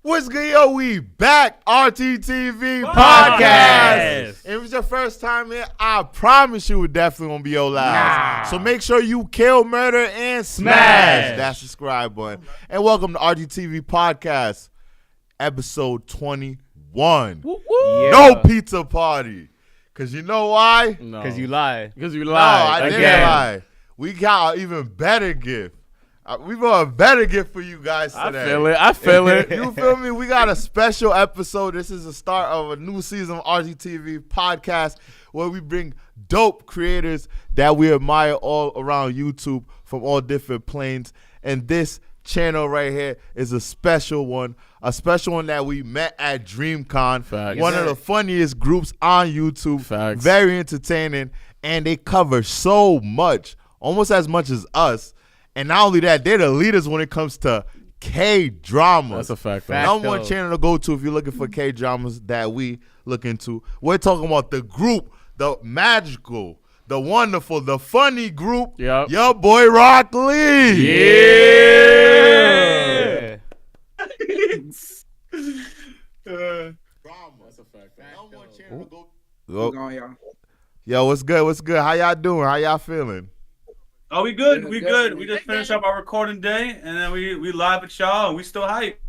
What's good, yo? We back, RTTV podcast. If it's your first time here, I promise you it definitely won't be your last. So make sure you kill, murder, and smash that subscribe button. And welcome to RTTV podcast, episode 21. Yeah. No pizza party. Because you know why? Because you lied. No, I didn't lie. We got an even better gift. We got a better gift for you guys today. I feel it. You feel me? We got a special episode. This is the start of a new season of RGTV podcast where we bring dope creators that we admire all around YouTube from all different planes. And this channel right here is a special one that we met at DreamCon. Facts. One of the funniest groups on YouTube. Facts. Very entertaining. And they cover so much, almost as much as us. And not only that, they're the leaders when it comes to K-dramas. That's a fact. Number one channel to go to if you're looking for K-dramas that we look into. We're talking about the group, the magical, the wonderful, the funny group. Yep. Your boy Rock Lee. Yeah. That's a fact. Number one channel to go. What's going on, y'all? Yo, what's good? What's good? How y'all doing? How y'all feeling? Oh, we good. We good. We just finished up our recording day, and then we live with y'all, and we still hype.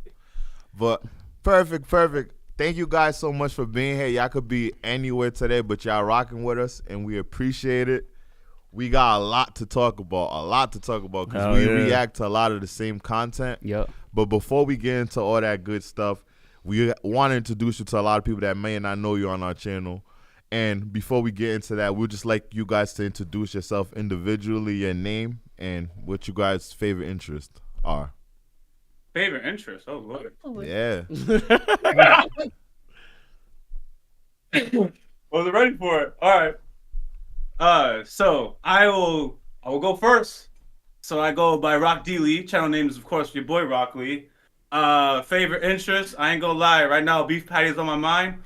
But perfect. Thank you guys so much for being here. Y'all could be anywhere today, but y'all rocking with us, and we appreciate it. We got a lot to talk about, because we react to a lot of the same content. Yep. But before we get into all that good stuff, we want to introduce you to a lot of people that may not know you on our channel. And before we get into that, we'd just like you guys to introduce yourself individually, your name, and what you guys' favorite interests are. Favorite interest? Oh, Lord. Yeah. Wasn't ready for it. All right. So I will go first. So I go by Rock D Lee. Channel name is, of course, your boy Rock Lee. Favorite interest? I ain't gonna lie. Right now, beef patty is on my mind.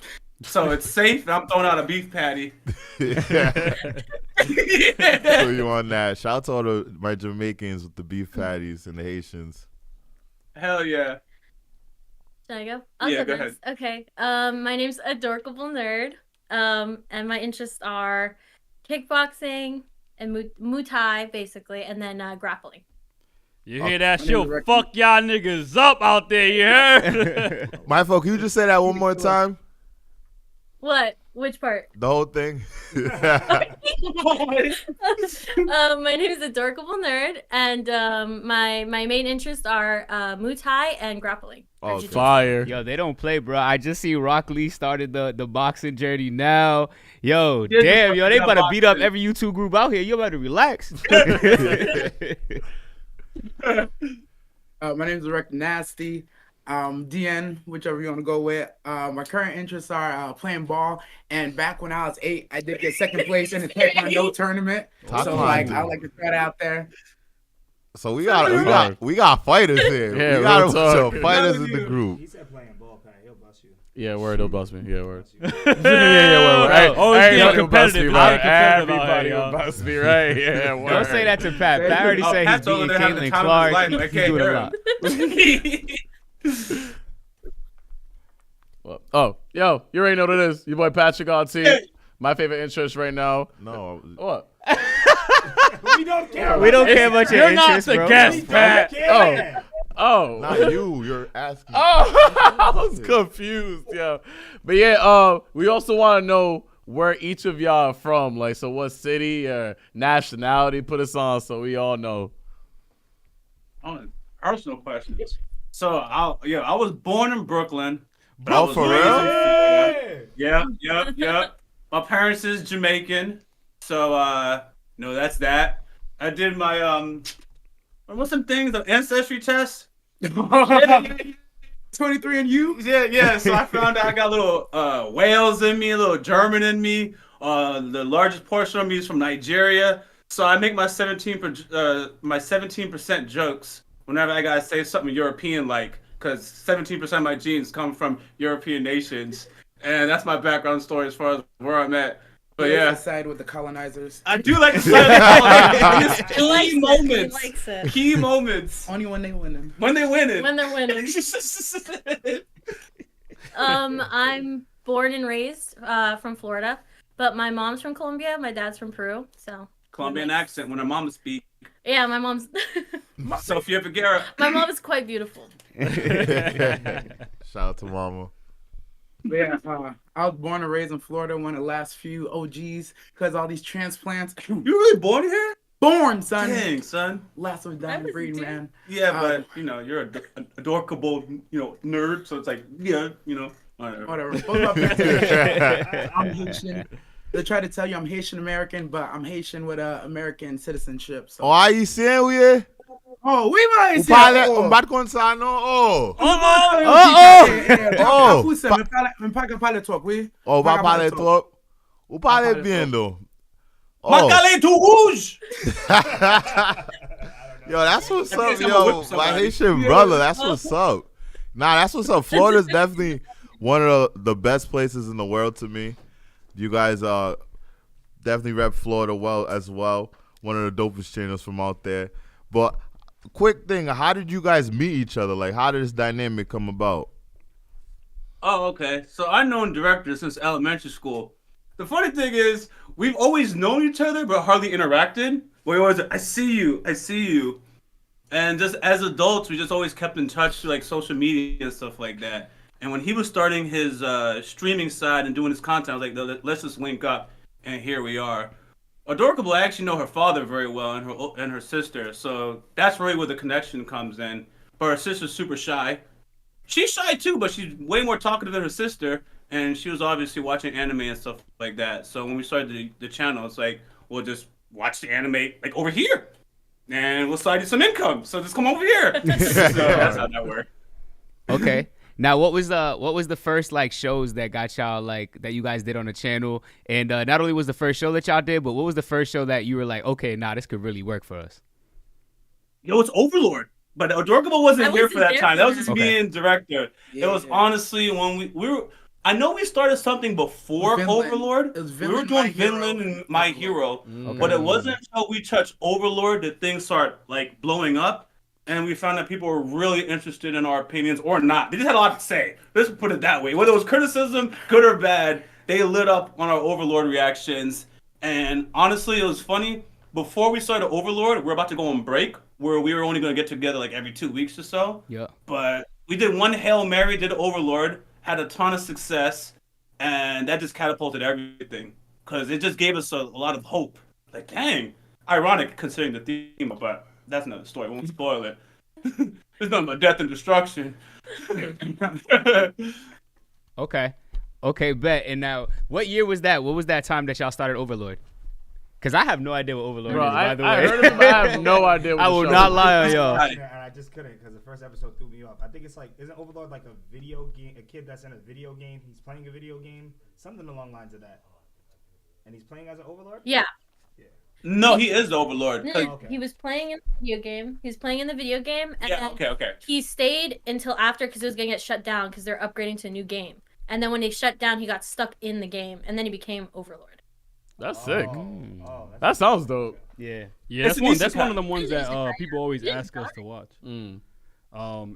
So it's safe, and I'm throwing out a beef patty. Yeah. So you on that. Shout out to all my Jamaicans with the beef patties and the Haitians. Hell yeah. Should I go? Yeah, go ahead. Okay. My name's Adorkable Nerd. And my interests are kickboxing and Muay Thai, basically, and then grappling. You hear that? She'll fuck y'all niggas up out there, you heard? My folk, can you just say that one more time? What? Which part? The whole thing. My name is Adorkable Nerd, and my main interests are Muay Thai and grappling. Oh, Fire. Yo, they don't play, bro. I just see Rock Lee started the boxing journey now. Yo, damn, yo, they about to beat up every YouTube group out here. You better relax. My name is Direct Nasty. DN, whichever you want to go with. My current interests are playing ball, and back when I was 8, I did get second place in the Taekwondo tournament. So like, I like to throw that out there. So we got fighters here. Yeah, we got real talk. fighters in the group. He said playing ball, Pat. He'll bust you. Yeah, word, he'll bust me. Yeah, word. Word. Hey, Always hey, being he'll bust competitive. me, right? Being competitive out Everybody here, will yo. bust me, right? Yeah, word. Don't say that to Pat. Pat already said he's Pat's over beating there having the Caitlin time Clark. of his life. I He's can't doing hear a lot. Well, oh, yo, you already know what it is. Your boy Patrick on T. My favorite interest right now. No. What? We don't care. We don't care about your You're not interests, the bro. guest, Pat. Oh. Not you. You're asking. Oh, I was confused, yo. But yeah, we also want to know where each of y'all are from. Like, so what city or nationality? Put us on so we all know. Personal questions. So I was born in Brooklyn. But I Oh, was for raised real? in- Yeah. My parents is Jamaican, so no, that's that. I did my what's some things? The ancestry test. 23 and you? Yeah. So I found out I got a little Wales in me, a little German in me. The largest portion of me is from Nigeria. So I make my 17% jokes whenever I gotta say something European like. Because 17% of my genes come from European nations. And that's my background story as far as where I'm at. But yeah, side with the colonizers. I do like to say He likes key it. moments. He likes it. Key moments. Only when they winning. When they win it. When they're winning. I'm born and raised from Florida, but my mom's from Colombia, my dad's from Peru, so. Colombian accent when her mom speak. Yeah, my mom's. Sofia Vergara. My mom is quite beautiful. Shout out to mama. But yeah, I was born and raised in Florida, one of the last few OGs, because all these transplants. You really born here? Born, son. Dang, son. Last of dying breed, man. Yeah, but you know, you're a adorable, nerd. So it's like, yeah, Whatever. Both my parents- I'm Haitian. They try to tell you I'm Haitian American, but I'm Haitian with American citizenship. So. Oh, aí sim, ué. Oh, we might O say. pai não bate com isso, não. Oh. Oh, me paga para talk, we. Oh, vai para top. O pai é vindo. Macalé to Rouge. Yo, that's what's I up, think I'm gonna yo. whip My somebody. Haitian brother, that's what's up. Nah, that's what's up. Florida's definitely one of the best places in the world to me. You guys definitely rep Florida well as well. One of the dopest channels from out there. But quick thing, how did you guys meet each other? Like, how did this dynamic come about? Oh, okay. So I've known director since elementary school. The funny thing is, we've always known each other, but hardly interacted. We always, I see you. And just as adults, we just always kept in touch through like social media and stuff like that. And when he was starting his streaming side and doing his content, I was like, let's just link up. And here we are. Adorable, I actually know her father very well and her sister. So that's really where the connection comes in. But her sister's super shy. She's shy too, but she's way more talkative than her sister. And she was obviously watching anime and stuff like that. So when we started the channel, it's like, we'll just watch the anime like over here. And we'll slide you some income. So just come over here. So that's how that worked. Okay. Now, what was the first like shows that got y'all like that you guys did on the channel? And not only was the first show that y'all did, but what was the first show that you were like, okay, nah, this could really work for us? Yo, it's Overlord. But Adorable wasn't here for that time. That was just Okay. me and director. Yeah, it was honestly when we were. I know we started something before Vinland. Overlord. It was We were Vinland, doing My Hero, Vinland and My Hero, Okay. but it wasn't until we touched Overlord that things start like blowing up, and we found that people were really interested in our opinions or not. They just had a lot to say. Let's put it that way. Whether it was criticism, good or bad, they lit up on our Overlord reactions. And honestly, it was funny. Before we started Overlord, we were about to go on break, where we were only going to get together like every 2 weeks or so. Yeah. But we did one Hail Mary, did Overlord, had a ton of success, and that just catapulted everything. Because it just gave us a lot of hope. Like, dang. Ironic considering the theme, but that's another story. We won't spoil it. It's nothing but death and destruction. Okay, bet. And now, what year was that? What was that time that y'all started Overlord? Because I have no idea what Overlord Bro, is, by the way. I heard of it, but I have no idea what I the will show not is. lie on y'all. And I just couldn't because the first episode threw me off. I think it's like, isn't Overlord like a video game, a kid that's in a video game? He's playing a video game, something along the lines of that. And he's playing as an Overlord? Yeah. No, he is the Overlord. No, Okay. He was playing in the video game. He was playing in the video game, and Yeah, then okay. he stayed until after because it was going to get shut down because they're upgrading to a new game. And then when they shut down, he got stuck in the game, and then he became Overlord. That's sick. Oh, That sounds dope. Yeah. Yeah, It's that's an one of isekai. the ones that Isekai. people always It's ask us isekai. to watch. Mm.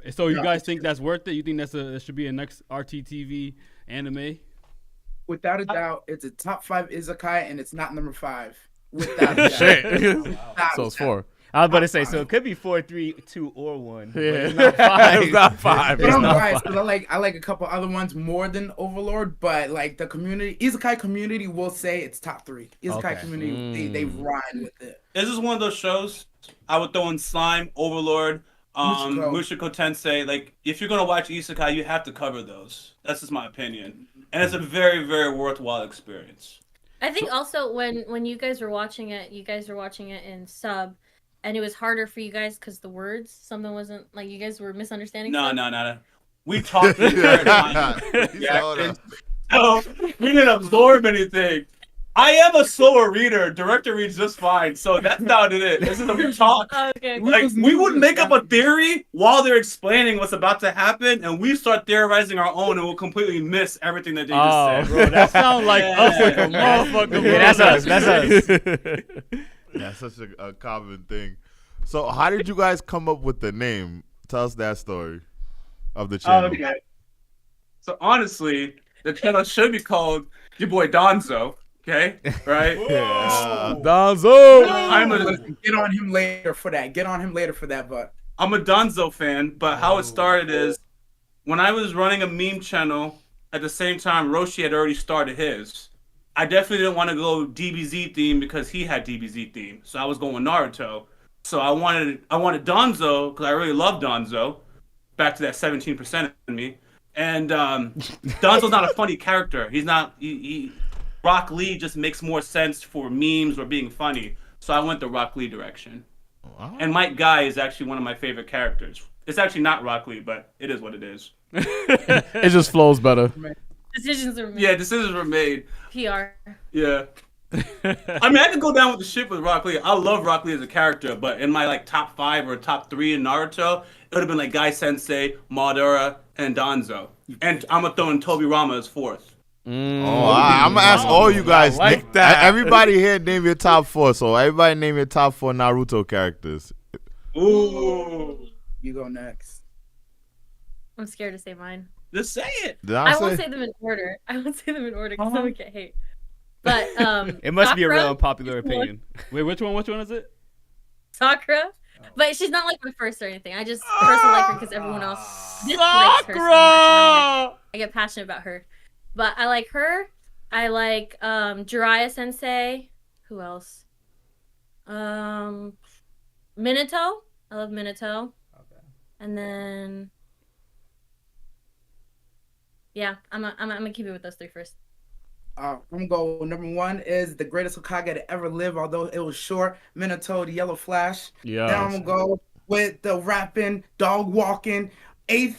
And so you guys think that's worth it? You think that should be a next RTTV anime? Without a doubt, it's a top 5 Isakai, and it's not number 5. Without a doubt. Shit. Without So it's a doubt. 4. I was about to say, so it could be 4, 3, 2, or 1. But Yeah. it's not 5. It's not 5. But It's I'm not biased 5. because I like a couple other ones more than Overlord, but like the community, Isakai community will say it's top 3. Isakai Okay. community, they ride with it. This is one of those shows I would throw in Slime, Overlord, Mushiko. Mushiko Tensei. Like, if you're gonna watch Isekai, you have to cover those. That's just my opinion, and it's a very, very worthwhile experience. I think also when you guys were watching it in sub, and it was harder for you guys because the words, something wasn't like you guys were misunderstanding. No, stuff. no. We talked the entire time. He said, hold up. So we didn't absorb anything. I am a slower reader. Director reads just fine, so that's not it. This is a talk. Okay. Like we would make up a theory while they're explaining what's about to happen, and we start theorizing our own, and we'll completely miss everything that they just said. Bro, that sounds like us like a motherfucker. Bro. Yeah, that's us. That's us. That's such a common thing. So how did you guys come up with the name? Tell us that story of the channel. Okay. So honestly, the channel should be called Your Boy Danzo. Okay, right? Yeah. Danzo. Get on him later for that. Get on him later for that, but I'm a Danzo fan, but how it started is when I was running a meme channel at the same time Roshi had already started his. I definitely didn't want to go DBZ theme because he had DBZ theme. So I was going Naruto. So I wanted Danzo because I really love Danzo. Back to that 17% in me. And Danzo's not a funny character. He's not Rock Lee just makes more sense for memes or being funny. So I went the Rock Lee direction. Wow. And Mike Guy is actually one of my favorite characters. It's actually not Rock Lee, but it is what it is. It just flows better. Decisions are made. Yeah, decisions were made. PR. Yeah. I mean, I could go down with the shit with Rock Lee. I love Rock Lee as a character, but in my like top 5 or top 3 in Naruto, it would have been like Guy Sensei, Madara, and Danzo. And I'm gonna throw in Toby Rama as 4th. I'm gonna ask all you guys. I like that. Everybody here, name your top 4. So everybody, name your top 4 Naruto characters. Ooh. you go next. I'm scared to say mine. Just say it. Did I I won't say? say them in order. I won't say them in order because I would get hate. But It must be a real Sakura, unpopular opinion. Wait, which one? Which one is it? Sakura, but she's not like my first or anything. I just personally like her because everyone else dislikes her so much. And I'm like, I get passionate about her, but I like her. I like Jiraiya Sensei. Who else? Minato. I love Minato. Okay. And then, yeah, I'm gonna keep it with those 3 first. I'm gonna go. Number 1 is the greatest Hokage to ever live, although it was short. Minato, the Yellow Flash. Yeah. Then I'm gonna go with the rapping, dog walking, 8th.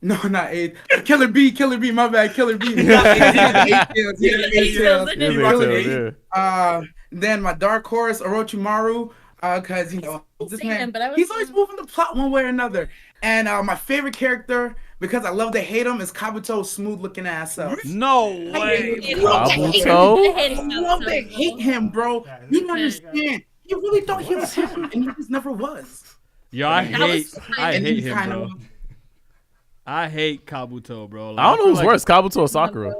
No, not 8th. Killer B, my bad, Killer B. He had 8 tails. He had 8 tails. He had Killer eight B. tails, Then my dark horse, Orochimaru, because this Seen man, him, but I was- he's always moving the plot one way or another. And my favorite character, because I love to hate him, is Kabuto's smooth looking ass up. No I way. hate him. Kabuto? I hate him. I love to hate him, bro. You don't understand. You really thought he was him, and he just never was. Yo, I That was hate fine. him, bro. I hate Kabuto, bro. Like, I don't know feel who's like worse, Kabuto or Sakura. I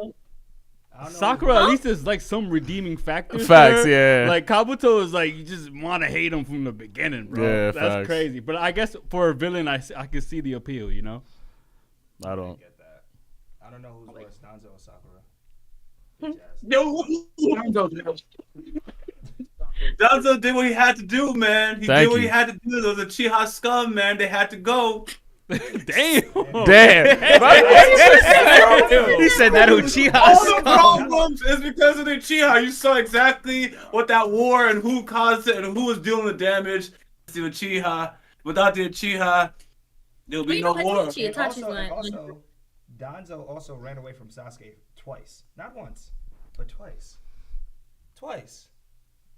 don't know. Sakura at least is like some redeeming factors. Facts, there. yeah. Like Kabuto is like you just want to hate him from the beginning, bro. Yeah, That's facts. crazy. But I guess for a villain, I can see the appeal, you know. I don't. Get that. I don't know who's worse, Danzo or Sakura. Danzo did what he had to do, man. He Thank did what he you. had to do. Those are Chiha scum, man. They had to go. Damn. Damn. He said that Uchiha. All the problems is because of the Uchiha. You saw exactly what that war and who caused it and who was doing the damage. It's the Uchiha. Without the Uchiha, there'll But be you no know, war. Itachi, Itachi's And my. also, Danzo also ran away from Sasuke twice. Not once, but twice. Twice.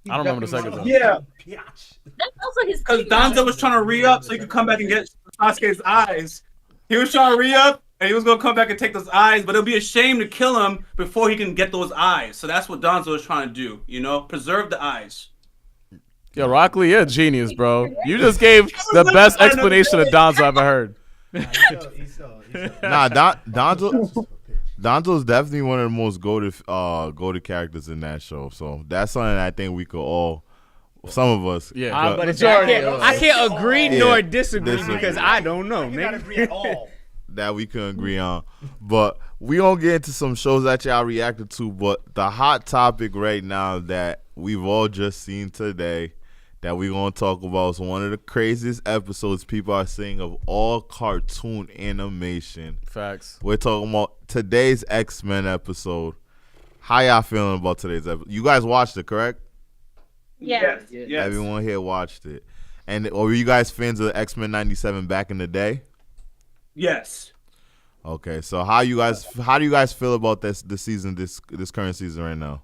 I don't remember the second time. Yeah. Piach. That's also his. Because Danzo was trying to re-up so he could come back and get Sasuke's eyes. He was trying to re-up, and he was going to come back and take those eyes, but it'll be a shame to kill him before he can get those eyes. So that's what Danzo was trying to do, you know? Preserve the eyes. Yo, Rock Lee, you're a genius, bro. You just gave the best explanation of Danzo I've ever heard. He's still. Nah, Danzo's definitely one of the most goated characters in that show. So that's something I think we could all, some of us. Yeah. But Majority I of can't agree Yeah. nor disagree Disagree. because I don't know, You gotta man. agree at all. that we can agree on. But we gonna get into some shows that y'all reacted to. But the hot topic right now that we've all just seen today that we gonna talk about is one of the craziest episodes people are seeing of all cartoon animation. Facts. We're talking about today's X-Men episode. How y'all feeling about today's episode? You guys watched it, correct? Yeah. Yes. Everyone here watched it. And or were you guys fans of X-Men 97 back in the day? Yes. Okay, so how do you guys feel about this season, this current season right now?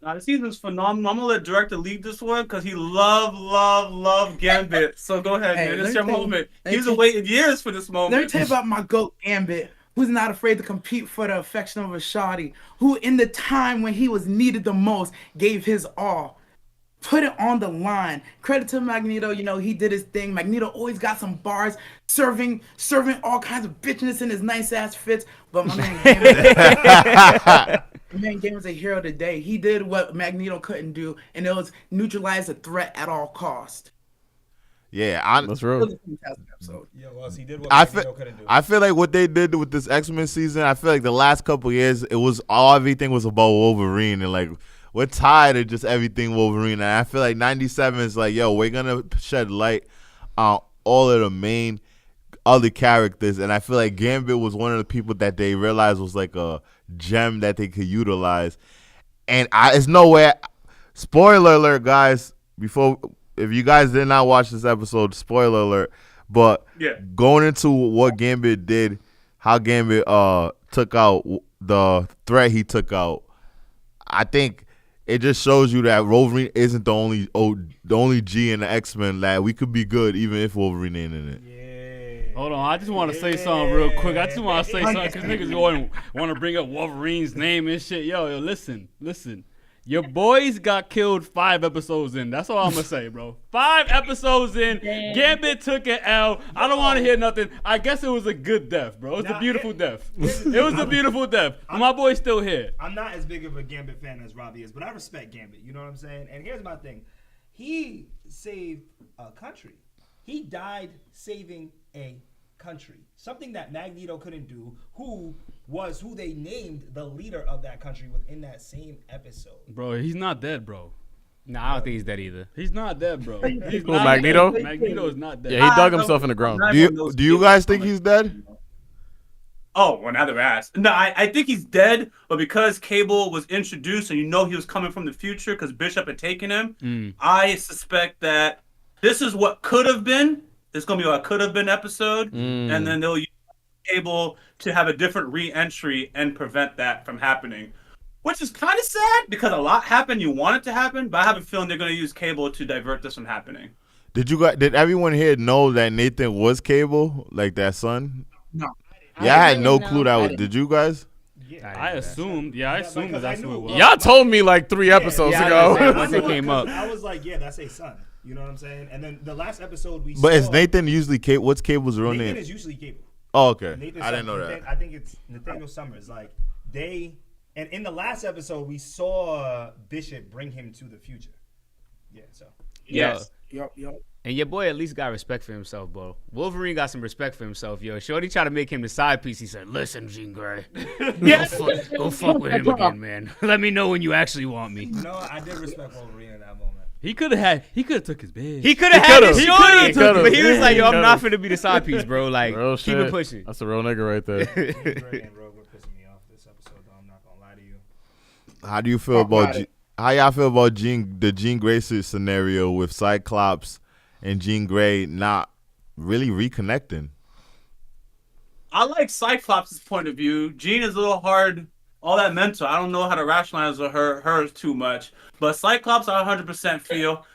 This season's phenomenal. I'm gonna let director lead this one because he love Gambit. So go ahead, Hey, man. let It's me your tell you- moment. let me He's tell- waiting years for this Let me moment. tell you about my GOAT Gambit, who's not afraid to compete for the affection of a shawty, who in the time when he was needed the most, gave his all. Put it on the line. Credit to Magneto, he did his thing. Magneto always got some bars, serving all kinds of bitchiness in his nice ass fits. But my man Gambit was a hero today. He did what Magneto couldn't do, and it was neutralize the threat at all cost. Yeah, That's It real. was a fantastic episode. Yeah, well, he did what I Magneto feel, couldn't do. I feel like what they did with this X-Men season, I feel like the last couple years, everything was about Wolverine, and like we're tired of just everything Wolverine. And I feel like 97 is like, yo, we're gonna shed light on all of the main other characters, and I feel like Gambit was one of the people that they realized was like a gem that they could utilize. And it's nowhere. Spoiler alert, guys! If you guys did not watch this episode, spoiler alert. But Yeah. going into what Gambit did, how Gambit took out the threat he took out, I think it just shows you that Wolverine isn't the only G in the X-Men. That we could be good even if Wolverine ain't in it. Hold on, I just want to say something real quick. I just want to say something because niggas want to bring up Wolverine's name and shit. Yo, listen. Your boys got killed 5 episodes in. That's all I'm going to say, bro. 5 episodes in. Gambit took an L. I don't want to hear nothing. I guess it was a good death, bro. It was a beautiful death. It was a beautiful death. My boy's still here. I'm not as big of a Gambit fan as Robbie is, but I respect Gambit. You know what I'm saying? And here's my thing. He saved a country. He died saving a country. Something that Magneto couldn't do, who they named the leader of that country within that same episode. Bro, he's not dead, bro. Nah, I don't think he's dead either. He's not dead, bro. He's Who, not Magneto? dead. Magneto is not dead. Yeah, he dug himself in the ground. Do you guys think he's dead? Oh, well, now they're asked. No, I think he's dead, but because Cable was introduced and he was coming from the future because Bishop had taken him, I suspect that this is what could have been. It's going to be a could have been episode, and then they'll use Cable to have a different re-entry and prevent that from happening. Which is kind of sad because a lot happened you want it to happen, but I have a feeling they're going to use Cable to divert this from happening. Did everyone here know that Nathan was Cable, like that son? No. Yeah, I had didn't no know. clue that was. Did you guys? I assumed that that's who it was. Y'all told me like 3 episodes Yeah, I ago. was gonna say, once it came up. I was like, yeah, that's a son. You know what I'm saying? And then the last episode we But saw. is Nathan usually Cable? What's Cable's real Nathan name? is usually Cable. Oh, okay. Nathan I didn't know Summers. that. I think it's Nathaniel Summers. Like and in the last episode we saw Bishop bring him to the future. Yeah. So. Yes. Yup. And your boy at least got respect for himself, bro. Wolverine got some respect for himself, yo. Shorty tried to make him the side piece. He said, "Listen, Jean Grey, go fuck with him again, man. Let me know when you actually want me." You know, I did respect Wolverine in that moment. He could have took his bed. He could have had could've. his He shorty, could've. but he was like, "Yo, I'm He not could've. finna be the side piece, bro. Like, Real keep shit. it pushing." That's a real nigga right there. Grey and Rogue were pissing me off this episode, though. I'm not gonna lie to you. How do you feel how y'all feel about the Jean Grey scenario with Cyclops and Jean Grey not really reconnecting? I like Cyclops' point of view. Jean is a little hard, all that mental. I don't know how to rationalize her too much. But Cyclops, I 100% feel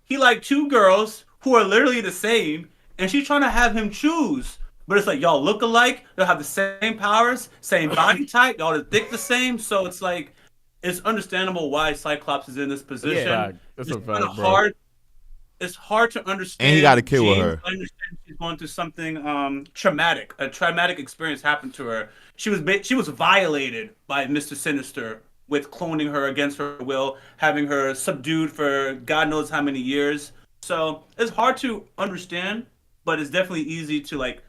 he like 2 girls who are literally the same, and she's trying to have him choose. But it's like, y'all look alike, they'll have the same powers, same body type, y'all think the same. So it's like, it's understandable why Cyclops is in this position. That's It's a fact, kinda bro. hard. It's hard to understand. And he got a kid with Jean. her. I understand she's going through something traumatic. A traumatic experience happened to her. She was violated by Mr. Sinister with cloning her against her will, having her subdued for God knows how many years. So it's hard to understand, but it's definitely easy to like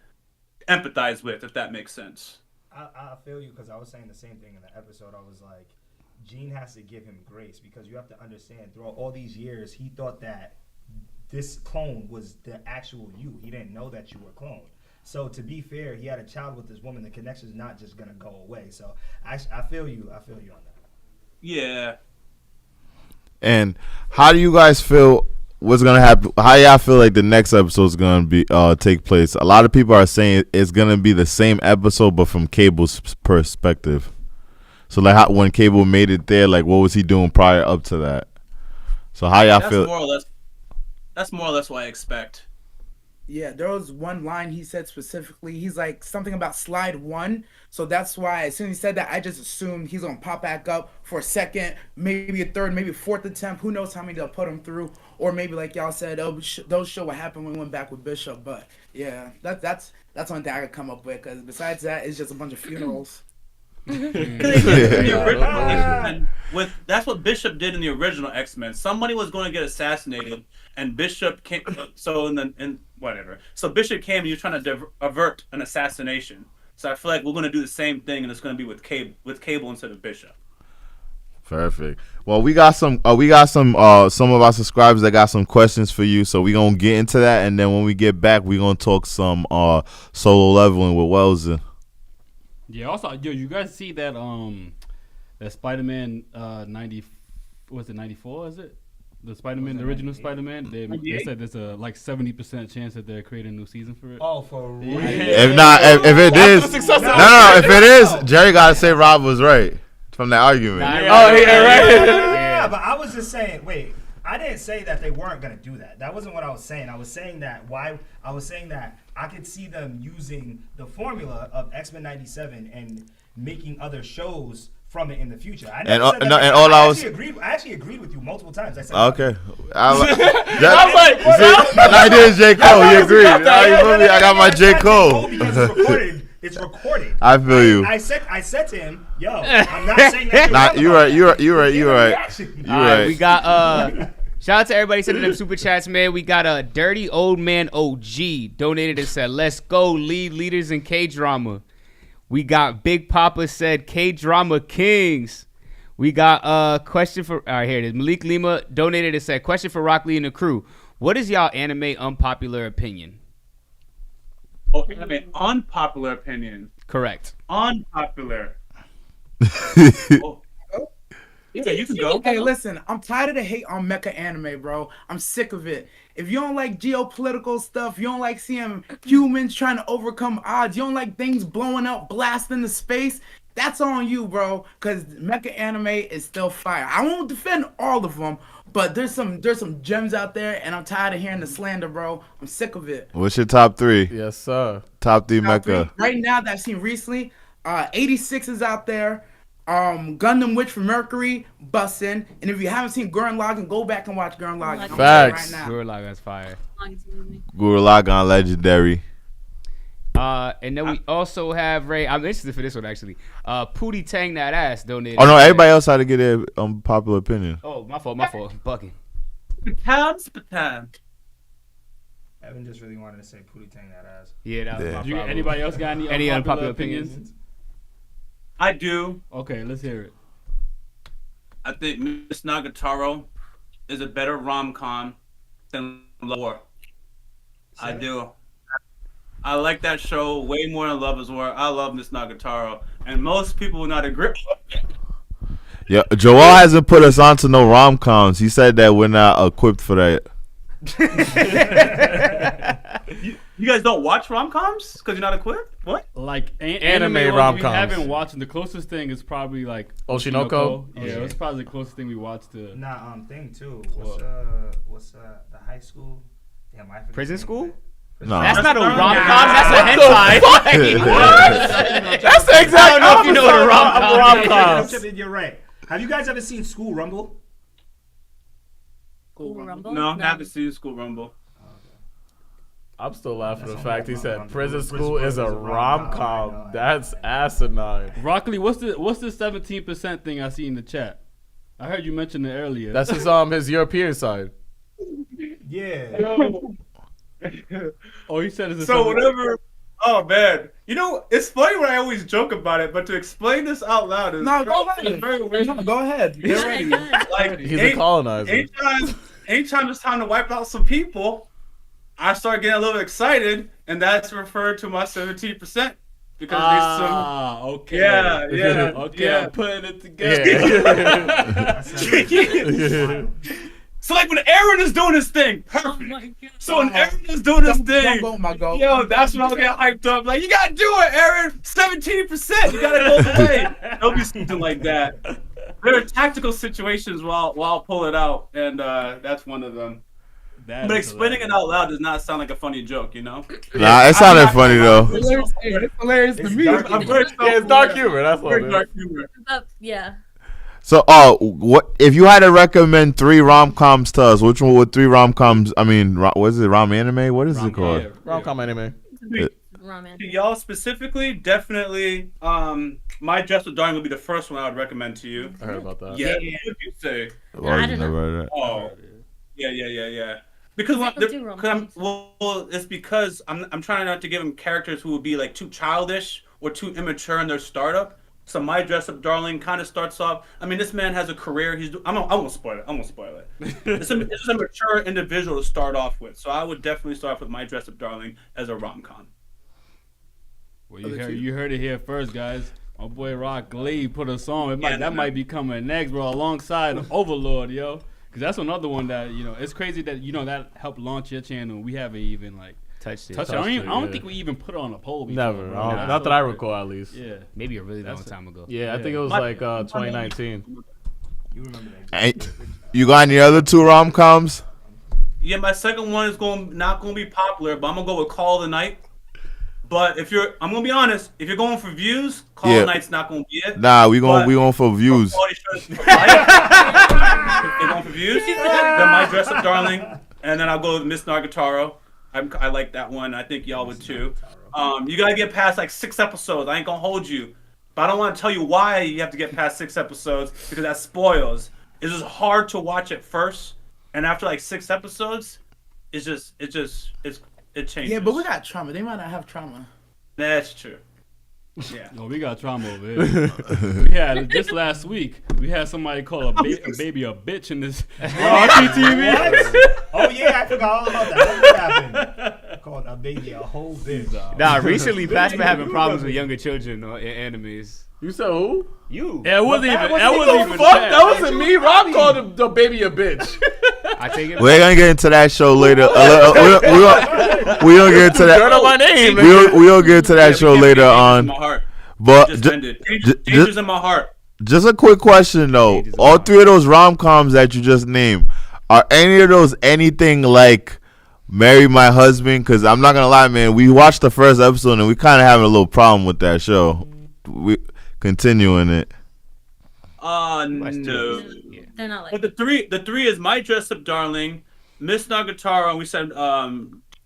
empathize with, if that makes sense. I feel you because I was saying the same thing in the episode. I was like, Jean has to give him grace because you have to understand throughout all these years, he thought that this clone was the actual you. He didn't know that you were cloned. So to be fair, he had a child with this woman. The connection's not just gonna go away. So I feel you. I feel you on that. Yeah. And how do you guys feel? What's gonna happen? How y'all feel like the next episode is gonna be take place? A lot of people are saying it's gonna be the same episode, but from Cable's perspective. So like when Cable made it there, like what was he doing prior up to that? So how y'all feel? That's more or less what I expect. Yeah, there was one line he said specifically. He's like something about slide 1. So that's why as soon as he said that, I just assumed he's gonna pop back up for a second, maybe a third, maybe a fourth attempt. Who knows how many they'll put him through? Or maybe like y'all said, they'll show what happened when we went back with Bishop. But yeah, that's one thing I could come up with. Because besides that, it's just a bunch of funerals. That's what Bishop did in the original X-Men. Somebody was going to get assassinated, and Bishop came. So So Bishop came, and you're trying to avert an assassination. So I feel like we're going to do the same thing, and it's going to be with Cable instead of Bishop. Perfect. Well, we got some of our subscribers that got some questions for you, so we gonna get into that, and then when we get back, we gonna talk some solo leveling with Wellesley. Yeah. Also, you guys see that that Spider-Man 94? Is it the Spider-Man, the original Spider-Man? They said there's a like 70% chance that they're creating a new season for it. Oh, for real? If not, if it is, if it is, Jerry gotta say Rob was right from that argument. Right. Yeah, but I was just saying. Wait, I didn't say that they weren't gonna do that. That wasn't what I was saying. I was saying that I could see them using the formula of X-Men '97 and making other shows from it in the future. I actually agreed with you multiple times. I said okay. I did J. Cole. You agreed. I got my J. Cole. Because it's recorded. I feel you. I said to him, "Yo, I'm not saying that." You're right. We got shout out to everybody sending them super chats, man. We got a dirty old man OG donated and said, "Let's go, leaders in K-drama." We got Big Papa said K-drama kings. We got a question for here it is. Malik Lima donated and said, "Question for Rock Lee and the crew. What is y'all anime unpopular opinion?" Oh, anime unpopular opinion. Correct. Unpopular. Yeah, you can go. Hey, listen, I'm tired of the hate on mecha anime, bro. I'm sick of it. If you don't like geopolitical stuff, you don't like seeing humans trying to overcome odds, you don't like things blowing up, blasting into space, that's on you, bro. Because mecha anime is still fire. I won't defend all of them, but there's some gems out there, and I'm tired of hearing the slander, bro. I'm sick of it. What's your top 3? Yes, sir. Top 3 mecha. Right now that I've seen recently, 86 is out there. Gundam Witch from Mercury, bussin'. And if you haven't seen Gurren Lagann, go back and watch Gurren Lagann. Facts. Right now. Gurren Lagann's fire. Gurren Lagann legendary. And then we also have Ray. I'm interested for this one actually. Pootie Tang that ass donated. Oh no, everybody else had to get their popular opinion. Oh, my fault. Bucking. Spatan. Evan just really wanted to say Pootie Tang that ass. Yeah, that was my problem. Anybody else got any unpopular opinions? I do. Okay, let's hear it. I think Miss Nagatoro is a better rom-com than War. I do. I like that show way more than Love is War. I love Miss Nagatoro, and most people will not agree. Yeah, Joel hasn't put us onto no rom-coms. He said that we're not equipped for that. You guys don't watch rom-coms because you're not equipped? What? Like anime ones rom-coms. We haven't watched. The closest thing is probably like Oshinoko. Yeah, it's probably the closest thing we watched to. Thing too. What's the high school? Damn, I forget. Prison School? No. That's not a rom-com. That's a hentai. That's the exact. I don't know if you know what a rom-com is. You're right. Have you guys ever seen School Rumble? School Rumble? No, I haven't seen School Rumble. I'm still laughing at the fact he said Prison School is a rom-com. That's asinine. Rockley, what's the 17% thing I see in the chat? I heard you mention it earlier. That's his European side. Yeah. Oh, he said it's a So whatever. Oh man, you know it's funny when I always joke about it, but to explain this out loud is No, go ahead. very weird. No, go ahead. Get ready. Like He's a colonizer. anytime it's time to wipe out some people, I start getting a little excited, and that's referred to my 17% because there's some. Okay. Yeah. Okay, yeah. I'm putting it together. Yeah. So like when Aaron is doing his thing, perfect. Oh my God. So when Aaron is doing his thing, Don't my goal. yo, that's when I'll get hyped up. Like, you gotta do it, Aaron. 17%. You gotta go play. It'll be something like that. There are tactical situations where I'll pull it out, and that's one of them. But explaining it out loud does not sound like a funny joke, you know? Nah, it sounded funny though. It's hilarious to me. I'm very It's dark humor. That's all. very dark humor. Yeah. So, what if you had to recommend 3 rom-coms to us? Which one would 3 rom-coms? I mean, what is it? Rom anime? What is it called? Rom-com anime. Ramen. To y'all specifically, definitely, My Dress with Darling would be the first one I would recommend to you. I heard about that. Yeah. What would you say? Well, I don't know. never heard that. Oh, yeah. Because it's because I'm trying not to give them characters who would be like too childish or too immature in their startup. So My Dress Up Darling kind of starts off. I mean, this man has a career. I won't spoil it. It's a mature individual to start off with. So I would definitely start off with My Dress Up Darling as a rom-com. Well, you heard it here first, guys. My boy Rock Lee put a song. That might be coming next, bro, alongside Overlord, yo. Because that's another one that, it's crazy that, that helped launch your channel. We haven't even, touched it. I don't think we even put it on a poll before. Never. Not that I recall, at least. Yeah. Maybe a really long time ago. Yeah, I think it was 2019. You remember that? Hey, you got any other 2 rom-coms? Yeah, my second one is not going to be popular, but I'm going to go with Call of the Night. But I'm going to be honest, if you're going for views, Call of the Night's not going to be it. Nah, we going for views. If they're going for views, then My Dress Up Darling, and then I'll go with Miss Nagatoro. I like that one. I think y'all would too. You gotta get past 6 episodes. I ain't gonna hold you, but I don't want to tell you why you have to get past 6 episodes because that spoils. It's just hard to watch at first, and after 6 episodes, it changes. Yeah, but we got trauma. They might not have trauma. That's true. Yeah. No, we got trauma over here. We had just last week. We had somebody call a baby a bitch in this RTTV. Oh yeah, I forgot all about that. What happened? Called a baby a whole bitch. Nah, recently Pat's been having problems with younger children in animes. You said who? You. Yeah, it wasn't even. That wasn't me. Rob called the baby a bitch. I take it. We're gonna get into that show later. We gonna get into that. Turn up my name. We gonna get into that show later on. But Danger's in my heart. Just a quick question though. All 3 of those rom-coms that you just named, are any of those anything like Marry My Husband? Because I'm not gonna lie, man. We watched the first episode and we kind of having a little problem with that show. We continuing it. No. They're not like. But the three is My Dress Up Darling, Miss Nagatoro, and we said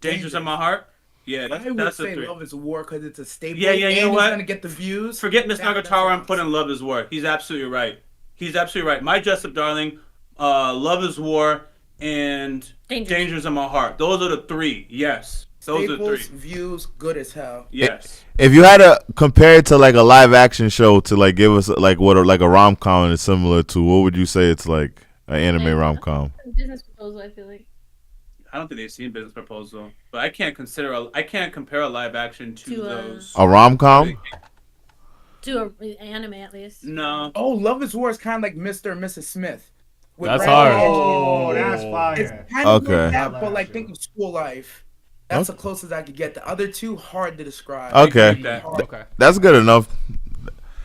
Danger's in My Heart. Yeah, I would that's the say 3. Love is War because it's a staple. Yeah, you know and what? He's gonna get the views. Forget Miss Nagatoro and put in Love is War. He's absolutely right. My Dress Up Darling, Love is War, and Danger's in My Heart. Those are the 3. Yes. Those are the 3. Views, good as hell. Yes. If you had to compare it to a live action show to give us what a rom-com is similar to, what would you say it's like an anime rom-com? Business Proposal, I feel like. I don't think they've seen Business Proposal, but I can't compare a live action to those. A rom-com? To an anime at least. No. Oh, Love is War is kind of like Mr. and Mrs. Smith. That's hard. Oh, that's fire. It's kind of Okay. like that, but think of School Life. That's the closest I could get. The other 2 hard to describe. Okay. Okay. That's good enough.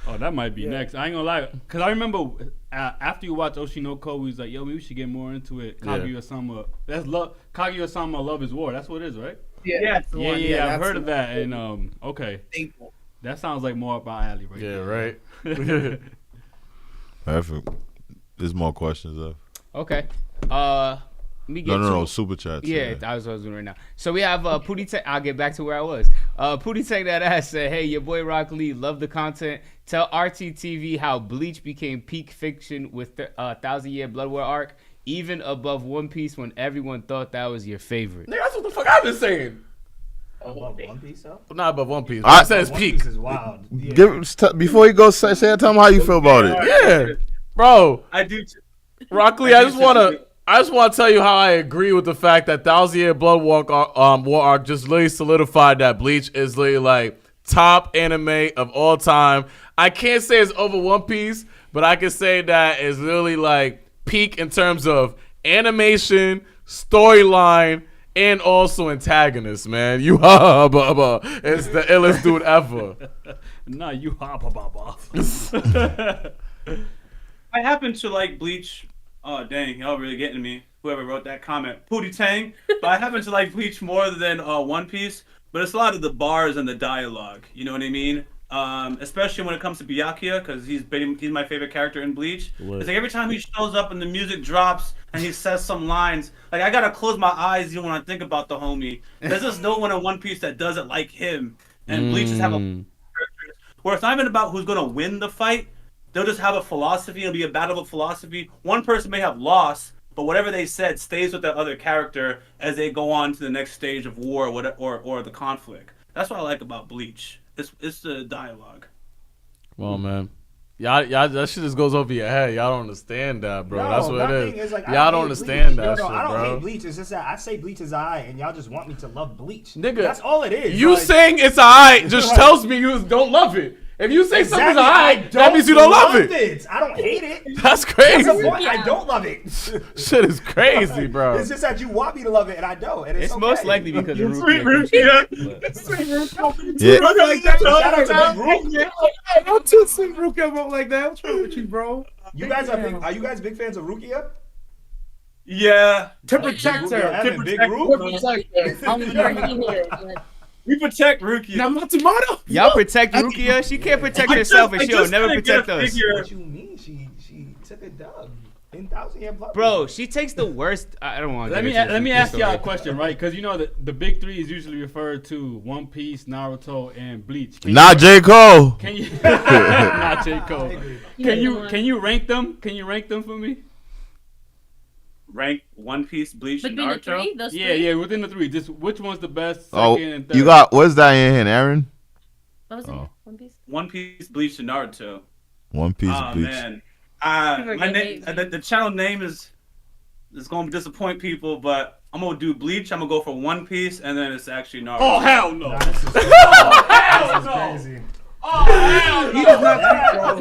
Oh, that might be next. I ain't gonna lie, cause I remember after you watch Oshinoko, we was like, "Yo, we should get more into it." Kaguya-sama, that's love. Kaguya-sama, Love is War. That's what it is, right? Yeah. Yeah. I've heard of that, and okay, Staple. that sounds like more up our alley, right? Yeah, right. Perfect. There's more questions though. Okay. Let me get No, super chats. Yeah, I was doing right now. So we have Pootie Tech. I'll get back to where I was. Pootie Tech that ass said, "Hey, your boy Rock Lee, love the content. Tell RTTV how Bleach became peak fiction with the 1,000-year Blood War arc, even above One Piece when everyone thought that was your favorite." Nigga, that's what the fuck I've been saying. Above One Piece, though? Not above One Piece. I I said it's One peak. Piece is wild. Yeah. Before you go, tell them how you feel about it. Yeah, bro. I do. Rock Lee, I just want to tell you how I agree with the fact that 1,000-year Blood War arc just literally solidified that Bleach is literally top anime of all time. I can't say it's over One Piece, but I can say that it's literally peak in terms of animation, storyline, and also antagonist, man. Yu Ha is the illest dude ever. Nah, you hop, baba. I happen to like Bleach. Oh dang, y'all really getting me. Whoever wrote that comment, Pootie Tang. But I happen to like Bleach more than One Piece. But it's a lot of the bars and the dialogue. You know what I mean? Especially when it comes to Byakuya, because he's my favorite character in Bleach. It's like every time he shows up and the music drops and he says some lines, like I gotta close my eyes even when I think about the homie. There's just no one in One Piece that doesn't like him. And Bleach just have a character where it's not even about who's gonna win the fight. They'll just have a philosophy. It'll be a battle of philosophy. One person may have lost, but whatever they said stays with that other character as they go on to the next stage of war or the conflict. That's what I like about Bleach. It's the dialogue. Well, man. Y'all, that shit just goes over your head. Y'all don't understand that, bro. No, That's what my it thing is. like, Y'all don't understand Bleach. that No, shit, I don't bro. hate Bleach. It's just that I say Bleach is alright, and y'all just want me to love Bleach. Nigga, that's all it is. You like, saying it's alright just tells me you don't love it. If you say something's exactly, alright, that means you don't love it. I don't hate it. That's crazy. That's the point. I don't love it. Shit is crazy, bro. It's just that you want me to love it, and I don't. And it's okay. most likely because of Sweet Rukia. Rukia. Yeah. Shout out to Big Rook. I'm too sweet Rukia about like that. What's wrong with you, bro? You guys are you guys big fans of Rukia? Yeah. To protect her. Evan, Big Rook. I'm sure he would, but We protect Rukia. Now Matsumoto. Y'all protect Rukia. She can't protect herself, and she'll never protect us. What you mean? She took a dub in 1,000 year blood. Bro, she takes the worst. I don't want to. Let me ask y'all a question, right? Because you know the big three is usually referred to One Piece, Naruto, and Bleach. Not J. Cole. Can you not J. Cole? Yeah. Can you rank them? Can you rank them for me? Rank One Piece, Bleach, and between the Naruto. three, those Yeah, three. yeah, within the three. Just which one's the best? Oh, Second and third. you got what's that in here, Aaron? What was it? Oh. One Piece. One Piece, Bleach, and Naruto. One Piece Oh Bleach. man, People are my getting name, hate. the channel name is going to disappoint people, but I'm gonna do Bleach. I'm gonna go for One Piece, and then it's actually Naruto. Oh hell no! Hell no. Crazy. Oh hell He no! does not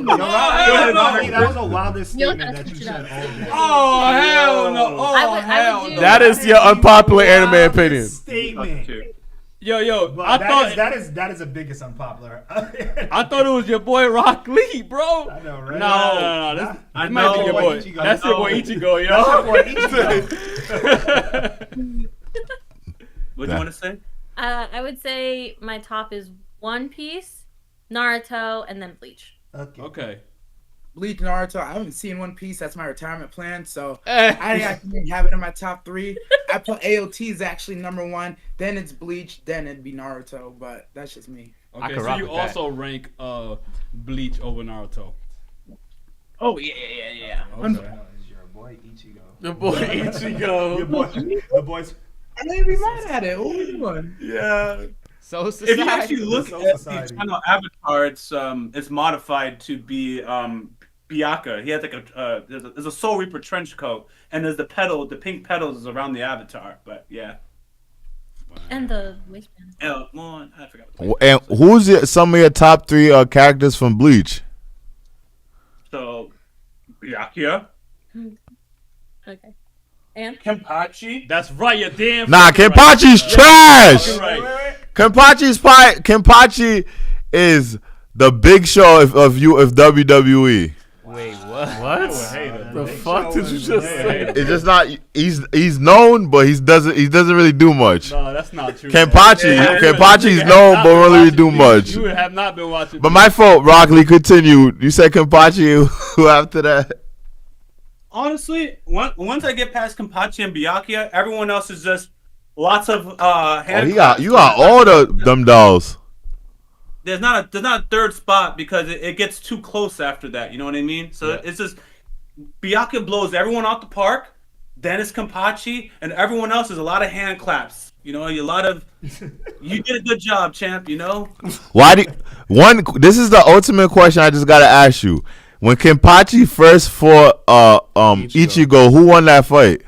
think hell that was the wildest Yo, statement that's that you what said you all day. Oh hell no! Oh I would hell do- no! That is your unpopular anime Wildest opinion. Statement. Yo, But I thought that is the biggest unpopular. I thought it was your boy Rock Lee, bro. I know, right? No. This might be your know. boy. Ichigo. That's your boy Ichigo, yo. What do you want to say? I would say my top is One Piece, Naruto, and then Bleach. Okay. Bleach, Naruto. I haven't seen One Piece. That's my retirement plan. So Eh. I actually have it in my top three. I put AOT is actually number one. Then it's Bleach. Then it'd be Naruto. But that's just me. Okay, can so rock you with that. also rank Bleach over Naruto. Oh yeah. Okay. Is your boy Ichigo. The boy Ichigo. Your boy, the boys. I didn't be mad at it. What are we doing? Yeah. So If you actually society. look Soul at the Society. channel avatar, it's modified to be Byakuya. He has like there's a Soul Reaper trench coat, and there's the pink petals is around the avatar. But yeah. And the waistband. Well, I forgot. What And who's some of your top three characters from Bleach? So, Byakuya, Okay. And Kenpachi. That's right, you damn. Nah, fucking Kenpachi's trash. Right. Kenpachi is the big show of WWE. Wait, what? What? The fuck did you just say? It's just not. He's known, but he doesn't really do much. No, that's not true. Kenpachi's known, but don't really do much. You have not been watching. But my fault, Rockley. Continue. You said Kenpachi. Who after that? Honestly, once I get past Kenpachi and Byakuya, everyone else is just lots of Oh, hand. you got all them dolls. There's not a third spot because it gets too close after that. You know what I mean? So it's just Byakuya blows everyone out the park. Then it's Kenpachi, and everyone else is a lot of hand claps. You know, you did a good job, champ. You know. This is the ultimate question I just gotta ask you. When Kenpachi first fought Ichigo, who won that fight?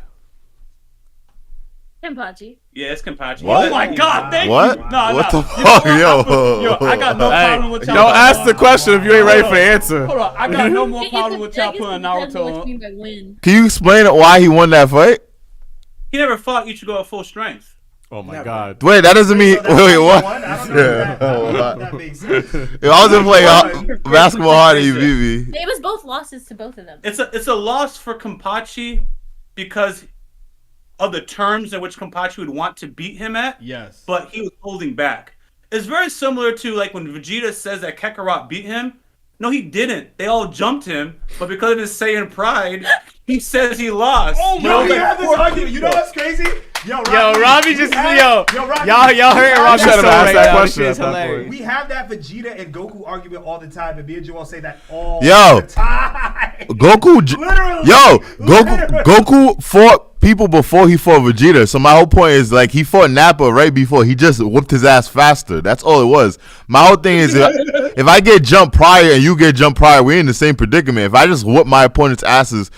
Kenpachi. Yeah, it's Kenpachi. What? Oh my God! Thank What? you. Nah, What nah. the fuck, yo? I got no Hey, problem with y'all. don't ask the question if you ain't ready for the answer. Hold on, I got no more It's problem a- with y'all I guess putting it depends on what Naruto you on. mean by win. Can you explain why he won that fight? He never fought Ichigo at full strength. Oh my Never. God. Wait, that doesn't mean. So that's Wait, why what? you won? I don't know if that makes sense. If I was playing basketball hard and you beat me. It was both losses to both of them. It's a loss for Kenpachi because of the terms in which Kenpachi would want to beat him at, Yes. but he was holding back. It's very similar to like when Vegeta says that Kakarot beat him. No, he didn't. They all jumped him, but because of his Saiyan pride, he says he lost. Oh You my know, God, we like, have this argument. You know what's crazy? Yo, Robbie just Robbie, y'all heard Robbie should've so asked right that now. question This shit's at that hilarious. point. We have that Vegeta and Goku argument all the time, and me and Joel say that all Yo. the time. Goku, Literally. yo, Literally. Goku fought people before he fought Vegeta. So my whole point is like he fought Nappa right before. He just whooped his ass faster. That's all it was. My whole thing is if I get jumped prior and you get jumped prior, we're in the same predicament. If I just whoop my opponent's asses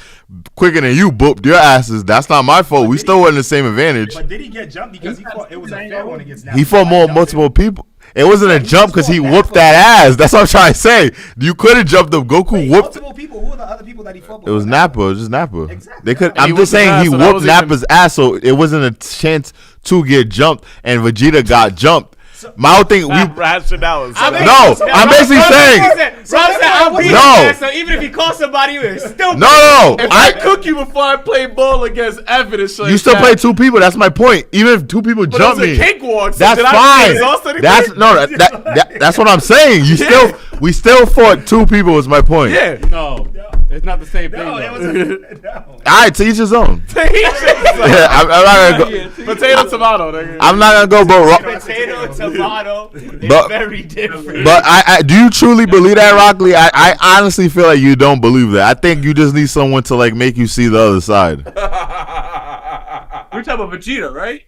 quicker than you whooped your asses, that's not my fault. We still weren't the same advantage. But did he get jumped because he fought? It was a fair one against Nappa. He fought multiple people. It wasn't a jump because he whooped that ass. That's what I'm trying to say. You could have jumped up. Goku Wait, whooped. multiple people. Who were the other people that he fought? It was Nappa. It was just Nappa. Exactly. They could. And he I'm whooped just his ass, saying he so that whooped was even- Nappa's ass, so it wasn't a chance to get jumped, and Vegeta got jumped. My whole thing, we no. I'm basically saying no. So even if he calls somebody, you're still No. If I cook you before I play ball against evidence, You still play two people. That's my point. Even if two people But jump it was me, a cakewalk. So that's did I get exhausted fine. again? That's no. That's what I'm saying. We still fought two people. Was my point. Yeah. No, it's not the same thing. No, though. it was no. All right, to each his own. Yeah, I'm not gonna go. Potato, tomato, nigga. I'm not gonna go, bro. potato, tomato. It's But- very different. But I do you truly believe that, Rockley? I honestly feel like you don't believe that. I think you just need someone to like make you see the other side. we're talking about Vegeta, right?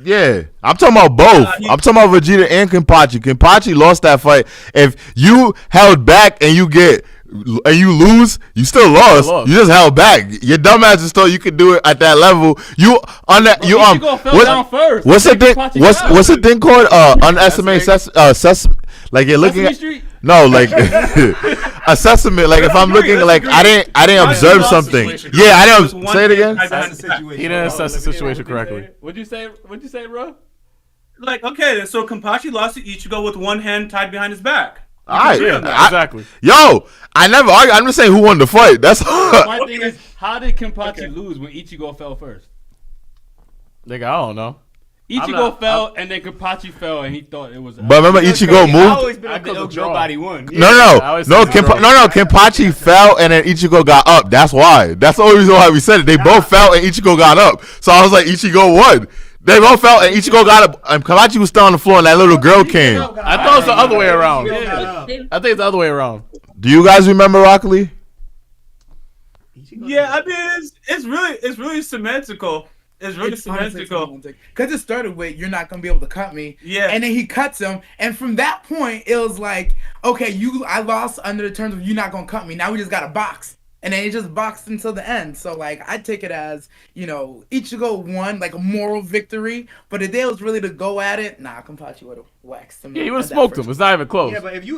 Yeah, I'm talking about both. I'm talking about Vegeta and Kenpachi. Kenpachi lost that fight. If you held back and you lose, you still lost. You just held back. Your dumbass just thought you could do it at that level. You on that. You fell down first. What's the thing? Kenpachi What's got the thing called? Underestimate Sesame. Like you're looking Sesame at. Street? No, like assessment. Like if I'm looking, like I didn't observe something. Yeah, I didn't. Say it again. That's the situation. He didn't assess the situation correctly. What'd you say? What'd you say, bro? Like, okay, so Kenpachi lost to Ichigo with one hand tied behind his back. All right, Exactly. Yo, I never argue. I'm just saying who won the fight. That's My thing is, how did Kenpachi lose when Ichigo fell first? Nigga, I don't know. Ichigo fell and then Kenpachi fell and he thought it was. But remember, Ichigo I've moved. always been on the ilk nobody won. No, always say it's a draw. Kenpachi fell and then Ichigo got up. That's why. That's the only reason why we said it. They both fell and Ichigo got up. So I was like, Ichigo won. They both fell and Ichigo got up. And Kenpachi was still on the floor and that little girl came. I thought it was the other way around. They- I think it's the other way around. Do you guys remember Rockley? Yeah, I mean it's really semantical. It's really semantical. Because it started with, you're not going to be able to cut me. Yeah. And then he cuts him. And from that point, it was like, okay, I lost under the terms of you not going to cut me. Now we just got to box. And then he just boxed until the end. So, like, I take it as, Ichigo won, like, a moral victory. But if they was really to go at it, Kenpachi would have waxed him. Yeah, he would have smoked him. It's not even close. Yeah, but if you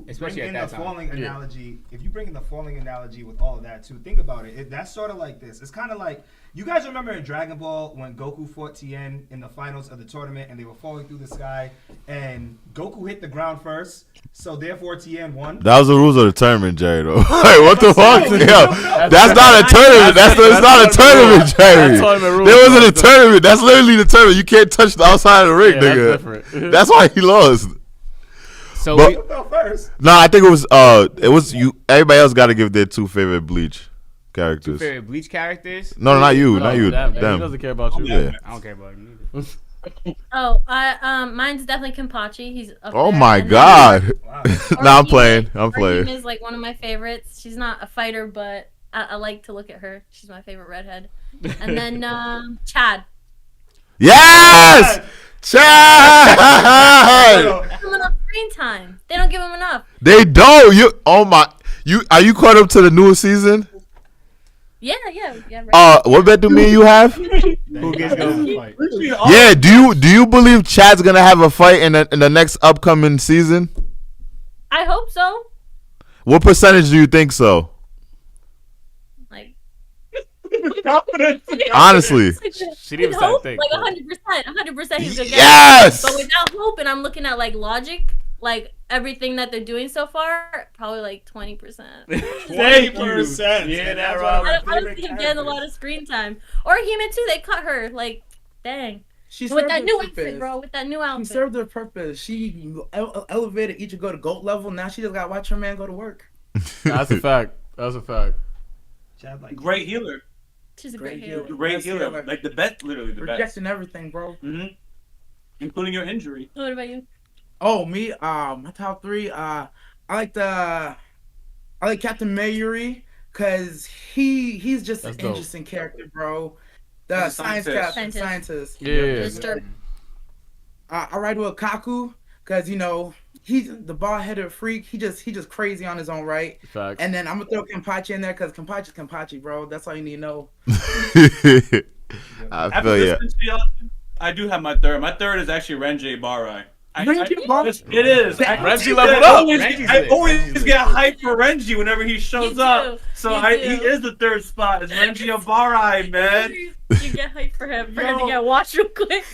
Especially bring in at the that time. falling analogy, if you bring in the falling analogy with all of that too, think about it. That's sort of like this. It's kind of like, you guys remember in Dragon Ball when Goku fought Tien in the finals of the tournament and they were falling through the sky and Goku hit the ground first, so therefore Tien won. That was the rules of the tournament, Jerry, though. Like, what the fuck? Yo, that's not a tournament. That's not a tournament, Jerry. There wasn't a tournament. That's literally the tournament. You can't touch the outside of the ring, nigga. That's different. That's why he lost. So But- we, Who fell first? No, I think it was you. Everybody else got to give their two favorite Bleach characters. favorite Bleach characters. No, not you, not you. Them. He Them. doesn't care about you. Yeah. I don't care about him either. Oh, mine's definitely Kenpachi. He's up Oh there. my And then- God. Nah, I'm Orihime- playing. I'm playing. Orihime is like one of my favorites. She's not a fighter, but I like to look at her. She's my favorite redhead. And then Chad. Yes, Chad. Give him enough screen time. They don't give him enough. They don't. You. Oh my. Are you caught up to the newest season? Yeah. Right. What bet do me and you have? Who gets going? Fight. Yeah, do you believe Chad's gonna have a fight in the next upcoming season? I hope so. What percentage do you think so? Like, Honestly. She didn't with even hope, think. like 100%, he's gonna get Yes! it. But without hope, and I'm looking at like logic, like everything that they're doing so far, probably like 20%. Thank you. Yeah, that's right. I don't see him getting a lot of screen time. Or Hime too. They cut her. Like, dang. She With served that her new purpose. outfit, bro. With that new She outfit. served her purpose. She elevated Ichigo to GOAT level. Now she just got to watch her man go to work. That's a fact. That's a fact. Chad, like, Great healer. She's a Great great healer. healer. Great Best healer. healer. Like the best, literally the best. Rejecting everything, bro. Mm-hmm. Including your injury. What about you? Oh, me, my top three, I like Captain Mayuri, cause he's just That's an dope. interesting character, bro. The He's a science scientist. scientist. Yeah. Disturbed. I ride with Kaku, cause he's the bald-headed freak. He just crazy on his own right. Facts. And then I'm gonna throw Kenpachi in there, cause Kenpachi's Kenpachi, bro. That's all you need to know. I After feel ya. listening to y'all, I do have my third. My third is actually Renji Barai. Renji Barai? It is. Renji leveled up. I always get hyped for Renji whenever he shows Me up. too. So Me he too. is the third spot. It's Renji Barai, man. You get hyped for him to get watched real quick.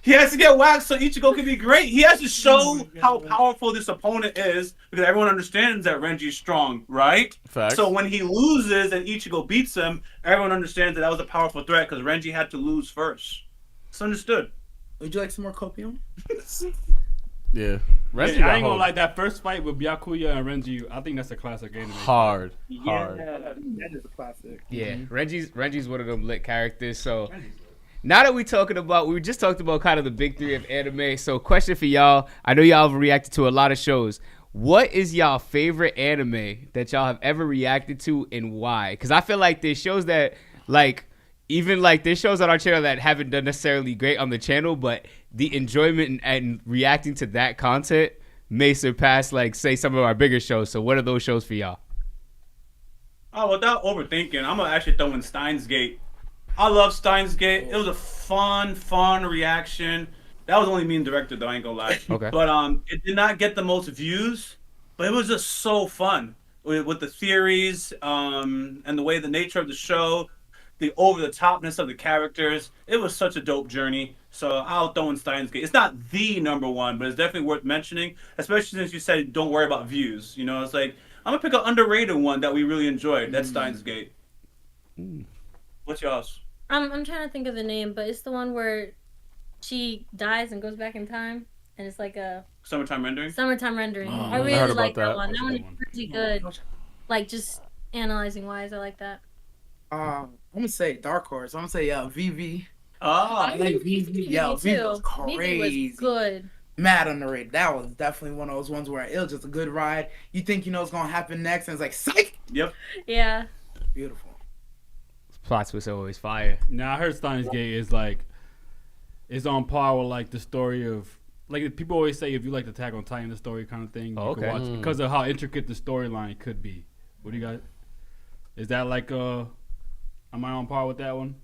He has to get waxed so Ichigo can be great. He has to show how powerful this opponent is because everyone understands that Renji's strong, right? Facts. So when he loses and Ichigo beats him, everyone understands that was a powerful threat because Renji had to lose first. It's understood. Would you like some more copium? Yeah. Renji I ain't got gonna hold. like that first fight with Byakuya and Renji. I think that's a classic anime. Hard. That is a classic. Yeah, Renji's one of them lit characters. So now that we just talked about kind of the big three of anime. So question for y'all. I know y'all have reacted to a lot of shows. What is y'all favorite anime that y'all have ever reacted to and why? Because I feel like there's shows that there's shows on our channel that haven't done necessarily great on the channel, but the enjoyment and reacting to that content may surpass like say some of our bigger shows. So what are those shows for y'all? Oh, without overthinking, I'm gonna actually throw in Steins Gate. I love Steins Gate. It was a fun reaction. That was only me and director though, I ain't gonna lie. Okay. But it did not get the most views, but it was just so fun with the theories, and the way the nature of the show, the over the topness of the characters. It was such a dope journey. So I'll throw in Steins Gate. It's not the number one, but it's definitely worth mentioning, especially since you said don't worry about views. You know, it's like I'm gonna pick an underrated one that we really enjoyed. That's Steins Gate. What's yours? I'm trying to think of the name, but it's the one where she dies and goes back in time, and it's like a Summertime Rendering? summertime rendering. I I heard really about like that that. one. That one is That's a good one. pretty good. Like just analyzing wise, I like that. I'm gonna say Dark Horse. I'm gonna say VV. Ah, I like VV. Yeah, VV was VV crazy. was good. Mad underrated. That was definitely one of those ones where it was just a good ride. You think you know what's gonna happen next, and it's like psych. yep. Yeah. Beautiful. Plot twist always fire. Now I heard Steins Gate is on par with like the story of like people always say if you like the Attack on Titan the story kind of thing. Oh, you can okay. watch because of how intricate the storyline could be. What do you guys? Is that like am I on par with that one?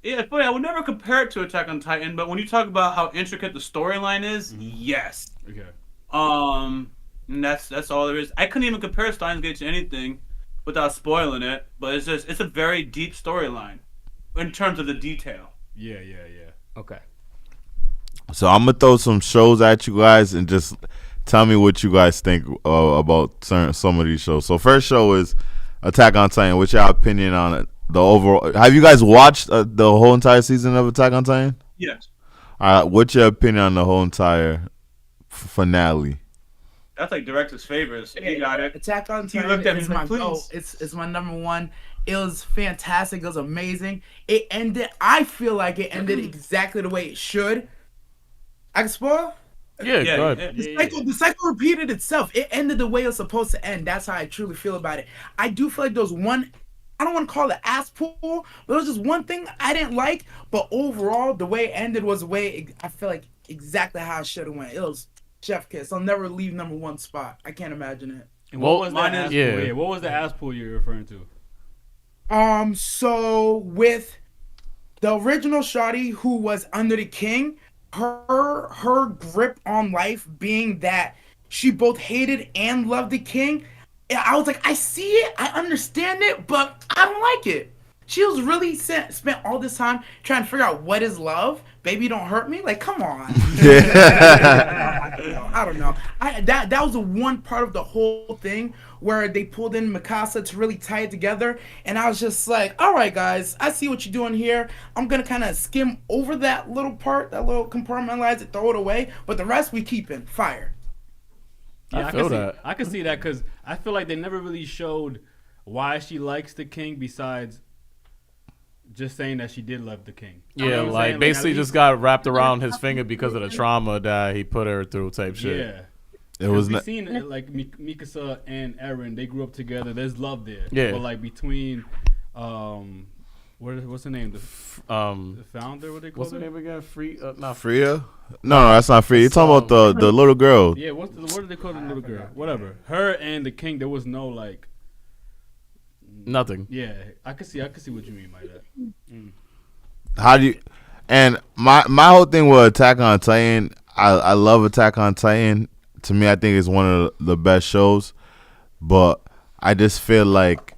Yeah, it's funny. I would never compare it to Attack on Titan, but when you talk about how intricate the storyline is, yes. Okay. And that's all there is. I couldn't even compare Steins Gate to anything without spoiling it, but it's a very deep storyline in terms of the detail. Yeah. Okay. So I'm gonna throw some shows at you guys and just tell me what you guys think about some of these shows. So first show is Attack on Titan. What's your opinion on it? The overall. Have you guys watched the whole entire season of Attack on Titan? Yes. All right. What's your opinion on the whole entire finale? That's like director's favorites. He got it. Attack on He Titan looked at me is like, my please. it's my number one. It was fantastic. It was amazing. It ended. I feel like it ended exactly the way it should. I can spoil. Yeah, good. The cycle repeated itself. It ended the way it was supposed to end. That's how I truly feel about it. I do feel like there was one. I don't want to call it ass pull, but there was just one thing I didn't like. But overall, the way it ended was the way I feel like exactly how it should have went. It was chef kiss. I'll never leave number one spot. I can't imagine it. And Well, what was mine that? is- Ass yeah. pull? What was the ass pull you're referring to? So with the original Shawty who was under the king, her grip on life being that she both hated and loved the king. I was like, I see it, I understand it, but I don't like it. She was really spent all this time trying to figure out what is love. Baby, don't hurt me. Like, come on. I don't know. That was the one part of the whole thing where they pulled in Mikasa to really tie it together, and I was just like, all right, guys, I see what you're doing here. I'm gonna kind of skim over that little part, that little compartmentalize it, throw it away, but the rest we keep in fire. Yeah, I feel that. I can see that because I feel like they never really showed why she likes the king besides just saying that she did love the king. Yeah, You know what I'm like saying? basically at just got wrapped around his finger because of the trauma that he put her through type shit. Yeah. It was we've seen it, like Mikasa and Eren, they grew up together. There's love there. Yeah. But like between, what's her name? The founder. What they call What's her her? name again? Not Freya? No, that's not Freya. You're talking about the little girl. Yeah. What do they call the little girl? Whatever. Her and the king. There was no like. nothing. Yeah, I can see what you mean by that. How do you? And my whole thing with Attack on Titan, I love Attack on Titan. To me, I think it's one of the best shows. But I just feel like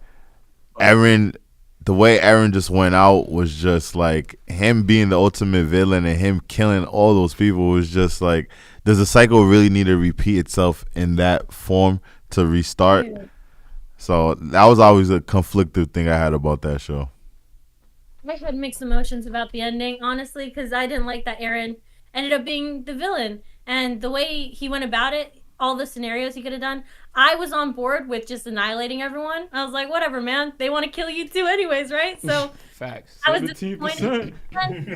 Eren, the way Eren just went out was just like him being the ultimate villain and him killing all those people was just like, does the cycle really need to repeat itself in that form to restart? Yeah. So that was always a conflicted thing I had about that show. I had mixed emotions about the ending, honestly, because I didn't like that Eren ended up being the villain. And the way he went about it, all the scenarios he could have done, I was on board with just annihilating everyone. I was like, whatever, man. They want to kill you too anyways, right? So facts. I was disappointed. And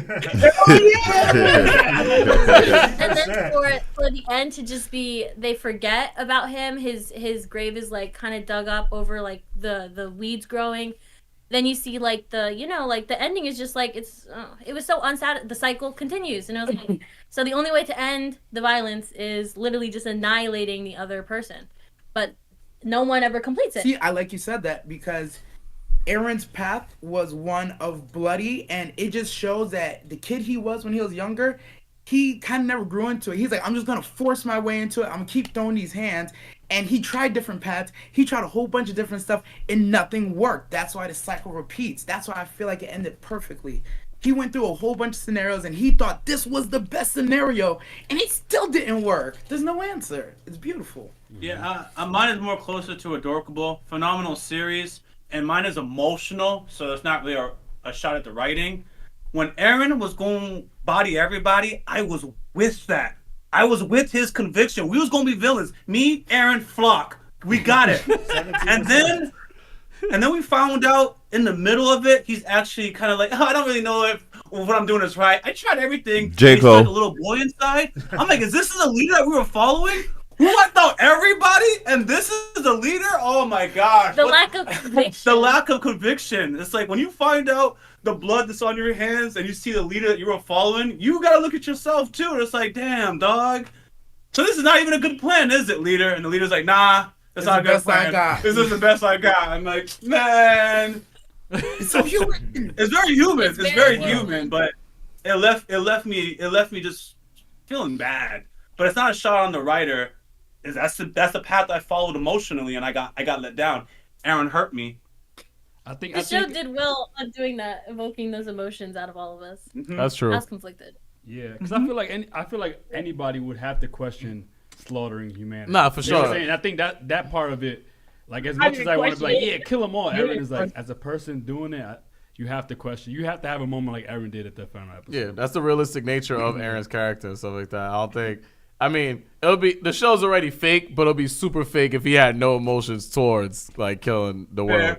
then for the end to just be, they forget about him. His grave is like kind of dug up over like the weeds growing. Then you see like the ending is just like it was so unsatisfying. The cycle continues, and I was like, so the only way to end the violence is literally just annihilating the other person, but no one ever completes it. See, I like you said that because Eren's path was one of bloody, and it just shows that the kid he was when he was younger, he kind of never grew into it. He's like, I'm just gonna force my way into it. I'm gonna keep throwing these hands. And he tried different paths. He tried a whole bunch of different stuff, and nothing worked. That's why the cycle repeats. That's why I feel like it ended perfectly. He went through a whole bunch of scenarios, and he thought this was the best scenario, and it still didn't work. There's no answer. It's beautiful. Yeah, mine is more closer to Adorkable. Phenomenal series, and mine is emotional, so it's not really a shot at the writing. When Eren was going body everybody, I was with that. I was with his conviction. We was gonna be villains. Me, Eren, Flock. We got it. and then we found out in the middle of it, he's actually kind of like, I don't really know if what I'm doing is right. I tried everything. He's like a little boy inside. I'm like, is this the leader that we were following? Who wiped out everybody? And this is the leader? Oh my gosh. The lack of conviction. The lack of conviction. It's like when you find out the blood that's on your hands and you see the leader that you were following, you gotta look at yourself too. And it's like, damn, dog. So this is not even a good plan, is it, leader? And the leader's like, nah, that's not a good plan. This is the best I got. I'm like, man. It's so human. It's very human. It's very human, but it left me just feeling bad. But it's not a shot on the writer. That's the path I followed emotionally, and I got let down. Eren hurt me. The show did well on doing that, evoking those emotions out of all of us. Mm-hmm. That's true. I was conflicted. Yeah, because I feel like anybody would have to question slaughtering humanity. Nah, for sure. You know what I'm saying? I think that part of it, like as much as I want to be like, yeah, kill them all. Eren is like, as a person doing it, you have to question. You have to have a moment like Eren did at that final episode. Yeah, that's the realistic nature of Eren's character and stuff like that. I don't think. I mean, the show's already fake, but it'll be super fake if he had no emotions towards like killing the world.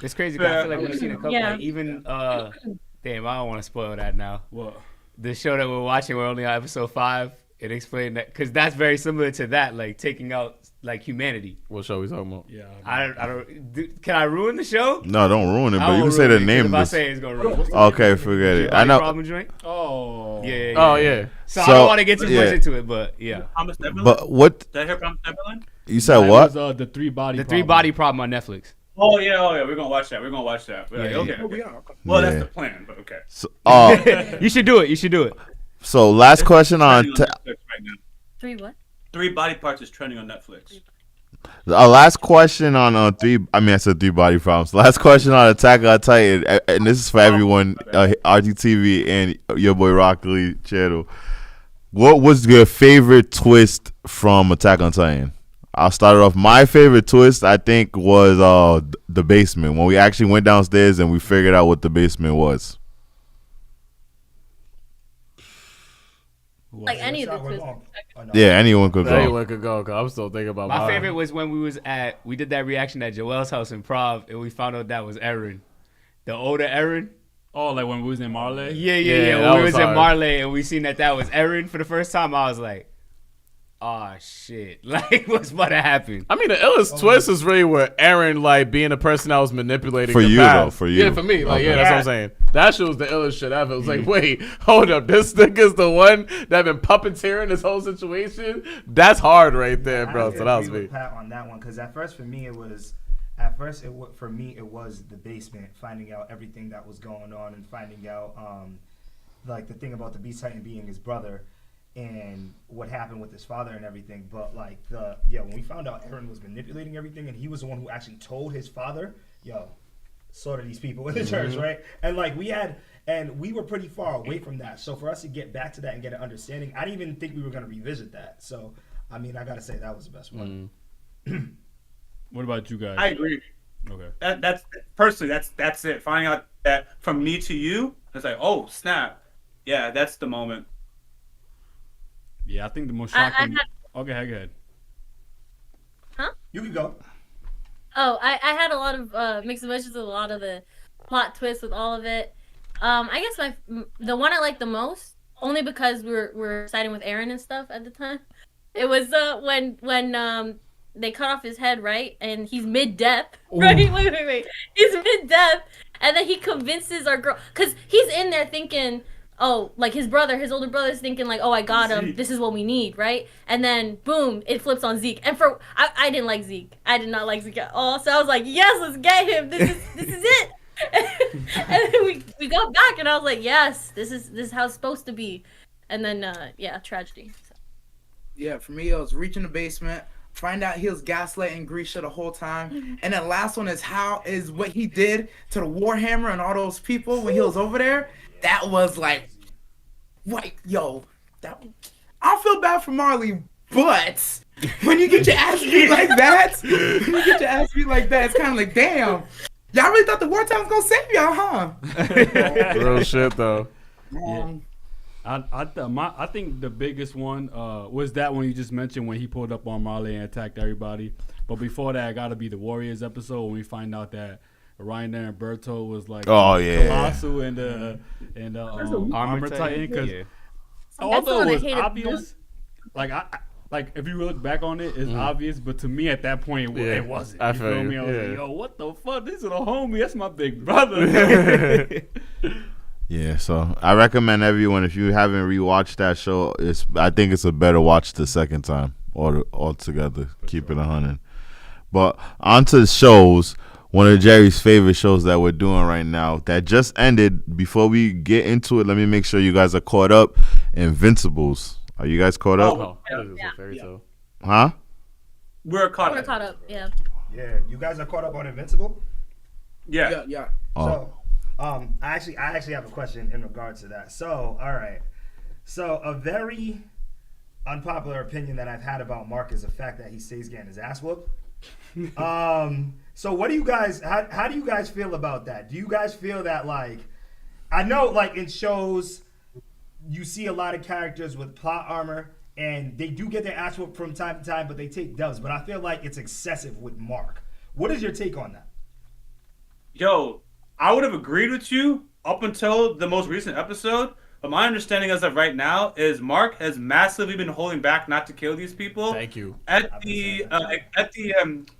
It's crazy. 'Cause I feel like we've seen a couple. Like, even damn, I don't want to spoil that now. What? The show that we're watching, we're only on episode 5. It explained that because that's very similar to that, like taking out like humanity. What show we talking about? Yeah, I don't. Can I ruin the show? No, don't ruin it. I But you won't can say the ruin it, 'cause name. If I say it's gonna ruin it. Okay, forget it. I know. Problem joint. Oh. Yeah. Oh yeah. So I don't want to get too much into it, but yeah. Promise Neverland? But what? Did I hear Promise Neverland? You said It what? was, the 3 body. The 3 body problem on Netflix. Oh yeah, we're gonna watch that. We're gonna watch that. We're like, Yeah, okay. Oh, we are. Well, Yeah. that's the plan, but okay. So, You should do it. You should do it. so last question on Trending on Netflix right now. 3 what? 3 Body Parts is trending on Netflix. last question on three. I mean, I said 3 body problems. Last question on Attack on Titan, and this is for everyone, RGTV and your boy Rock Lee channel. What was your favorite twist from Attack on Titan? I'll start it off. My favorite twist, I think, was the basement, when we actually went downstairs and we figured out what the basement was. Like any of the twists. Yeah, anyone could go. Anyone could go. Cause I'm still thinking about My mine. favorite was when we did that reaction at Joel's house in Prov, and we found out that was Eren, the older Eren. Oh, like when we was in Marley. Yeah. Yeah, that When we was was in hard. Marley and we seen that was Eren for the first time, I was like, "Oh shit!" Like, what's about to happen? I mean, the illest twist is really where Eren, like, being the person that was manipulating For the you, past. though, for you. Yeah, for me. Like, Okay. yeah, that's what I'm saying. That shit was the illest shit ever. It was like, wait, hold up. This nigga's the one that been puppeteering this whole situation? That's hard right there, bro. So that was agree me. with Pat on that one, because at first for me it was the basement, finding out everything that was going on and finding out like the thing about the Beast Titan being his brother and what happened with his father and everything. But like when we found out Eren was manipulating everything and he was the one who actually told his father, slaughter these people in the church, right? And like we were pretty far away from that. So for us to get back to that and get an understanding, I didn't even think we were gonna revisit that. So I mean, I gotta say that was the best one. What about you guys? I agree. Okay. That's personally that's it. Finding out that from me to you, it's like, oh snap, yeah, that's the moment. Yeah, I think the most I shocking. had- Okay, go ahead. You can go. Oh, I had a lot of mixed emotions with a lot of the plot twists with all of it. I guess the one I liked the most, only because we're siding with Eren and stuff at the time. It was when they cut off his head, right? And he's mid-death, right? Wait. He's mid-death, and then he convinces our girl, because he's in there thinking, oh, like his older brother's thinking like, oh, I got him. Zeke. This is what we need, right? And then boom, it flips on Zeke. And I didn't like Zeke. I did not like Zeke at all. So I was like, yes, let's get him. This is it. And then we got back, and I was like, yes, this is how it's supposed to be. And then tragedy. So. Yeah, for me, it was reaching the basement, find out he was gaslighting Grisha the whole time, and then last one is what he did to the Warhammer and all those people when he was over there. That was like, what, yo, I don't feel bad for Marley, but when you get your ass beat like that, it's kind of like, damn, y'all really thought the wartime was gonna save y'all, huh? Real shit, though. I think the biggest one was that one you just mentioned when he pulled up on Marley and attacked everybody. But before that, it got to be the Warriors episode when we find out that Ryan and Berto was like Colossal and the Armor Titan. Because although it was obvious, like if you look back on it, it's obvious. But to me at that point, it wasn't. I You feel feel you. me? I was Yeah. like, yo, what the fuck? This is a homie. That's my big brother. Yeah, so I recommend everyone, if you haven't rewatched that show, I think it's a better watch the second time or altogether. Keep it 100. But on to the shows. One of Jerry's favorite shows that we're doing right now that just ended. Before we get into it, let me make sure you guys are caught up. Invincibles. Are you guys caught up? Oh, that was a fairy tale. Huh? We're caught up. Yeah. Yeah, you guys are caught up on Invincible. Yeah. Oh. So, I actually have a question in regards to that. So, all right. So, a very unpopular opinion that I've had about Mark is the fact that he stays getting his ass whooped. So what do you guys, how do you guys feel about that? Do you guys feel that, like, I know, like, in shows, you see a lot of characters with plot armor, and they do get their ass whooped from time to time, but they take dubs. But I feel like it's excessive with Mark. What is your take on that? Yo, I would have agreed with you up until the most recent episode, but my understanding as of right now is Mark has massively been holding back not to kill these people. Thank you. At the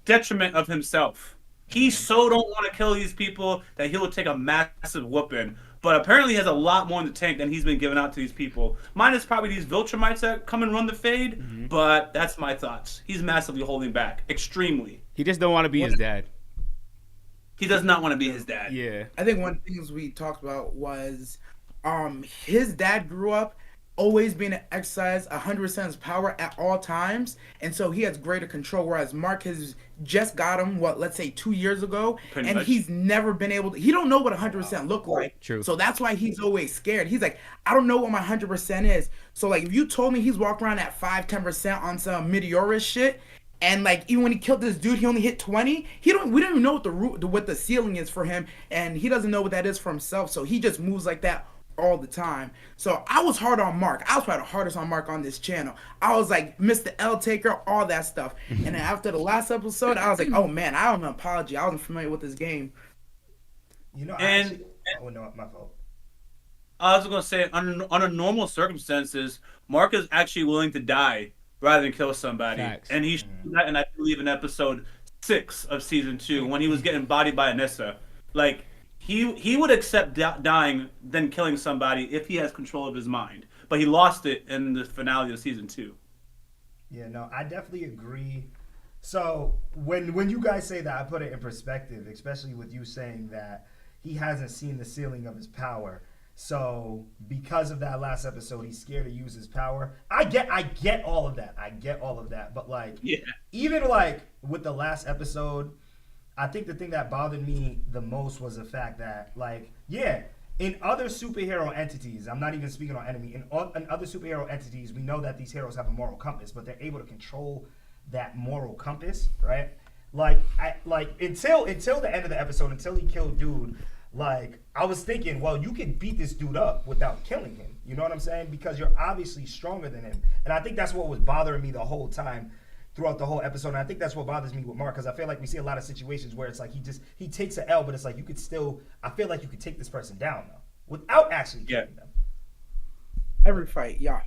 detriment of himself. He so don't want to kill these people that he will take a massive whooping. But apparently he has a lot more in the tank than he's been giving out to these people. Minus probably these Viltrumites that come and run the fade, but that's my thoughts. He's massively holding back, extremely. He just don't want to be his dad. He does not want to be his dad. Yeah. I think one of the things we talked about was his dad grew up always being to exercise 100% his power at all times, and so he has greater control, whereas Mark has just got him, let's say 2 years ago, Pretty and much. he's never been able to, he don't know what 100% look like. True. So that's why he's always scared. He's like, I don't know what my 100% is. So like, if you told me he's walking around at 5-10% on some meteorous shit, and like even when he killed this dude, he only hit 20. We don't even know what the ceiling is for him, and he doesn't know what that is for himself. So he just moves like that all the time. So I was hard on Mark. I was probably the hardest on Mark on this channel. I was like Mr. L Taker, all that stuff. And then after the last episode, I was like, oh man, I owe him an apology. I wasn't familiar with this game. You know, And- oh no, my fault. I was gonna say, under normal circumstances, Mark is actually willing to die rather than kill somebody, Facts. and he showed that. And I believe in episode 6 of season 2, when he was getting bodied by Anissa, like he would accept dying than killing somebody if he has control of his mind. But he lost it in the finale of season 2. Yeah, no, I definitely agree. So when you guys say that, I put it in perspective, especially with you saying that he hasn't seen the ceiling of his power. So because of that last episode, he's scared to use his power. I get all of that. I get all of that. But like, Yeah. even like with the last episode, I think the thing that bothered me the most was the fact that, like, yeah, in other superhero entities, I'm not even speaking on enemy, in other superhero entities, we know that these heroes have a moral compass, but they're able to control that moral compass, right? Like, until the end of the episode, until he killed dude, like, I was thinking, well, you can beat this dude up without killing him. You know what I'm saying? Because you're obviously stronger than him. And I think that's what was bothering me the whole time throughout the whole episode. And I think that's what bothers me with Mark, because I feel like we see a lot of situations where it's like he takes an L, but it's like I feel like you could take this person down though without actually killing them. Every fight, yeah.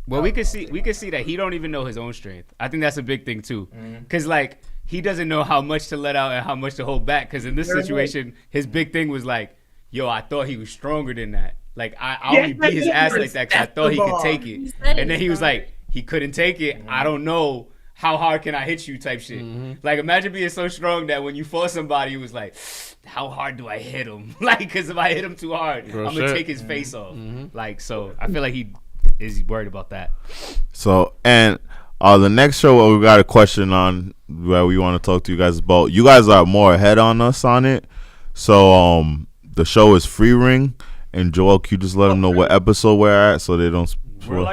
Well, we could see that he don't even know his own strength. I think that's a big thing too, because like he doesn't know how much to let out and how much to hold back. Because in this situation, his big thing was like, "Yo, I thought he was stronger than that. Like I only beat his ass like that because I thought he could take it." And then he was like, "He couldn't take it. I don't know how hard can I hit you?" type shit. Like imagine being so strong that when you fought somebody, it was like, "How hard do I hit him?" Like because if I hit him too hard, I'm gonna take his face off. Like so, I feel like he is worried about that. So, and the next show we got a question on where we want to talk to you guys about. You guys are more ahead on us on it. So, the show is Frieren. And Joel, can you just let them know what episode we're at so they don't... We're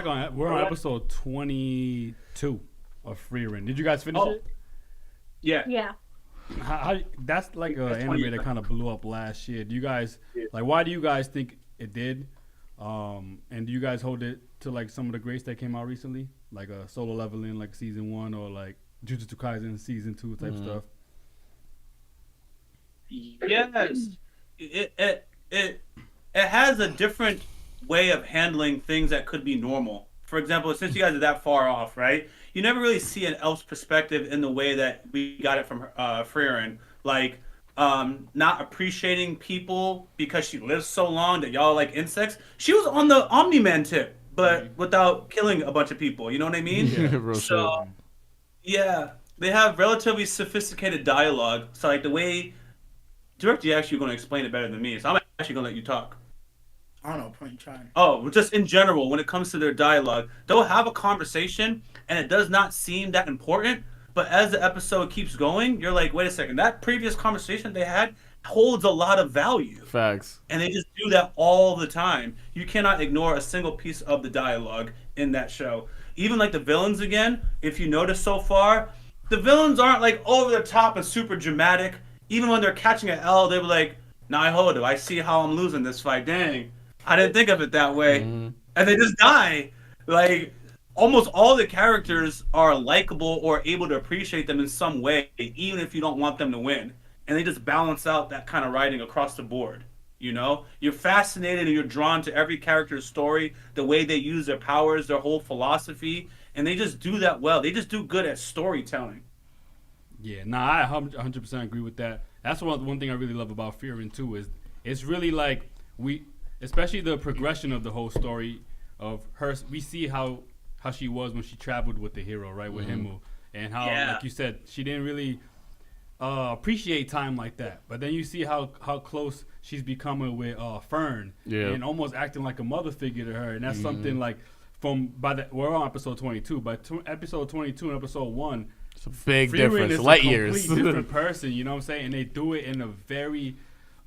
on episode 22 of Frieren. Did you guys finish it? Yeah. Yeah. How that's like an anime that kind of blew up last year. Do you guys like? Why do you guys think it did? And do you guys hold it to like some of the greats that came out recently, like a Solo Leveling, like season 1, or like Jujutsu Kaisen season 2 type stuff? Yes. It has a different way of handling things that could be normal. For example, since you guys are that far off, right? You never really see an elf's perspective in the way that we got it from Frieren. Like, not appreciating people because she lives so long that y'all like insects. She was on the Omni-Man tip, but without killing a bunch of people. You know what I mean? Yeah, yeah, they have relatively sophisticated dialogue. So like the way Director, you're actually going to explain it better than me. So I'm actually going to let you talk. I don't know, point trying. Oh, just in general, when it comes to their dialogue, they'll have a conversation and it does not seem that important. But as the episode keeps going, you're like, wait a second, that previous conversation they had holds a lot of value. Facts. And they just do that all the time. You cannot ignore a single piece of the dialogue in that show. Even like the villains again, if you notice so far, the villains aren't like over the top and super dramatic. Even when they're catching an L, they were like, nah, hold it. I see how I'm losing this fight. Dang. I didn't think of it that way. And they just die. Like, almost all the characters are likable or able to appreciate them in some way, even if you don't want them to win. And they just balance out that kind of writing across the board. You know? You're fascinated and you're drawn to every character's story, the way they use their powers, their whole philosophy. And they just do that well. They just do good at storytelling. Yeah, I 100% agree with that. That's one thing I really love about Frieren too, is it's really like especially the progression of the whole story of her. We see how she was when she traveled with the hero, right, with Himu, and how, like you said, she didn't really appreciate time like that. But then you see how close she's becoming with Fern, and almost acting like a mother figure to her, and that's something like we're on episode 22. By episode 22 and episode 1, it's a big Frieren difference, is light a years. complete different person. You know what I'm saying? And they do it in a very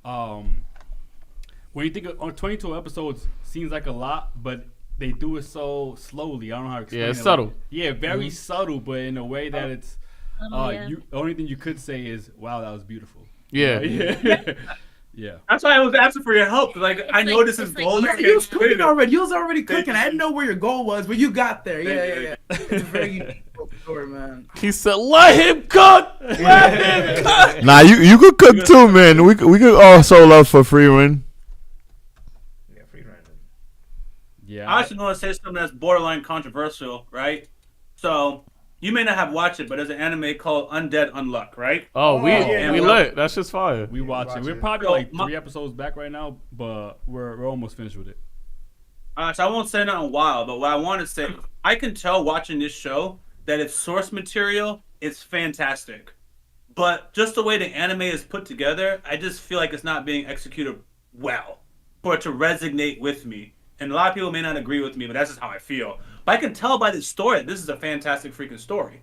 when you think of 22 episodes, seems like a lot, but they do it so slowly. I don't know how to explain it. Yeah, it's subtle. Very subtle, but in a way that it's. The only thing you could say is, "Wow, that was beautiful." Yeah. Yeah. That's why I was asking for your help. Like, I know this is goal. You was cooking already. You was already cooking. I didn't know where your goal was, but you got there. Yeah. It's a very unique story, man. He said, "Let him cook. Let him cook." Nah, you could cook too, man. We could also love for Frieren. Yeah, Frieren. Yeah. I actually want to say something that's borderline controversial, right? So, you may not have watched it, but there's an anime called Undead Unluck, right? Oh, we yeah. lit. That's just fire. We watch it. We're probably like 3 episodes back right now, but we're almost finished with it. So I won't say nothing wild, but what I want to say, I can tell watching this show that its source material is fantastic. But just the way the anime is put together, I just feel like it's not being executed well for it to resonate with me. And a lot of people may not agree with me, but that's just how I feel. But I can tell by the story that this is a fantastic freaking story.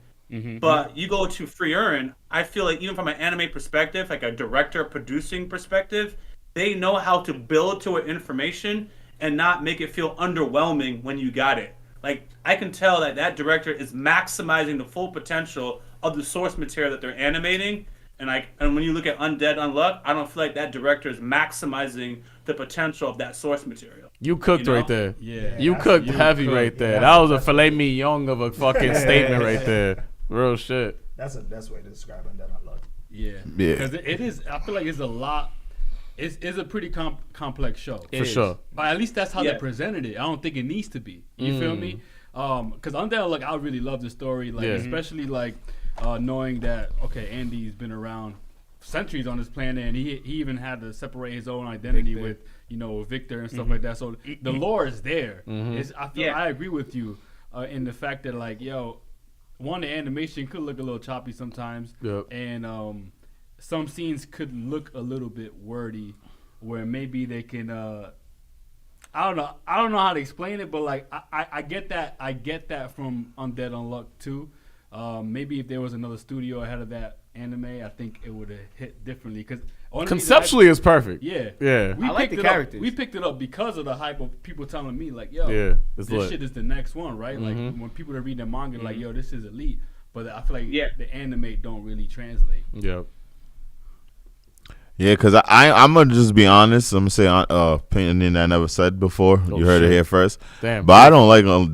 But you go to Frieren, I feel like even from an anime perspective, like a director producing perspective, they know how to build to an information and not make it feel underwhelming when you got it. Like, I can tell that director is maximizing the full potential of the source material that they're animating. And when you look at Undead Unluck, I don't feel like that director is maximizing the potential of that source material. You cooked right there. Yeah. You cooked heavy right there. Yeah, that was a filet mignon of a fucking statement right there. Real shit. That's the best way to describe Undead Unluck. Yeah. Yeah. Because it is. I feel like it's a lot. It's a pretty complex show. For sure. But at least that's how they presented it. I don't think it needs to be. You feel me? Because Undead Unluck, I really love the story. Like especially like knowing that Andy's been around centuries on this planet, and he even had to separate his own identity with Victor and stuff like that. So the lore is there. I agree with you in the fact that like the animation could look a little choppy sometimes, and some scenes could look a little bit wordy, where maybe they can. I don't know how to explain it, but like I get that from Undead Unluck too. Maybe if there was another studio ahead of that anime, I think it would have hit differently. Because conceptually, it's perfect. Yeah. I like the characters. We picked it up because of the hype of people telling me like, this lit. shit is the next one, right? Like when people are reading the manga, like, this is elite. But I feel like the anime don't really translate. Yep. Yeah, because I'm going to just be honest. I'm going to say opinion I never said before. You heard it here first. Damn. But I don't like Undead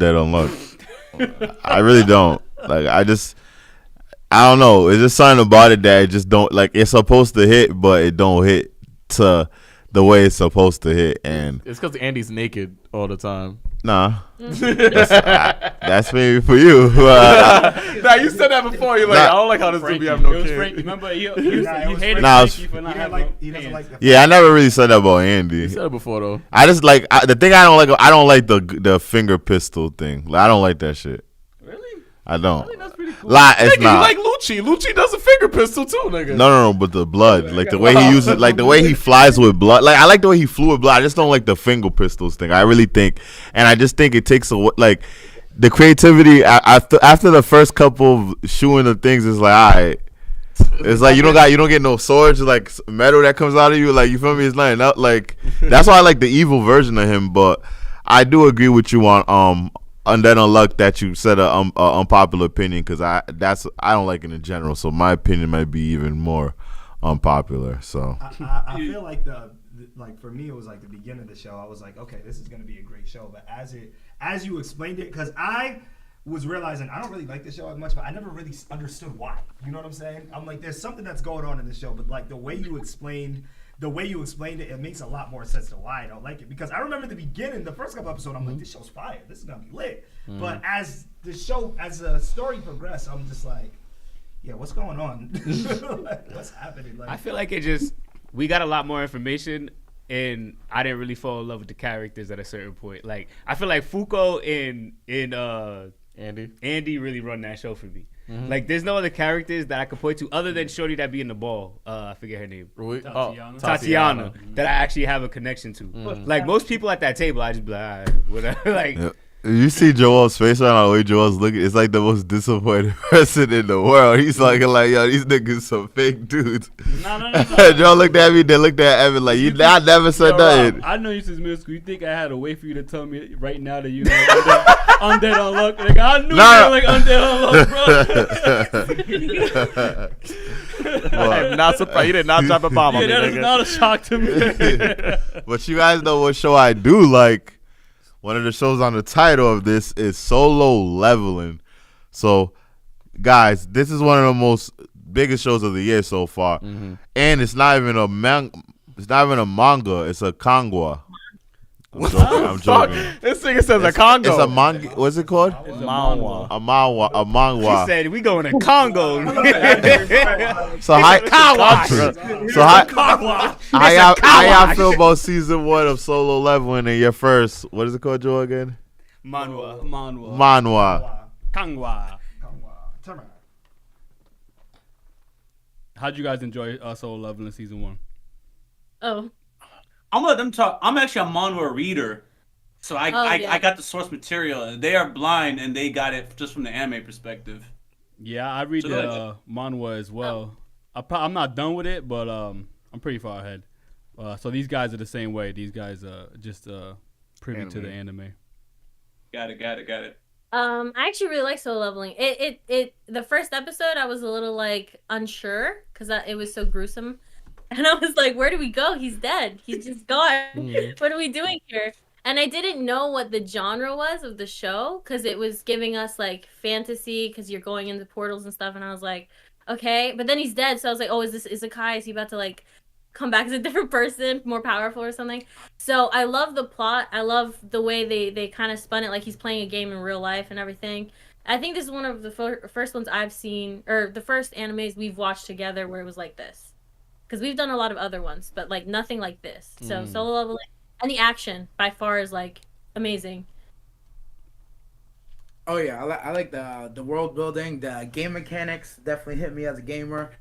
Unluck. I really don't. Like, I don't know. It's just something about it that it just don't, like, it's supposed to hit, but it don't hit to the way it's supposed to hit. And it's because Andy's naked all the time. Nah. That's maybe for you. Nah, you said that before. You're like, I don't like how this dude be having no kids. Remember, he hated Frankie for not having he doesn't like the Yeah, I never really said that about Andy. You said it before, though. I just like, the thing I don't like the finger pistol thing. Like, I don't like that shit. Really? I don't. I think that's pretty cool. It's Nigga, not. you like Lucci. Lucci does a finger pistol, too, nigga. No, but the blood, like the way he uses, like the way he flies with blood. Like I like the way he flew with blood. I just don't like the finger pistols thing. I really think, and I just think it takes like the creativity. After the first couple of shooting the things, it's like, all right. It's like you don't get no swords, like metal that comes out of you. Like, you feel me? It's not like that's why I like the evil version of him. But I do agree with you on Undead Unluck that you said an unpopular opinion, because I don't like it in general. So my opinion might be even more unpopular. So I feel like like for me it was like the beginning of the show. I was like, okay, this is gonna be a great show. But as you explained it, because I was realizing I don't really like this show as much, but I never really understood why. You know what I'm saying? I'm like, there's something that's going on in this show, but like the way you explained it, it makes a lot more sense to why I don't like it. Because I remember the beginning, the first couple episodes, I'm like, this show's fire. This is gonna be lit. But as the story progressed, I'm just like, yeah, what's going on? Like, what's happening? Like, I feel like we got a lot more information, and I didn't really fall in love with the characters at a certain point. Like, I feel like Fuko and Andy really run that show for me. Like, there's no other characters that I could point to other than Shorty that be in the ball. I forget her name. Tatiana. That I actually have a connection to. Like, most people at that table, I just be like, all right, whatever. Like, You see Joel's face right now, the way Joel's looking, it's like the most disappointed person in the world. He's like, yo, these niggas some fake dudes. No. Joel looked at me, they looked at Evan like, I never said nothing. I know you since middle school. You think I had to wait for you to tell me right now that you know Undead Unluck? Like, I knew you were like Undead Unluck, bro. I'm not surprised. You did not drop a bomb on me, that is nigga. not a shock to me. But you guys know what show I do like. One of the shows on the title of this is Solo Leveling. So, guys, this is one of the most biggest shows of the year so far, and it's not even a manga. It's a kangwa. I'm joking. This nigga says a Congo. It's a manga. What's it called? It's a manhwa. A manhwa. he said, we going to Congo. So how y'all feel about season 1 of Solo Leveling and your first? What is it called, Joe? Again? Manhwa. Kangwa. Turn around. How'd you guys enjoy Solo Leveling season 1? Oh. I'm gonna let them talk. I'm actually a manhwa reader, so I got the source material. They are blind and they got it just from the anime perspective. Yeah, I read the manhwa as well. I'm not done with it, but I'm pretty far ahead. So these guys are the same way. These guys just privy to the anime. Got it. I actually really like Solo Leveling. It the first episode I was a little like unsure because it was so gruesome. And I was like, where do we go? He's dead. He's just gone. What are we doing here? And I didn't know what the genre was of the show because it was giving us like fantasy because you're going into portals and stuff. And I was like, okay. But then he's dead. So I was like, oh, is this Isakai? Is he about to like come back as a different person, more powerful or something? So I love the plot. I love the way they kind of spun it like he's playing a game in real life and everything. I think this is one of the first ones I've seen, or the first animes we've watched together where it was like this. Because we've done a lot of other ones, but like nothing like this. So Solo Leveling and the action by far is like amazing. Oh yeah, I like the world building, the game mechanics definitely hit me as a gamer.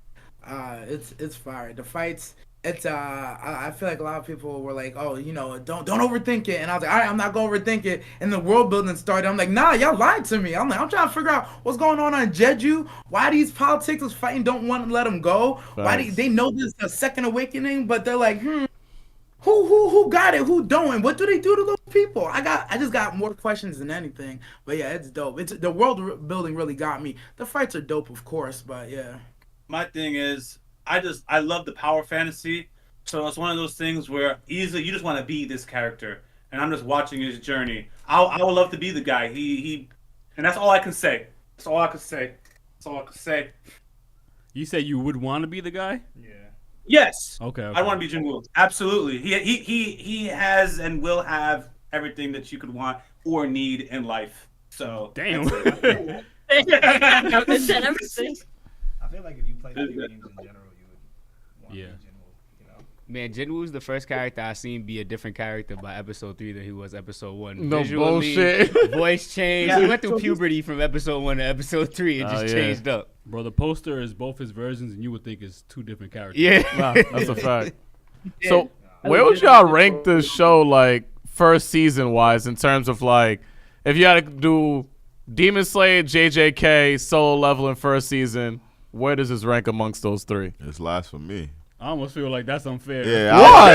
It's fire. The fights, it's I feel like a lot of people were like, oh, don't overthink it, and I was like, all right, I'm not gonna overthink it. And the world building started. I'm like, nah, y'all lied to me. I'm trying to figure out what's going on Jeju. Why these politics fighting don't want to let them go? Why they know this is a second awakening, but they're like, who got it? Who don't? And what do they do to those people? I just got more questions than anything. But yeah, it's dope. It's the world building really got me. The fights are dope, of course, but yeah. My thing is, I love the power fantasy. So it's one of those things where easily you just want to be this character, and I'm just watching his journey. I would love to be the guy. He, and that's all I can say. That's all I can say. You say you would want to be the guy? Yeah. Yes. Okay. I want to be Jinwoo. Absolutely. He has and will have everything that you could want or need in life. So damn. Everything. I feel like if you play video games in general, you would want to be Jinwoo, Man, Jinwoo's the first character I seen be a different character by episode 3 than he was episode 1. No Visually, bullshit. voice change. He went through puberty from episode 1 to episode 3. It just changed up. Bro, the poster is both his versions, and you would think it's 2 different characters. Yeah. Nah, that's a fact. So, where would y'all rank this show, like, first season-wise, in terms of, like, if you had to do Demon Slayer, JJK, Solo Leveling first season, where does this rank amongst those 3? It's last for me. I almost feel like that's unfair. Yeah, Why?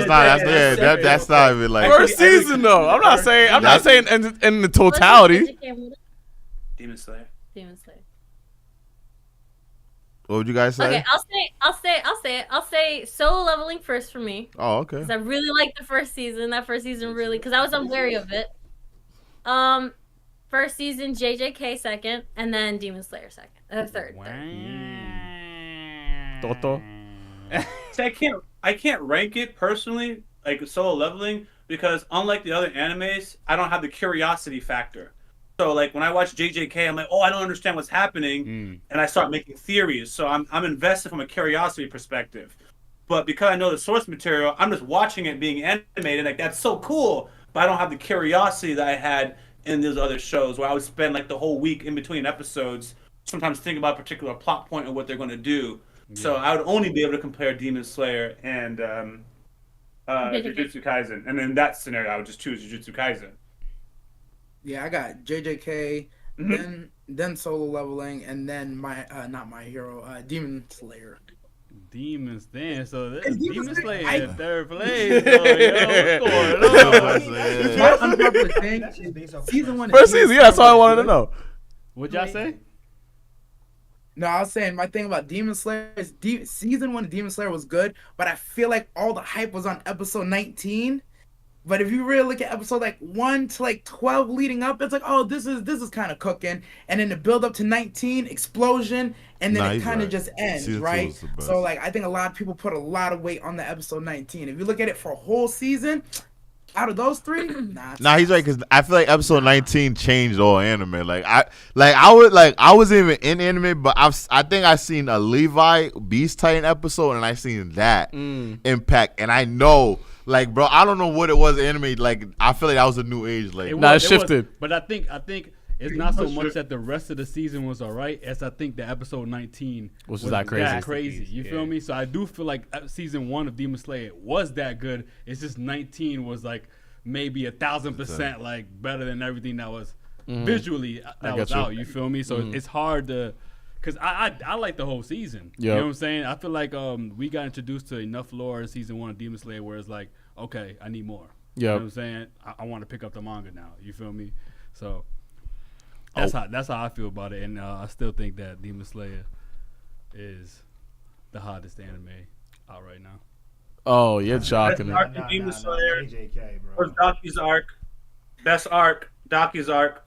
That's not even like First season, though. I'm not saying in the totality. Demon Slayer. What would you guys say? Okay, I'll say Solo Leveling first for me. Oh, okay. Because I really liked the first season. That first season really, because I was unwary of it. First season JJK second, and then Demon Slayer third. Toto. See, I can't rank it personally, like Solo Leveling, because unlike the other animes, I don't have the curiosity factor. So like when I watch JJK, I'm like, oh, I don't understand what's happening, and I start making theories. So I'm invested from a curiosity perspective. But because I know the source material, I'm just watching it being animated. Like that's so cool, but I don't have the curiosity that I had in those other shows where I would spend like the whole week in between episodes sometimes think about a particular plot point or what they're going to do. So I would only be able to compare Demon Slayer and Jujutsu Kaisen, and in that scenario, I would just choose Jujutsu Kaisen. Yeah, I got JJK, then Solo Leveling, and then not My Hero, Demon Slayer. Demons, damn. So this Demon Slayer I- in third place. Yo, what's going on? My unpopular thing That's just based is off season 1. of First Demon season, yeah, that's all I Slayer was wanted to good. know. What'd y'all say? No, I was saying my thing about Demon Slayer is season 1 of Demon Slayer was good, but I feel like all the hype was on episode 19. But if you really look at episode like 1 to like 12 leading up, it's like, oh, this is kind of cooking, and then the build up to 19 explosion, and then Nah, it he's kind of right. just ends, Season 2 right? was the best. So like I think a lot of people put a lot of weight on the episode 19. If you look at it for a whole season, out of those 3, Nah, he's right because I feel like episode 19 changed all anime. I wasn't even in anime, but I think I seen a Levi Beast Titan episode and I seen that impact, and I know. Like, bro, I don't know what it was in anime. Like, I feel like that was a new age. Like, It Nah, was- it it was- shifted. but I think it's not so much that the rest of the season was alright as I think the episode 19 Was that crazy. crazy. You feel me? So I do feel like season 1 of Demon Slayer was that good. It's just 19 was like maybe 1,000% like better than everything that was visually that was get you. out. You feel me? So it's hard to. Cause I like the whole season. You Yep. know what I'm saying? I feel like we got introduced to enough lore in season 1 of Demon Slayer where it's like, okay, I need more. You know Yep. what I'm saying? I want to pick up the manga now. You feel me? So that's how I feel about it, and I still think that Demon Slayer is the hottest anime out right now. Oh, you're shocking me. Arc of Demon Slayer. JJK, bro. Or Daki's arc. Best arc. Daki's arc.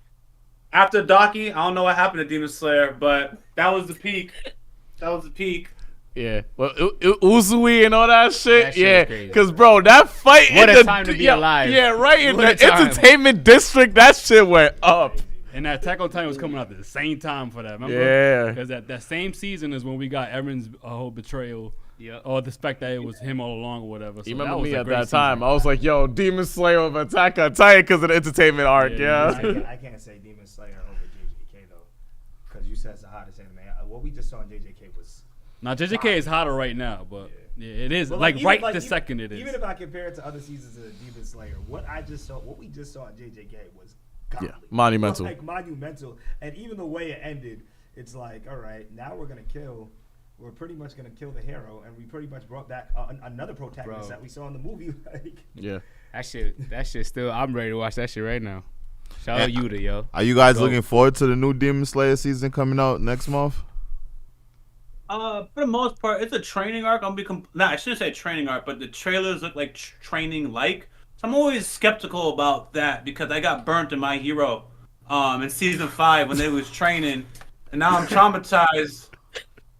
After Daki, I don't know what happened to Demon Slayer, but that was the peak. That was the peak. Yeah. Well, Uzui and all that shit. That shit yeah. was crazy. Because, bro, that fight What in a the time to be yeah, alive. Yeah, right. In What the a time. entertainment district, that shit went up. And that Attack on Titan was coming out at the same time for that. Remember? Yeah. Because that same season is when we got Eren's whole betrayal. Yep. Or the fact that it was him all along or whatever. So You that remember was me a at great that time. season. I was like, yo, Demon Slayer of Attack on Titan because of the entertainment arc, Yeah, yeah. I can't say Demon Slayer over JJK though, because you said it's the hottest anime. What we just saw in JJK was. Now JJK is hotter right now, but yeah, it is But like even- right like, the even- second it is. Even if I compare it to other seasons of Demon Slayer, what we just saw in JJK was godly. monumental. Like monumental, and even the way it ended, it's like, all right, now we're pretty much gonna kill the hero, and we pretty much brought back another protagonist Bro. that we saw in the movie. Like, Yeah. That shit still. I'm ready to watch that shit right now. Shout out Yuta, yo. are you guys Go. looking forward to the new Demon Slayer season coming out next month? For the most part, it's a training arc. I shouldn't say training arc, but the trailers look like training like. So I'm always skeptical about that because I got burnt in My Hero in season 5 when they was training, and now I'm traumatized.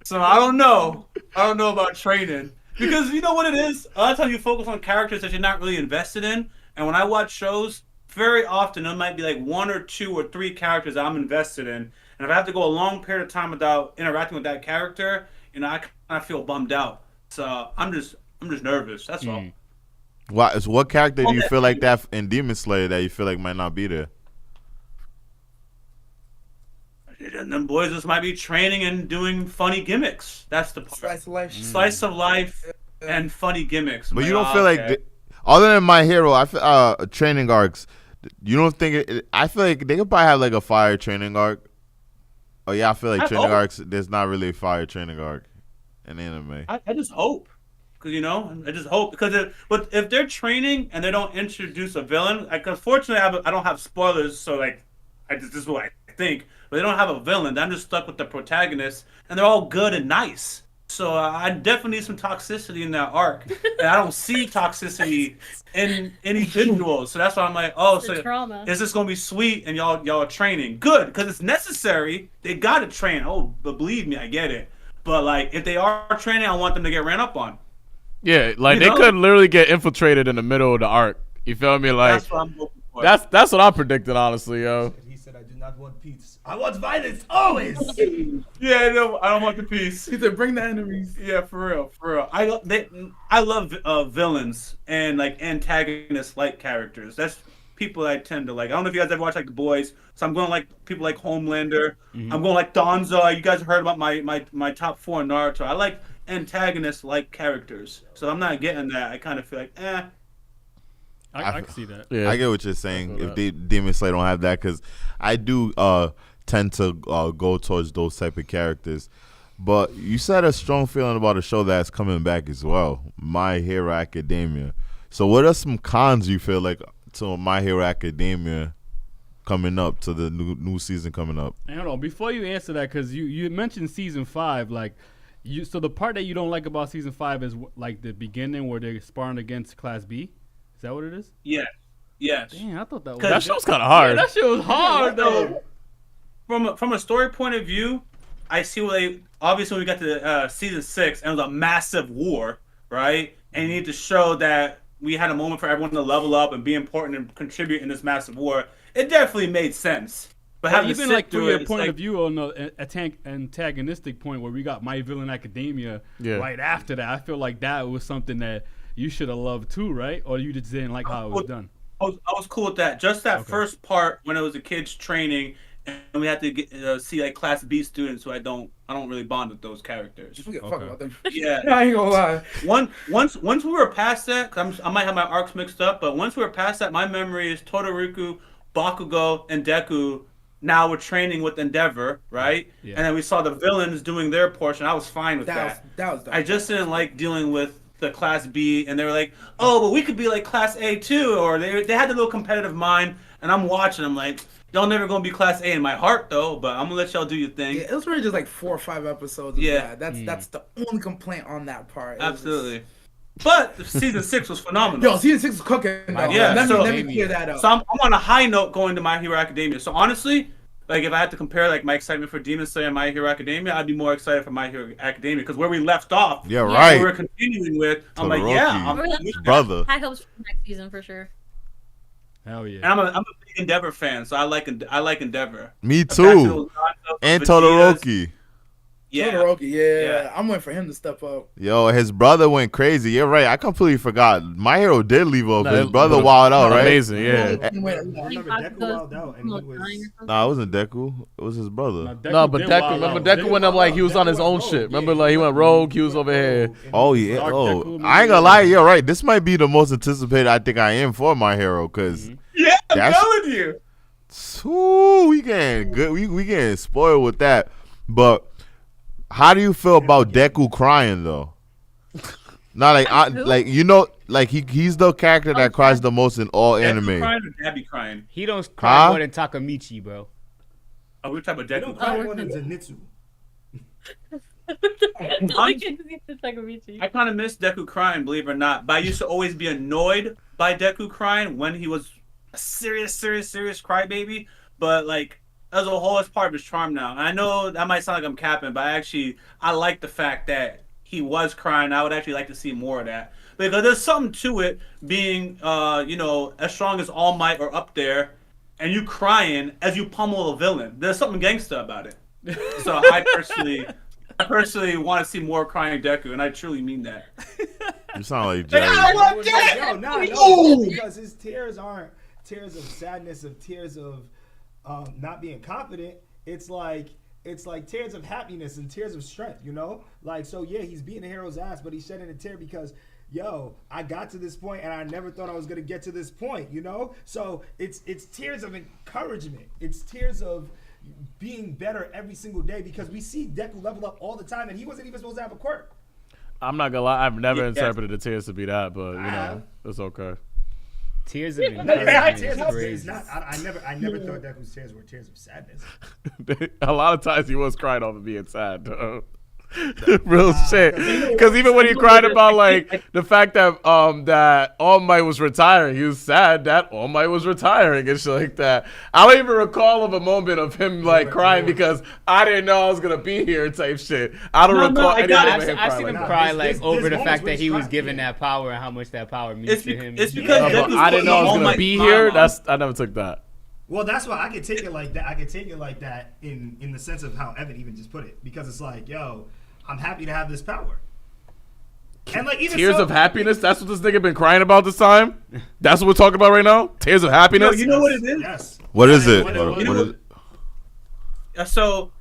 So I don't know. I don't know about training because you know what it is. A lot of times you focus on characters that you're not really invested in, and when I watch shows, very often there might be like 1 or 2 or 3 characters I'm invested in. And if I have to go a long period of time without interacting with that character, you know, I kind of feel bummed out. So I'm just nervous. That's all. What character do you feel like that in Demon Slayer that you feel like might not be there? And them boys just might be training and doing funny gimmicks. That's the part. Slice of life. Slice of life and funny gimmicks. But I'm you don't like, feel like, okay. other than My Hero, I feel training arcs. You don't think I feel like they could probably have like a fire training arc. Oh yeah, I feel like I training hope. arcs. There's not really a fire training arc in anime. I just hope. Because, you know, I just hope. Because if they're training and they don't introduce a villain, like, unfortunately, I don't have spoilers, so, like, this is what I think. But they don't have a villain. I'm just stuck with the protagonist, and they're all good and nice. So I definitely need some toxicity in that arc. And I don't see toxicity in individuals. So that's why I'm like, oh, It's the so trauma. is this going to be sweet and y'all are training? Good, because it's necessary. They got to train. Oh, but believe me, I get it. But, like, if they are training, I want them to get ran up on. Yeah, like You they know? could literally get infiltrated in the middle of the arc. You feel me? Like That's what I'm hoping for. that's what I'm predicting, honestly, yo. he said, "I do not want peace. I want violence always." Yeah, no, I don't want the piece. He said, "Bring the enemies." Yeah, for real. I love villains and like antagonist like characters. That's people I tend to like. I don't know if you guys ever watch like The Boys, so I'm going like people like Homelander. I'm going like Danzo. You guys heard about my top 4 in Naruto. I like antagonists like characters, so I'm not getting that. I kind of feel like I can see that. I get what you're saying. If Demon Slayer don't have that, because I do tend to go towards those type of characters. But you said a strong feeling about a show that's coming back as well, My Hero Academia. So what are some cons you feel like to My Hero Academia coming up, to the new season coming up? Hold on, before you answer that, because you mentioned season 5, like so the part that you don't like about season 5 is like the beginning where they're sparring against Class B. Is that what it is? yes. Damn, I thought that was That show's kind of hard. Yeah, that shit was hard though. From a story point of view, I see what they obviously when we got to season 6 and it was a massive war, right? And you need to show that we had a moment for everyone to level up and be important and contribute in this massive war. It definitely made sense. But having even to sit like from through your it, point like, of view on the antagonistic point where we got My Villain Academia right after that, I feel like that was something that you should have loved too, right? Or you just didn't like how it was done? I was cool with that. Just that first part when it was the kids training and we had to see like Class B students who I don't really bond with those characters. We give a fuck about them. Yeah, I ain't gonna lie. Once we were past that, 'cause I might have my arcs mixed up, but once we were past that, my memory is Todoroki, Bakugo, and Deku. Now we're training with Endeavor, right? Yeah. And then we saw the villains doing their portion. I was fine with that. That was I just didn't like dealing with the Class B, and they were like, "Oh, but we could be like Class A too," or they had the little competitive mind. And I'm watching. I'm like, y'all never gonna be Class A in my heart though. But I'm gonna let y'all do your thing. Yeah, it was really just like 4 or 5 episodes. Of that. That's the only complaint on that part. Absolutely. But season 6 was phenomenal. Yo, season 6 is cooking. Yeah, let me clear that up. So I'm on a high note going to My Hero Academia. So honestly, like if I had to compare like my excitement for Demon Slayer and My Hero Academia, I'd be more excited for My Hero Academia because where we left off, right. we were continuing with. I'm like, brother. High hopes for next season for sure. Hell yeah. And I'm a big Endeavor fan, so I like Endeavor. Me too. And Todoroki. Yeah. Todoroki, yeah. I'm waiting for him to step up. Yo, his brother went crazy. You're right. I completely forgot. My Hero did leave off. His brother wilded out, right? Amazing, yeah. I remember Deku wilded out, and he was. Nah, it wasn't Deku. It was his brother. No, but Deku went up like he was on his own shit. Remember, like he went rogue. He was over here. Oh yeah. Oh, I ain't gonna lie. You're right. This might be the most anticipated I think I am for My Hero, cause I'm telling you. Ooh, we getting spoiled with that. But how do you feel about Deku crying though? Not like he's the character that cries the most in all anime. Crying or Gabby crying? He don't cry more than Takamichi, bro. Oh, we're talking about Deku. Cry more than Zenitsu. I kind of miss Deku crying, believe it or not. But I used to always be annoyed by Deku crying when he was a serious crybaby. But like as a whole, it's part of his charm now. And I know that might sound like I'm capping, but I like the fact that he was crying. I would actually like to see more of that because there's something to it being, as strong as All Might or up there, and you crying as you pummel a villain. There's something gangsta about it. So I personally want to see more crying Deku, and I truly mean that. You sound like Jerry. No, because his tears aren't tears of sadness, of tears of not being confident. It's like tears of happiness and tears of strength, you know? Like, so yeah, he's beating the hero's ass, but he's shedding a tear because, yo, I got to this point and I never thought I was gonna get to this point, you know? So it's tears of encouragement. It's tears of being better every single day because we see Deku level up all the time and he wasn't even supposed to have a quirk. I'm not gonna lie, I've never interpreted the tears to be that, but you know, it's okay. Tears of encouragement is crazy. I never thought Deku's tears were tears of sadness. A lot of times he was crying off of being sad, though. Real shit. Because even when he cried about like the fact that that All Might was retiring, he was sad that All Might was retiring and shit like that. I don't even recall of a moment of him like crying because I didn't know I was gonna be here type shit. I don't recall any of him I seen him cry like over the fact that he was given that power and how much that power means to him. It's because I didn't know I was gonna be here. I never took that. Well, that's why I could take it like that. I could take it like that in the sense of how Evan even just put it, because it's like, yo, I'm happy to have this power. And like even Tears so, of happiness. That's what this nigga been crying about this time. That's what we're talking about right now. Tears of happiness. You know what it is? Yes. What is it? What What is it? So,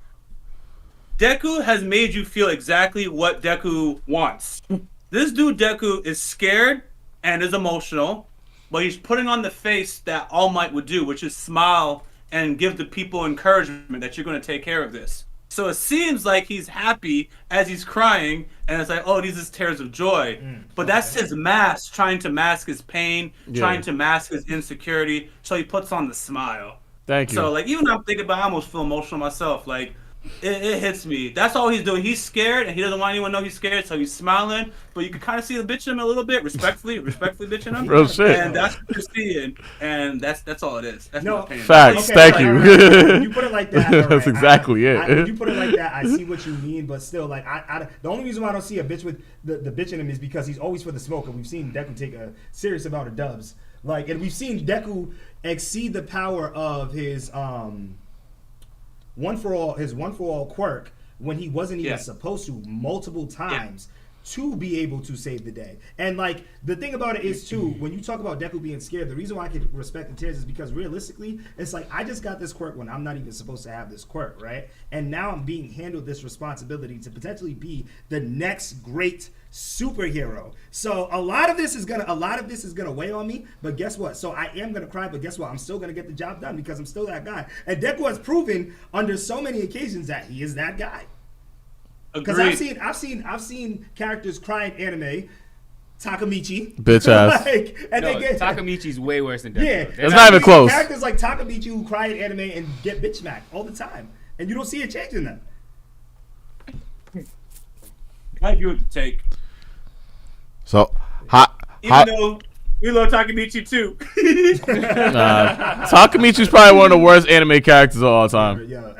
Deku has made you feel exactly what Deku wants. This dude Deku is scared and is emotional, but he's putting on the face that All Might would do, which is smile and give the people encouragement that you're going to take care of this. So it seems like he's happy as he's crying, and it's like, oh, these are tears of joy. But that's his mask, trying to mask his pain, trying to mask his insecurity, so he puts on the smile. Thank you. So, like, even when I'm thinking about it, I almost feel emotional myself. Like, it hits me. That's all he's doing. He's scared, and he doesn't want anyone to know he's scared, so he's smiling. But you can kind of see the bitch in him a little bit, respectfully bitching him. Real shit. And that's what you're seeing, and that's all it is. That's my opinion. Facts. Okay, Thank you. When you put it like that, all That's right, exactly it. when you put it like that, I see what you mean, but still, like, the only reason why I don't see a bitch with the bitch in him is because he's always for the smoke, and we've seen Deku take a serious amount of dubs. Like, and we've seen Deku exceed the power of his one for all quirk when he wasn't even supposed to multiple times to be able to save the day. And like the thing about it is too, when you talk about Deku being scared, the reason why I can respect the tears is because realistically, it's like I just got this quirk when I'm not even supposed to have this quirk, right? And now I'm being handled this responsibility to potentially be the next great superhero. So a lot of this is gonna weigh on me, but guess what? So I am gonna cry, but guess what? I'm still gonna get the job done because I'm still that guy. And Deku has proven under so many occasions that he is that guy. Because I've seen characters cry in anime, Takamichi, bitch ass. Takamichi's way worse than Deku. Yeah, it's not even close. Characters like Takamichi who cry in anime and get bitch smacked all the time, and you don't see a change in them. I agree with the take. So, Even though we love Takamichi too. Takamichi's probably one of the worst anime characters of all time. Yo,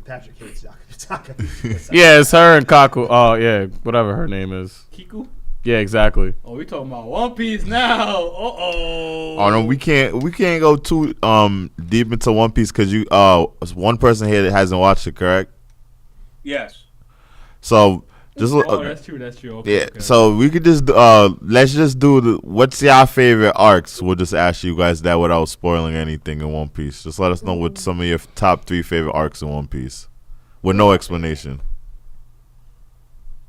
Patrick hates Takamichi. Yeah, it's her and Kaku. Oh yeah, whatever her name is. Kiku? Yeah, exactly. Oh, we talking about One Piece now. Oh no, we can't go too deep into One Piece because one person here that hasn't watched it, correct? Yes. So just That's true. Okay, yeah. okay. So we could just let's just do what's your favorite arcs. We'll just ask you guys that without spoiling anything in One Piece. Just let us know what some of your top 3 favorite arcs in One Piece, with no explanation.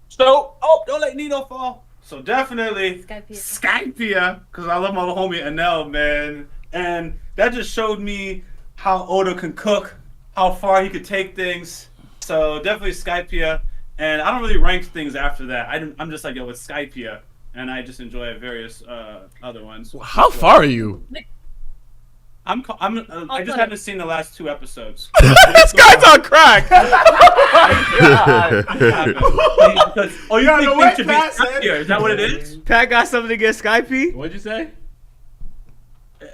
So, don't let Nino fall. So definitely Skypiea, because I love my homie Enel, man. And that just showed me how Oda can cook, how far he could take things. So definitely Skypiea. And I don't really rank things after that. I'm just like, yo, it's Skypiea. And I just enjoy various other ones. How far are you? I just haven't seen the last 2 episodes. This guy's on crack. Oh, you think things should be Skypiea? Is that what it is? Pat got something against Skype? What'd you say?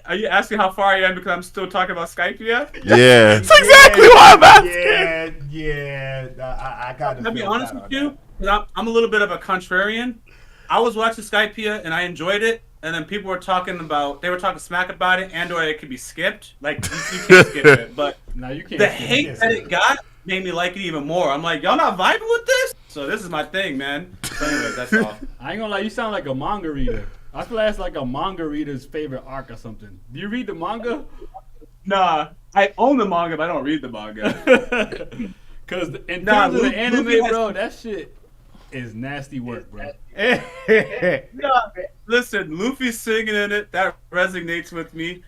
Are you asking how far I am because I'm still talking about Skypiea? Yeah. That's exactly why I'm asking. I got to be honest with you, I'm a little bit of a contrarian. I was watching Skypiea and I enjoyed it, and then people were talking smack about it, and/or it could be skipped. Like you can't skip it, but No, you can't. the hate that it got made me like it even more. I'm like, y'all not vibing with this? So this is my thing, man. So anyway, that's all. I ain't gonna lie, you sound like a manga reader. I feel like that's like a manga reader's favorite arc or something. Do you read the manga? Nah, I own the manga, but I don't read the manga. Because in terms of the anime, bro, that shit is nasty work, bro. Listen, Luffy's singing in it. That resonates with me.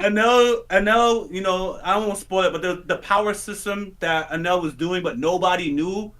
Enel, you know, I don't want to spoil it, but the power system that Enel was doing, but nobody knew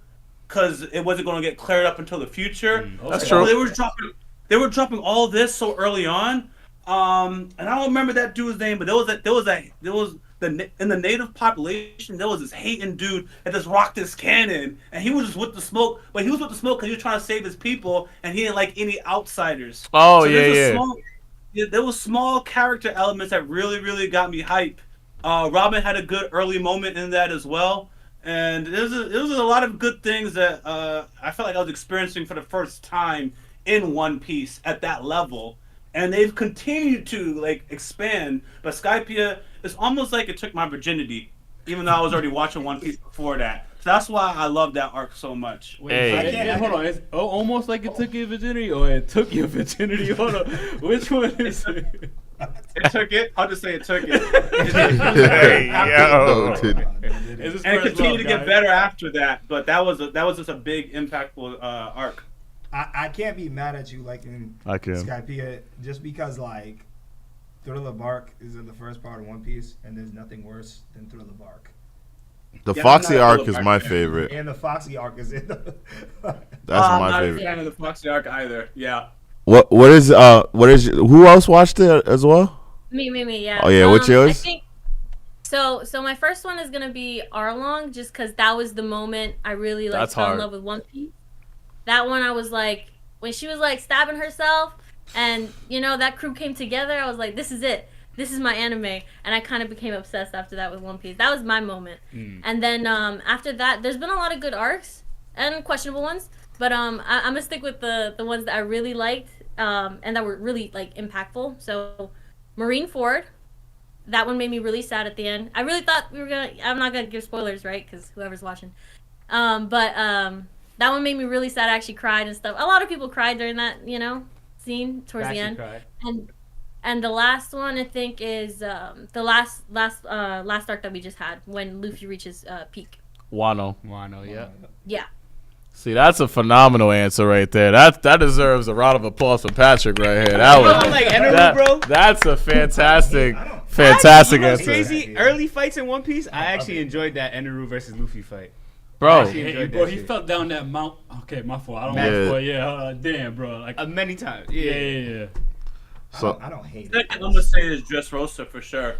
because it wasn't going to get cleared up until the future. That's true. They were dropping all this so early on. And I don't remember that dude's name, but there was in the native population, there was this hating dude that just rocked his cannon, and he was just with the smoke. But he was with the smoke because he was trying to save his people, and he didn't like any outsiders. Oh, so yeah. There was small character elements that really, really got me hype. Robin had a good early moment in that as well, and there was a lot of good things that I felt like I was experiencing for the first time in One Piece at that level. And they've continued to like expand, but Skypiea is almost like it took my virginity, even though I was already watching One Piece before that. That's why I love that arc so much. Wait, Hey. hold on. It's almost like it took your virginity, or it took your virginity. Hold on. Which one is it? It took it. I'll just say it took it. Yo. It's And it continued to get better after that. But that was just a big impactful arc. I can't be mad at you liking I can. Skypiea just because like Thriller Bark is in the first part of One Piece, and there's nothing worse than Thriller Bark. The Yeah, Foxy I'm not a arc Thriller is Bark my fan. favorite. And the Foxy arc is in the. That's I'm my not a favorite. fan of the Foxy arc either. Yeah. What is who else watched it as well? Me, yeah. Oh, yeah, what's yours? I think, so my first one is gonna be Arlong, just because that was the moment I really like That's fell in hard. love with One Piece. That one I was like, when she was like stabbing herself, and you know that crew came together. I was like, this is it. This is my anime, and I kind of became obsessed after that with One Piece. That was my moment. And then after that, there's been a lot of good arcs and questionable ones, but I'm gonna stick with the ones that I really liked and that were really like impactful. So Marineford, that one made me really sad at the end. I really thought we were gonna. I'm not gonna give spoilers, right? Because whoever's watching. But that one made me really sad. I actually cried and stuff. A lot of people cried during that, scene towards the end. Cried. And the last one I think is the last arc that we just had when Luffy reaches peak. Wano. Wano, yeah. Yeah. See, that's a phenomenal answer right there. That deserves a round of applause for Patrick right here. That was I'm like, Enderu, that- bro. That's a fantastic You know what's answer, crazy? Early fights in One Piece, I actually enjoyed that Enderu versus Luffy fight. bro. Actually enjoyed Bro, that he shit. fell down that mount. Okay, my fault. I don't Yeah. want to yeah, damn, bro. Like, Many times. yeah. So I don't hate Second, it. I'm gonna say is Dressrosa for sure.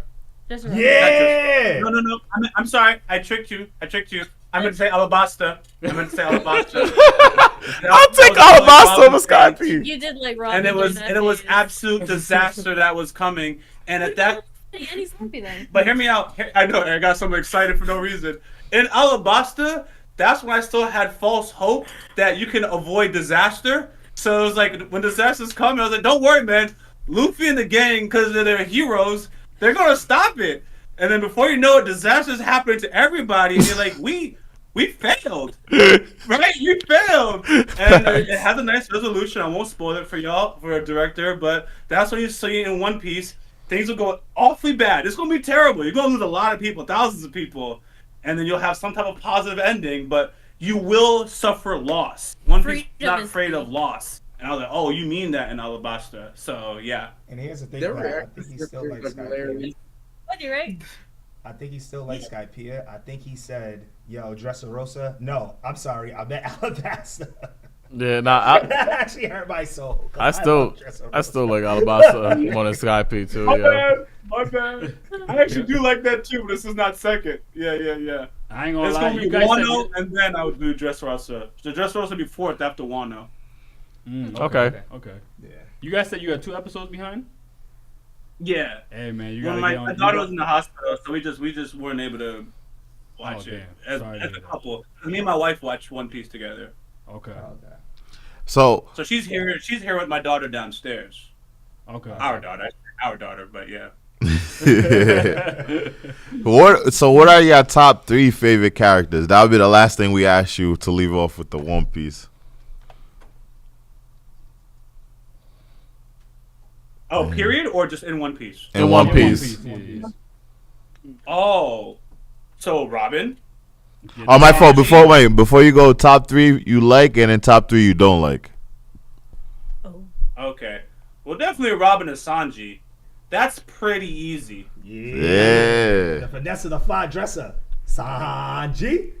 Just Yeah. No. I'm sorry. I tricked you. I'm gonna say Alabasta. I'll take Alabasta over Skype. You did like Rob. And it was absolute disaster that was coming. And at that, And he's happy then. but hear me out. I know I got so excited for no reason. In Alabasta, that's when I still had false hope that you can avoid disaster. So it was like when disasters come, I was like, don't worry, man. Luffy and the gang, because they're heroes, they're gonna stop it. And then before you know it, disasters happen to everybody, and you're like, we failed, right? You failed, and it has a nice resolution. I won't spoil it for y'all, for a director, but that's when you see in One Piece, things will go awfully bad. It's gonna be terrible. You're gonna lose a lot of people, thousands of people, and then you'll have some type of positive ending, but you will suffer loss. One Piece is not afraid of loss. And I was like, oh, you mean that in Alabasta. So, yeah. And here's the thing, They're bro. rare. I think he still likes Skypiea. What, you right? I think he still likes Skypiea. I think he said, yo, Dressrosa. No, I'm sorry. I meant Alabasta. Yeah, nah, That actually hurt my soul. 'Cause I still love Dressrosa. I still like Alabasta more than Skype too. Yeah. My bad. I actually do like that too, but this is not second. Yeah. I ain't gonna It's lie. gonna be You guys Wano, and then I would do Dressrosa. The Dressrosa would be fourth after Wano. Okay. Okay. Yeah. You guys said you had 2 episodes behind? Yeah. Hey, man, you Well, gotta get on. my daughter was in the hospital, so we just weren't able to watch Oh, it damn. as Sorry to a hear that. couple. Me and my wife watched One Piece together. Okay. Okay. so So she's here with my daughter downstairs. Okay. Our daughter, but yeah. what are your top 3 favorite characters? That would be the last thing we ask you to leave off with the One Piece. Oh, period, or just in One Piece? In One Yeah, Piece. Yeah. Oh, so Robin. Oh, my fault. Before you go, top 3 you like, and then top 3 you don't like. Oh. Okay. Well, definitely Robin and Sanji. That's pretty easy. Yeah. The finesse of the fly dresser. Sanji.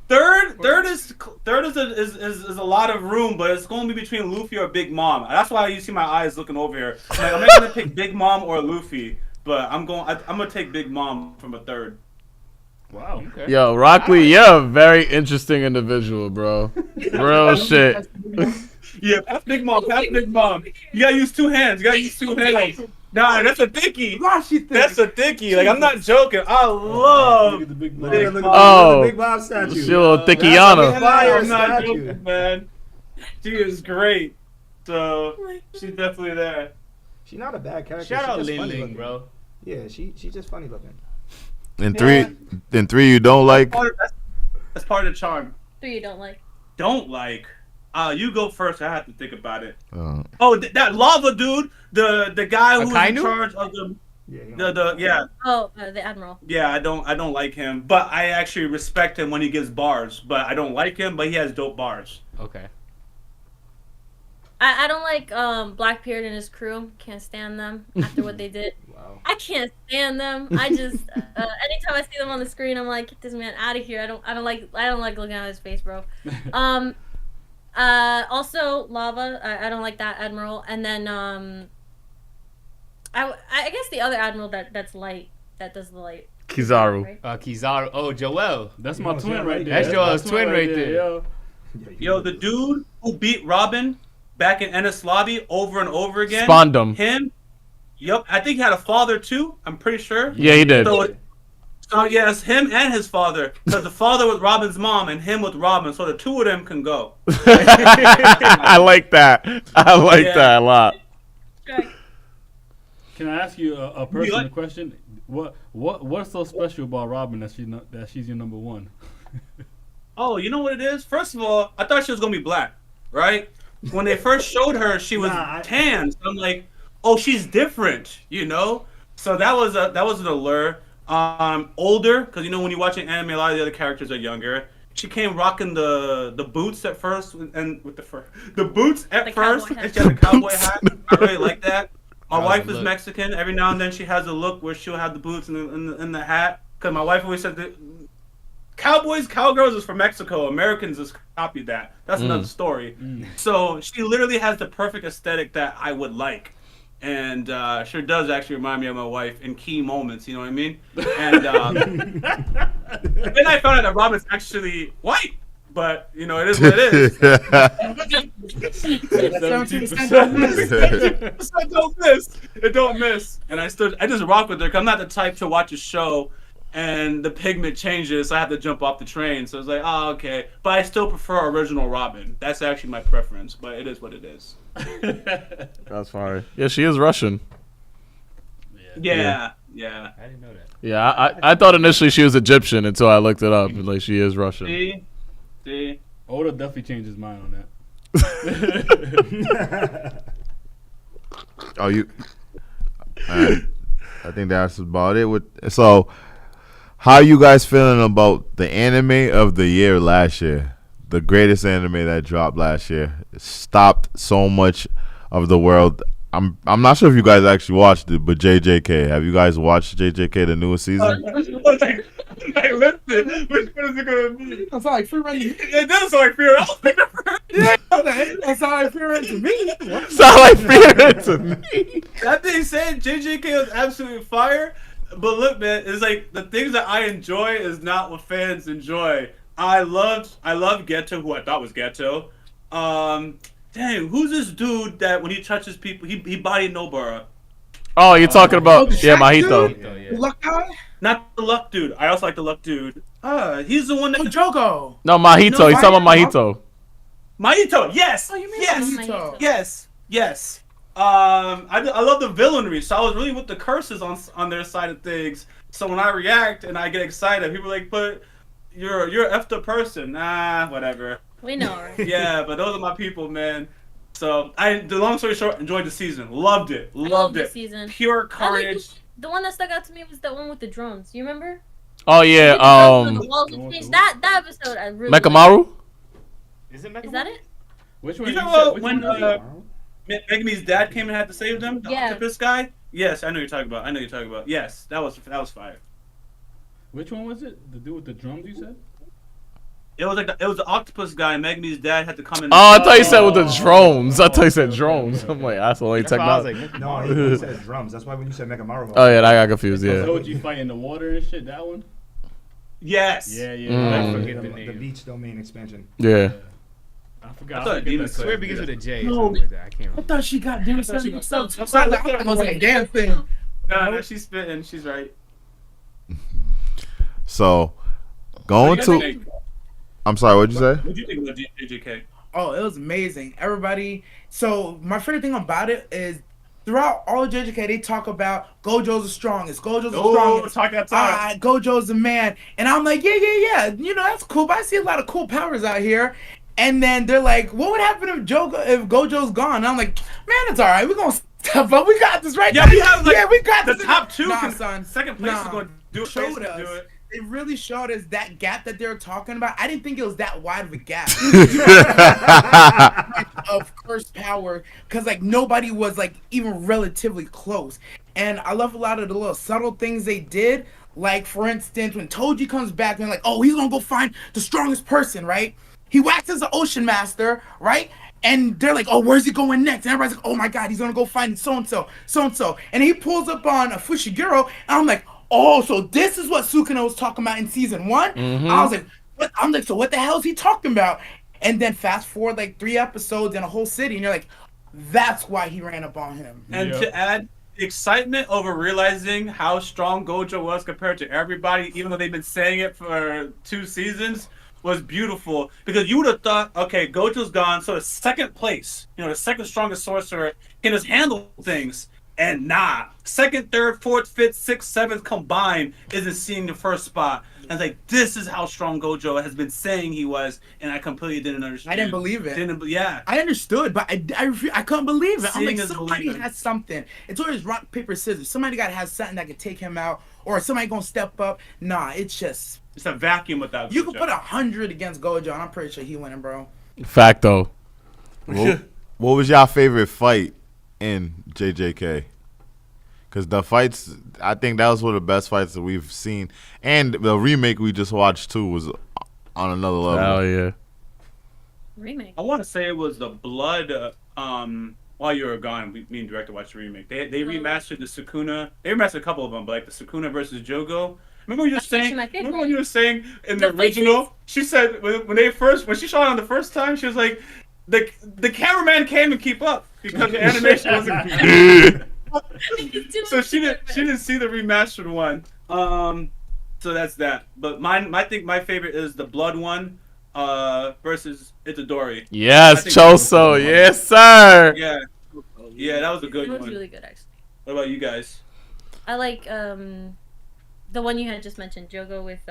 Third is a lot of room, but it's going to be between Luffy or Big Mom. That's why you see my eyes looking over here. Like, I'm not going to pick Big Mom or Luffy, but I'm going to take Big Mom from a third. Wow. Okay. Yo, Rockley, you're a very interesting individual, bro. Real shit. Yeah, pass Big Mom. You gotta use 2 hands. Nah, that's a dickie. That's a dickie. Like, I'm not joking. I love Big Mom. Oh. The Big Bob statue. She a little Thickiana. Fire I'm not statue. joking, man. She is great. So, she's definitely there. She's not a bad character. Shout She out just Ling funny Ling, looking. bro. Yeah, she's just funny looking. In three, you don't like. That's part of the charm. 3 you don't like. Don't like. You go first. I have to think about it. That lava dude, the guy who's in charge of the the admiral. Yeah, I don't like him, but I actually respect him when he gives bars. But I don't like him, but he has dope bars. Okay. I don't like Blackbeard and his crew. Can't stand them after what they did. Wow. I can't stand them. I just anytime I see them on the screen, I'm like, get this man out of here. I don't like looking at his face, bro. Also Lava. I don't like that admiral. And then I guess the other admiral that does the light. Kizaru. Right? Kizaru. Oh, Joel. That's my twin right there. That's Joel's twin right there. Yo, the dude who beat Robin back in Ennis Lobby over and over again. Spondum. Him. Yep, I think he had a father too. I'm pretty sure. Yeah, he did. So yes, him and his father, because the father with Robin's mom and him with Robin, so the two of them can go. I like that. I like that a lot. Can I ask you a personal question? What's so special about Robin that she's your number one? Oh, you know what it is? First of all, I thought she was gonna be black, right? When they first showed her, she was tan. So I'm like, oh, she's different, you know. So that was an allure. Older, because you know when you watch an anime, a lot of the other characters are younger. She came rocking the boots at first, and with the boots at first, and she had a cowboy hat. I really like that. My wife is Mexican. Every now and then she has a look where she'll have the boots and the hat. Because my wife always said that cowgirls is from Mexico. Americans just copied that. That's another story. So she literally has the perfect aesthetic that I would like. And sure does actually remind me of my wife in key moments, you know what I mean? And then I found out that Robin's actually white, but you know, it is what it is. 17%. It don't miss. And I just rock with her, because I'm not the type to watch a show and the pigment changes, so I have to jump off the train. So it's like, oh, okay. But I still prefer original Robin. That's actually my preference, but it is what it is. That's fine. Yeah, she is Russian. Yeah. I didn't know that. Yeah, I thought initially she was Egyptian until I looked it up. Like, she is Russian. See? Oda definitely changed his mind on that. I think that's about it. So, how you guys feeling about the anime of the year last year? The greatest anime that dropped last year. It stopped so much of the world. I'm not sure if you guys actually watched it, but JJK. Have you guys watched JJK, the newest season? Listen, which one is it gonna be? That sounds like Frieren. It does sound like Frieren. That sounds like Frieren to me. Sound like Frieren to me. That being said, JJK was absolutely fire. But look, man, it's like the things that I enjoy is not what fans enjoy. I love Geto, who I thought was Geto. Dang, who's this dude that when he touches people, he bodied Nobara? Oh, you're talking about Mahito. The Luck guy? Not the Luck dude. I also like the Luck dude. He's the one that Jogo. No, Mahito. He's talking about Mahito. Mahito. Yes. Oh, you mean yes. Mahito? Yes. I love the villainry, so I was really with the curses on their side of things. So when I react and I get excited, people are like, but you're an effed up person. Nah, whatever. We know, right? Yeah, but those are my people, man. So the long story short, enjoyed the season. Loved it. Loved it. The season. Pure carnage. The one that stuck out to me was the one with the drones. You remember? Oh yeah. That episode I really Mekamaru? Is it Mekamaru? Is that it? Which one? You You know said- which when one is it? Megumi's dad came and had to save them? The Yeah. octopus guy? Yes, I know you're talking about. Yes, that was fire. Which one was it? The dude with the drums, you said? It was the octopus guy. Megumi's dad had to come in. Oh, I thought you said with the drones. I thought you said drones. I'm like, that's the only That's why I was technology. like, No, he said drums. That's why when you said Mekamaru. Oh yeah, I got confused. Yeah. Gojo fight in the water and shit. That one. Yes. Yeah. I Mm. forget the The name. beach domain expansion. Yeah. I forgot. I thought Demon I swear it begins with a J or No. something like that. I can't I remember. thought she got Demon Slayer herself. I was like, damn thing. No, she's spitting. She's right. So, going What do you to. think? I'm sorry, what'd you say? What do you think about JJK? Oh, it was amazing. Everybody. So my favorite thing about it is throughout all of JJK, they talk about Gojo's the strongest. Gojo's the Oh, strongest. talk that talk. Gojo's the man. And I'm like, yeah. You know, that's cool. But I see a lot of cool powers out here. And then they're like, what would happen if Gojo's gone? And I'm like, man, it's all right. We're going to step up. We got this, right? Yeah, we have we got the this. top two. Son. Second place is going to do it. Showed Do us. it. It really showed us that gap that they were talking about. I didn't think it was that wide of a gap of cursed power, because like nobody was like even relatively close. And I love a lot of the little subtle things they did. Like for instance, when Toji comes back and like, oh, he's gonna go find the strongest person, right? He waxes the Ocean Master, right? And they're like, oh, where's he going next? And everybody's like, oh my God, he's gonna go find so and so. And he pulls up on a Fushiguro, and I'm like, oh, so this is what Sukuna was talking about in season 1? I was like, what? I'm like, so what the hell is he talking about? And then fast forward like 3 episodes in a whole city, and you're like, that's why he ran up on him. And to add excitement over realizing how strong Gojo was compared to everybody, even though they've been saying it for 2 seasons, was beautiful. Because you would have thought, okay, Gojo's gone, so the second place, the second strongest sorcerer can just handle things. And nah, second, third, fourth, fifth, sixth, seventh combined isn't seeing the first spot. And it's like, this is how strong Gojo has been saying he was, and I completely didn't understand. I didn't believe it. Yeah. I understood, but I couldn't believe it. I'm like, Seeing is somebody believing. has something. It's always rock, paper, scissors. Somebody got to have something that could take him out, or somebody going to step up. Nah, it's just... It's a vacuum without You Gojo. could put 100 against Gojo, and I'm pretty sure he winning, bro. Fact though. What was y'all favorite fight in JJK? Because the fights, I think that was one of the best fights that we've seen. And the remake we just watched, too, was on another level. Hell yeah. Remake. I want to say it was the Blood. While you were gone, me and director watched the remake. They remastered the Sukuna. They remastered a couple of them, but like the Sukuna versus Jogo. Remember when you were saying? Remember when you were saying in the original? She said when she shot it on the first time, she was like, the cameraman came and keep up because the animation wasn't. So she didn't see the remastered one. So that's that. But I think my favorite is the Blood one versus Itadori. Yes, Choso. Yes, sir. Yeah, that was a good It one. was really good, actually. What about you guys? I like the one you had just mentioned, Jogo with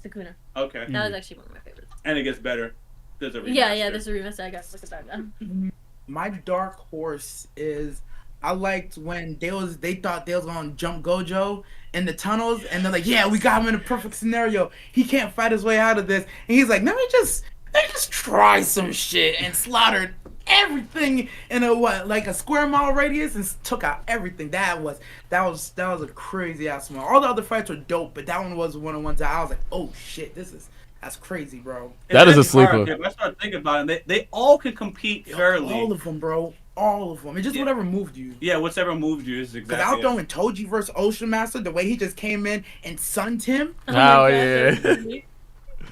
Sakuna. Okay. That was actually one of my favorites. And it gets better. There's a remaster. Yeah, there's a remaster. I got to look at that now. My dark horse is... I liked when they thought they was gonna jump Gojo in the tunnels, and they're like, "Yeah, we got him in a perfect scenario. He can't fight his way out of this." And he's like, "Let me just try some shit," and slaughtered everything in a square mile radius, and took out everything. That was a crazy ass one. All the other fights were dope, but that one was one of the ones that I was like, "Oh shit, that's crazy, bro." That is a It's hard, sleeper. If I start thinking about it, they all can compete fairly. All of them, bro. All of them. It's just whatever moved you. Yeah, whatever moved you is exactly. Because I was throwing Toji versus Ocean Master, the way he just came in and sunned him. Oh, my yeah. God.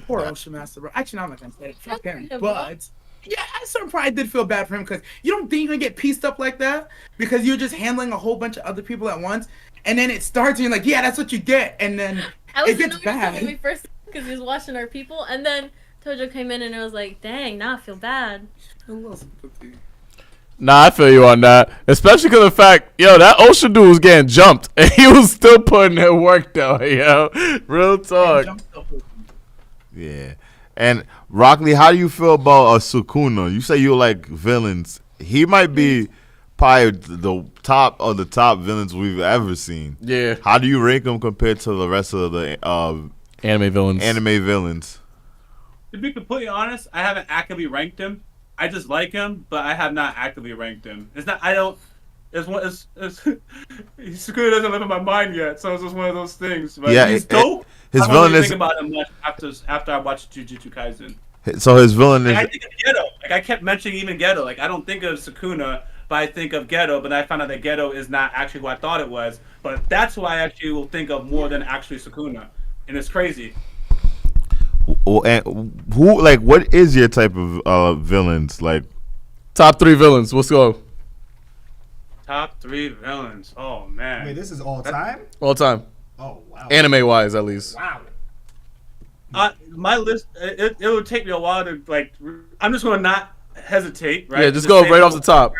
Poor Ocean Master, bro. Actually, no, I'm not gonna say it. Fuck him. him, But yeah, I certainly probably did feel bad for him, because you don't think you're gonna get pieced up like that because you're just handling a whole bunch of other people at once, and then it starts and you're like, yeah, that's what you get, and then it gets bad. When we first, because he was watching our people, and then Tojo came in and it was like, dang, now I feel bad. Nah, I feel you on that. Especially because of the fact, that Ocean dude was getting jumped, and he was still putting in work, though, yo. Real talk. Yeah. And, Rockley, how do you feel about Sukuna? You say you like villains. He might be probably the top of the top villains we've ever seen. Yeah. How do you rank him compared to the rest of the Anime villains? To be completely honest, I haven't actively ranked him. I just like him, but I have not actively ranked him. It's not. I don't. Sakuna doesn't live in my mind yet, so it's just one of those things. But Yeah, he's dope. his I don't villain really is think about him much after I watched Jujutsu Kaisen. so his villain is I think of Geto. Like I kept mentioning even Geto. Like I don't think of Sakuna, but I think of Geto. But I found out that Geto is not actually who I thought it was. But that's who I actually will think of more than actually Sakuna, and it's crazy. and what is your type of villains like? Top 3 villains. Let's go. Top 3 villains. Oh man. Wait, this is all time? All time. Oh, wow. Anime-wise, at least. Wow. My list. It would take me a while to like. I'm just gonna not hesitate. Right. Yeah, just go say right off the top.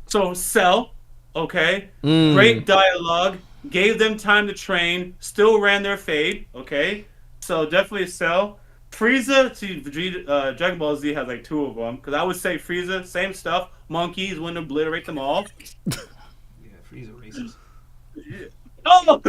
So Cell, Okay, great dialogue. Gave them time to train. Still ran their fade. Okay, so definitely Cell. Frieza, see, Dragon Ball Z has like 2 of them. Because I would say Frieza, same stuff. Monkeys wouldn't obliterate them all. Yeah, Frieza racist. Oh,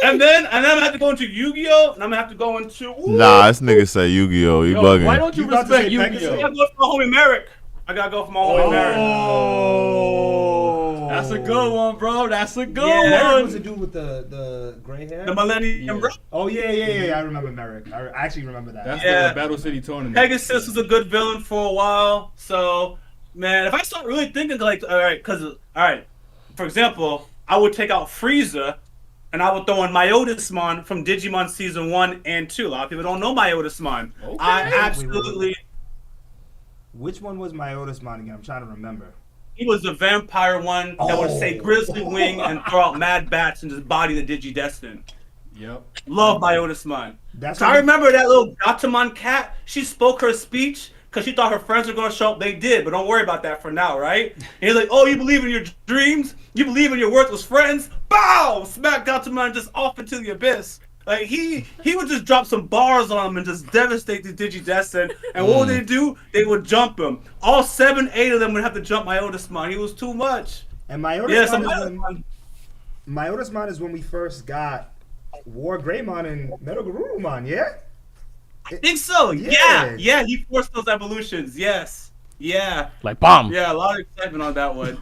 and then I'm gonna have to go into Yu-Gi-Oh, and I'm gonna have to go into. Nah, this nigga say Yu-Gi-Oh. You bugging. Why don't you You about to respect say I Yu-Gi-Oh? gotta go for my homie Merrick. I gotta go for my homie Merrick. Oh, that's a good one, bro. That's a good Merrick one. was the dude with the gray hair. The Millennium Bro. Oh yeah. I remember Merrick. I actually remember that. That's Yeah. the Battle City tournament. Pegasus was a good villain for a while. So, man, if I start really thinking like, all right, for example, I would take out Frieza, and I would throw in Myotismon from Digimon Season 1 and 2. A lot of people don't know Myotismon. Okay. I absolutely. Which one was Myotismon again? I'm trying to remember. He was the vampire one that would say Grizzly Wing and throw out mad bats and just body the Digidestin. Yep. Love Myotismon. That's So I remember that little Gatomon cat. She spoke her speech because she thought her friends were going to show up. They did, but don't worry about that for now, right? And he's like, oh, you believe in your dreams? You believe in your worthless friends? Bow! Smack Gatomon just off into the abyss. Like, he would just drop some bars on him and just devastate the Digidestin. And what would they do? They would jump him. All 7, 8 of them would have to jump Myotismon. He was too much. And Myotismon, Yeah, so Myotismon is when we first got War Greymon and Metal Garurumon, yeah? I think so. Yeah. Yeah, he forced those evolutions. Yes. Yeah. Like bomb. Yeah, a lot of excitement on that one.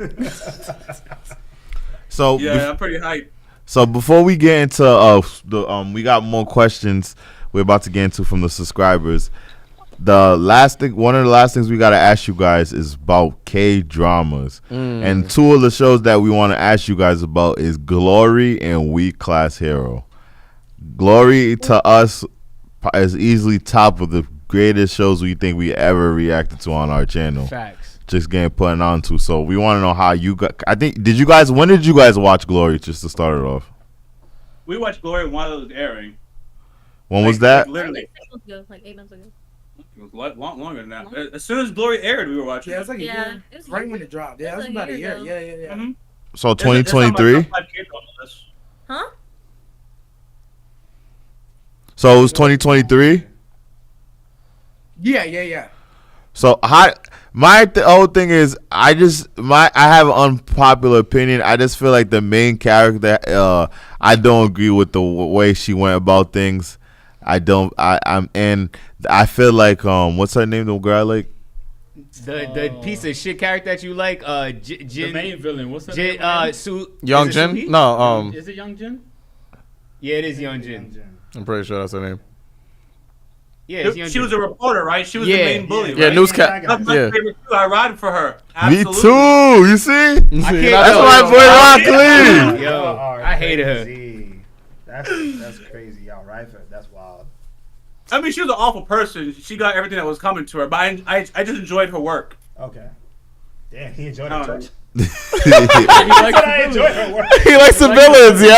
So Yeah, I'm pretty hyped. So before we get into we got more questions we're about to get into from the subscribers. One of the last things we gotta ask you guys is about K-dramas, and 2 of the shows that we want to ask you guys about is Glory and Weak Class Hero. Glory to us is easily top of the greatest shows we think we ever reacted to on our channel. Facts. Just getting put on to. So we want to know how you got. When did you guys watch Glory? Just to start it off. We watched Glory while it was airing. When was that? Literally, Like 8 months ago. it was a lot longer than that. As soon as Glory aired, we were watching. Yeah, it was like a Yeah, year. it was Right a when year. it dropped. Yeah, it was It was about a a year year. ago. Yeah. Mhm. So It's on my 2023. top 5 K-drama list. Huh? So it was 2023. Yeah. So the whole thing is I have an unpopular opinion. I just feel like the main character I don't agree with the way she went about things. I feel like what's her name, the girl I like? The piece of shit character that you like, The Jin, main villain. What's her name? again? Young is it Jin? Suki? No, Is it Young Jin? Yeah, it is Young Jin. I'm pretty sure that's her name. Yeah, it's Young She Jin. was a reporter, right? She was Yeah. the main bully, Yeah, right? newscat. That's my Yeah. favorite too. I ride for her. Me Absolutely. too. You see? I can't That's tell. my boy Rock Lee. Yo, Y'all are I hated her. crazy. That's crazy, y'all. Right? That's wild. I mean, she was an awful person. She got everything that was coming to her, but I just enjoyed her work. Okay. Damn, he enjoyed Oh. her touch. He I enjoyed her work. likes the villains, yo.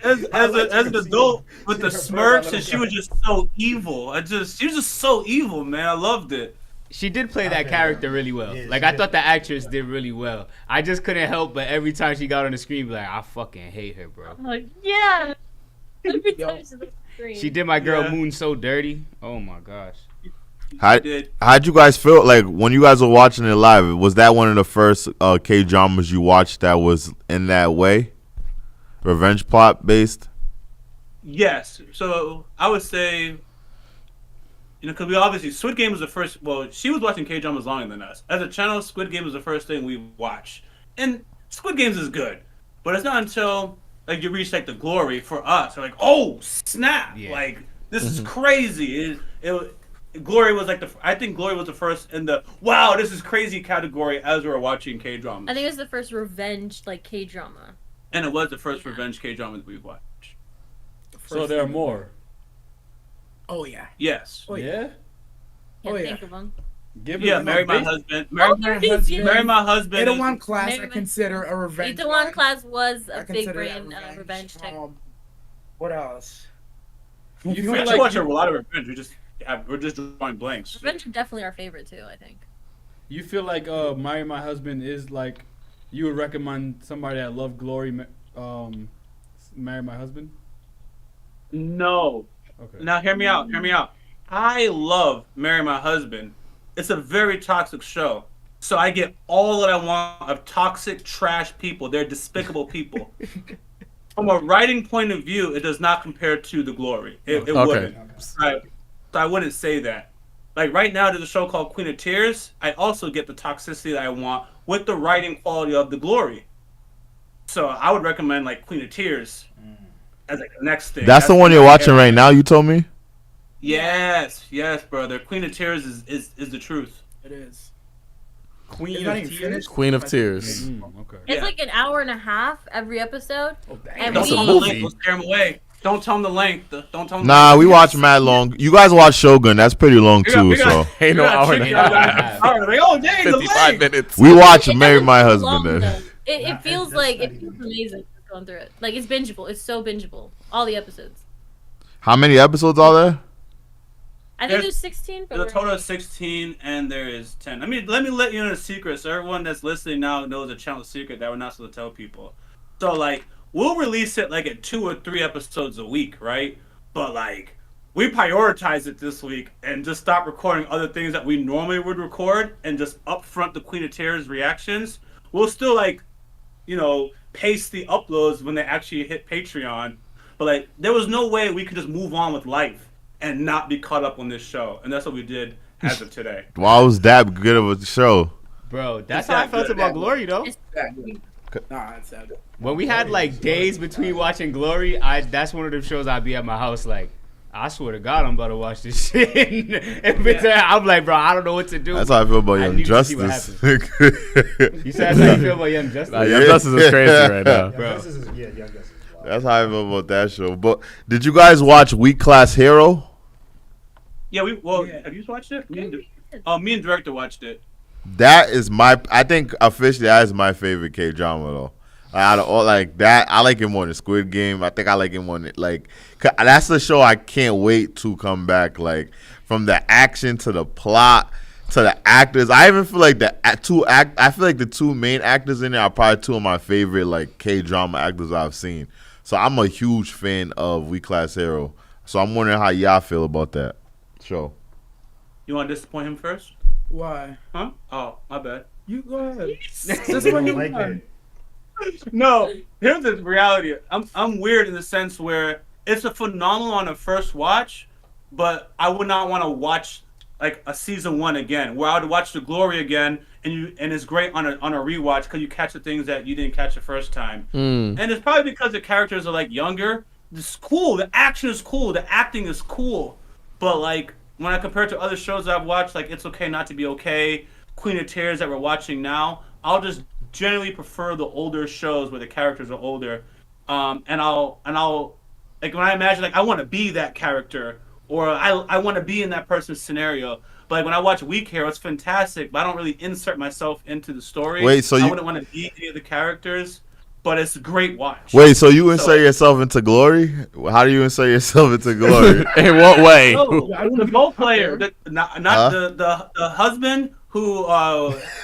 As an adult with the She's a smirks, little and she girl. was just so evil. She was just so evil, man. I loved it. She did play that Okay. character really well. Yeah, Like she I did. thought the actress did really well. I just couldn't help but every time she got on the screen, be like, I fucking hate her, bro. Like, yeah. Every Yo. time she's on the screen. She did my girl Yeah. Moon so dirty. Oh my gosh. How'd you guys feel like when you guys were watching it live? Was that one of the first K dramas you watched that was in that way, revenge plot based? Yes. So I would say, because we obviously Squid Game was the first. Well, she was watching K dramas longer than us. As a channel, Squid Game was the first thing we watched, and Squid Games is good, but it's not until like you reach like the glory for us. We're like, oh snap! Yeah. Like this is crazy. Glory was like I think Glory was the first in the wow, this is crazy category as we were watching K dramas. I think it was the first revenge like K drama. And it was the first revenge K dramas we've watched. So there are more. Oh yeah. Yes. Oh, yeah. Yeah? Can't Oh, yeah. think of them. Give Yeah, it marry my base- husband. Oh, Marry my husband. Itaewon Class, I Maybe- consider a revenge. Itaewon line. Class was I a big consider brain that revenge type. What else? You feel like like watch you- a lot of revenge. We're just drawing blanks. Revenge are definitely our favorite too, I think. You feel like Marry My Husband is like you would recommend somebody that love Glory Marry My Husband? No. Okay. Now hear me out. Hear me out. I love Marry My Husband. It's a very toxic show. So I get all that I want of toxic trash people. They're despicable people. From a writing point of view, it does not compare to The Glory. It wouldn't. Right. So I wouldn't say that. Like right now, there's a show called Queen of Tears. I also get the toxicity that I want with the writing quality of The Glory. So I would recommend like Queen of Tears as like the next thing. That's the one you're watching right now. You told me. Yes, brother. Queen of Tears is the truth. It is. Queen of Tears. Queen of Tears. Okay. It's like an hour and a half every episode. And Don't tell them the length. Don't scare them away. Don't tell them the length. Don't tell them. Nah, we watch mad long. You guys watch Shogun. That's pretty long too. So Ain't no hour and a half. Oh dang, the 55 length. minutes. we watch Marry doesn't My feel Husband. long, Then though. It feels like it feels amazing going through it. Like it's bingeable. It's so bingeable. All the episodes. how many episodes are there? I think there's 16. But There's a total of 16, and there is 10. I mean, let me let you in a secret, so everyone that's listening now knows a channel secret that we're not supposed to tell people. So, like, we'll release it, like, at 2 or 3 episodes a week, right? But, like, we prioritize it this week and just stop recording other things that we normally would record and just upfront the Queen of Tears reactions. We'll still, like, you know, pace the uploads when they actually hit Patreon. But, like, there was no way we could just move on with life and not be caught up on this show. And that's what we did as of today. Why was that good of a show? Bro, that's how I felt about Glory, though. Nah, it's sad. When we had like days between watching Glory, that's one of the shows I'd be at my house like, I swear to God, I'm about to watch this shit. I'm like, bro, I don't know what to do. That's how I feel about I Young need to see what Justice. You said that's how you feel about Young Justice? Young Justice is crazy right now. Bro. Young Justice is wild. That's how I feel about that show. But did you guys watch Weak Class Hero? Yeah, have you watched it? Me and Director watched it. That is I think officially that is my favorite K-drama though. Out of all like that, I like it more than Squid Game. I think I like it more than like that's the show I can't wait to come back. Like from the action to the plot to the actors. I even feel like I feel like the 2 main actors in there are probably 2 of my favorite like K-drama actors I've seen. So I'm a huge fan of Weak Class Hero. So I'm wondering how y'all feel about that show. You want to disappoint him first? Why? Huh? Oh, my bad. You go ahead. This one you like want. it. No, here's the reality. I'm weird in the sense where it's a phenomenal on a first watch, but I would not want to watch like a season 1 again. Where I would watch The Glory again, and it's great on a rewatch because you catch the things that you didn't catch the first time. And it's probably because the characters are like younger. It's cool. The action is cool. The acting is cool. But like when I compare it to other shows I've watched, like It's Okay Not to Be Okay, Queen of Tears that we're watching now, I'll just generally prefer the older shows where the characters are older. And I'll like when I imagine like I want to be that character or I want to be in that person's scenario. But like when I watch Weak Hero, it's fantastic, but I don't really insert myself into the story. Wait, so I you wouldn't want to be any of the characters. But it's a great watch. Wait, so you insert yourself into Glory? How do you insert yourself into Glory? In what way? No, the role player, not the husband who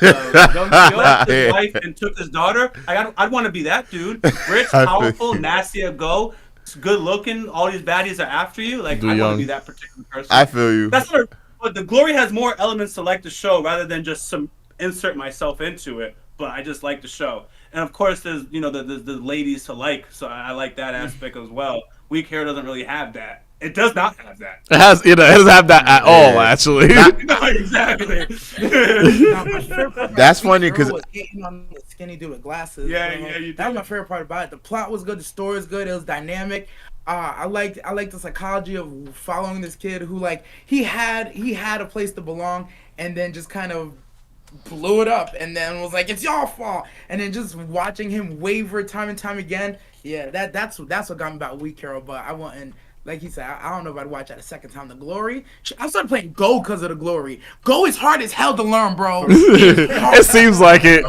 dumped his wife and took his daughter. I'd want to be that dude. Rich, powerful, nasty, go, good looking. All these baddies are after you. Like I want to be that particular person. I feel you. That's what. But the Glory has more elements to like the show rather than just insert myself into it. But I just like the show. And of course, there's the ladies to like, so I like that aspect as well. Weak Hero doesn't really have that. It does not have that. It doesn't have that at all, actually. No, exactly. That's funny because hating on the skinny dude with glasses. Yeah, you know? yeah, you That was did. my favorite part about it. The plot was good, the story was good, it was dynamic. I liked the psychology of following this kid who like he had a place to belong and then just kind of blew it up and then was like, it's your fault, and then just watching him waver time and time again. Yeah, that's what got me about Weak Hero. But I wasn't, like he said, I don't know if I'd watch that a second time. The Glory, I started playing Go because of the Glory. Go is hard as hell to learn, bro. It seems like it.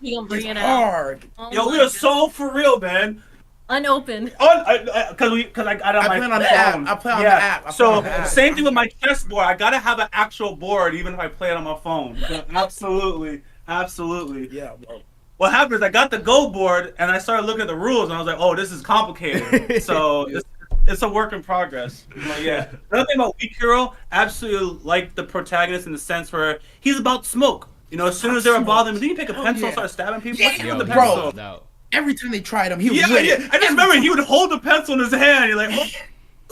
You gonna bring It's it out? hard. Oh Yo, my we are God. so for real, man. Unopened. Because I got it on I my play phone. on the app. I play on the app. I play So on the app. same thing with my chessboard. I gotta have an actual board even if I play it on my phone. So absolutely. Yeah, bro. What happened is I got the Go board and I started looking at the rules and I was like, oh, this is complicated. So it's a work in progress. But yeah. Another thing about Weak Hero, absolutely like the protagonist in the sense where he's about smoke. You know, as soon as they were bothering him, did he pick a pencil and start stabbing people? Yeah, What's with the bro. pencil? Every time they tried him, he was Yeah, with yeah. it. I just remember he would hold the pencil in his hand. You're like, oh,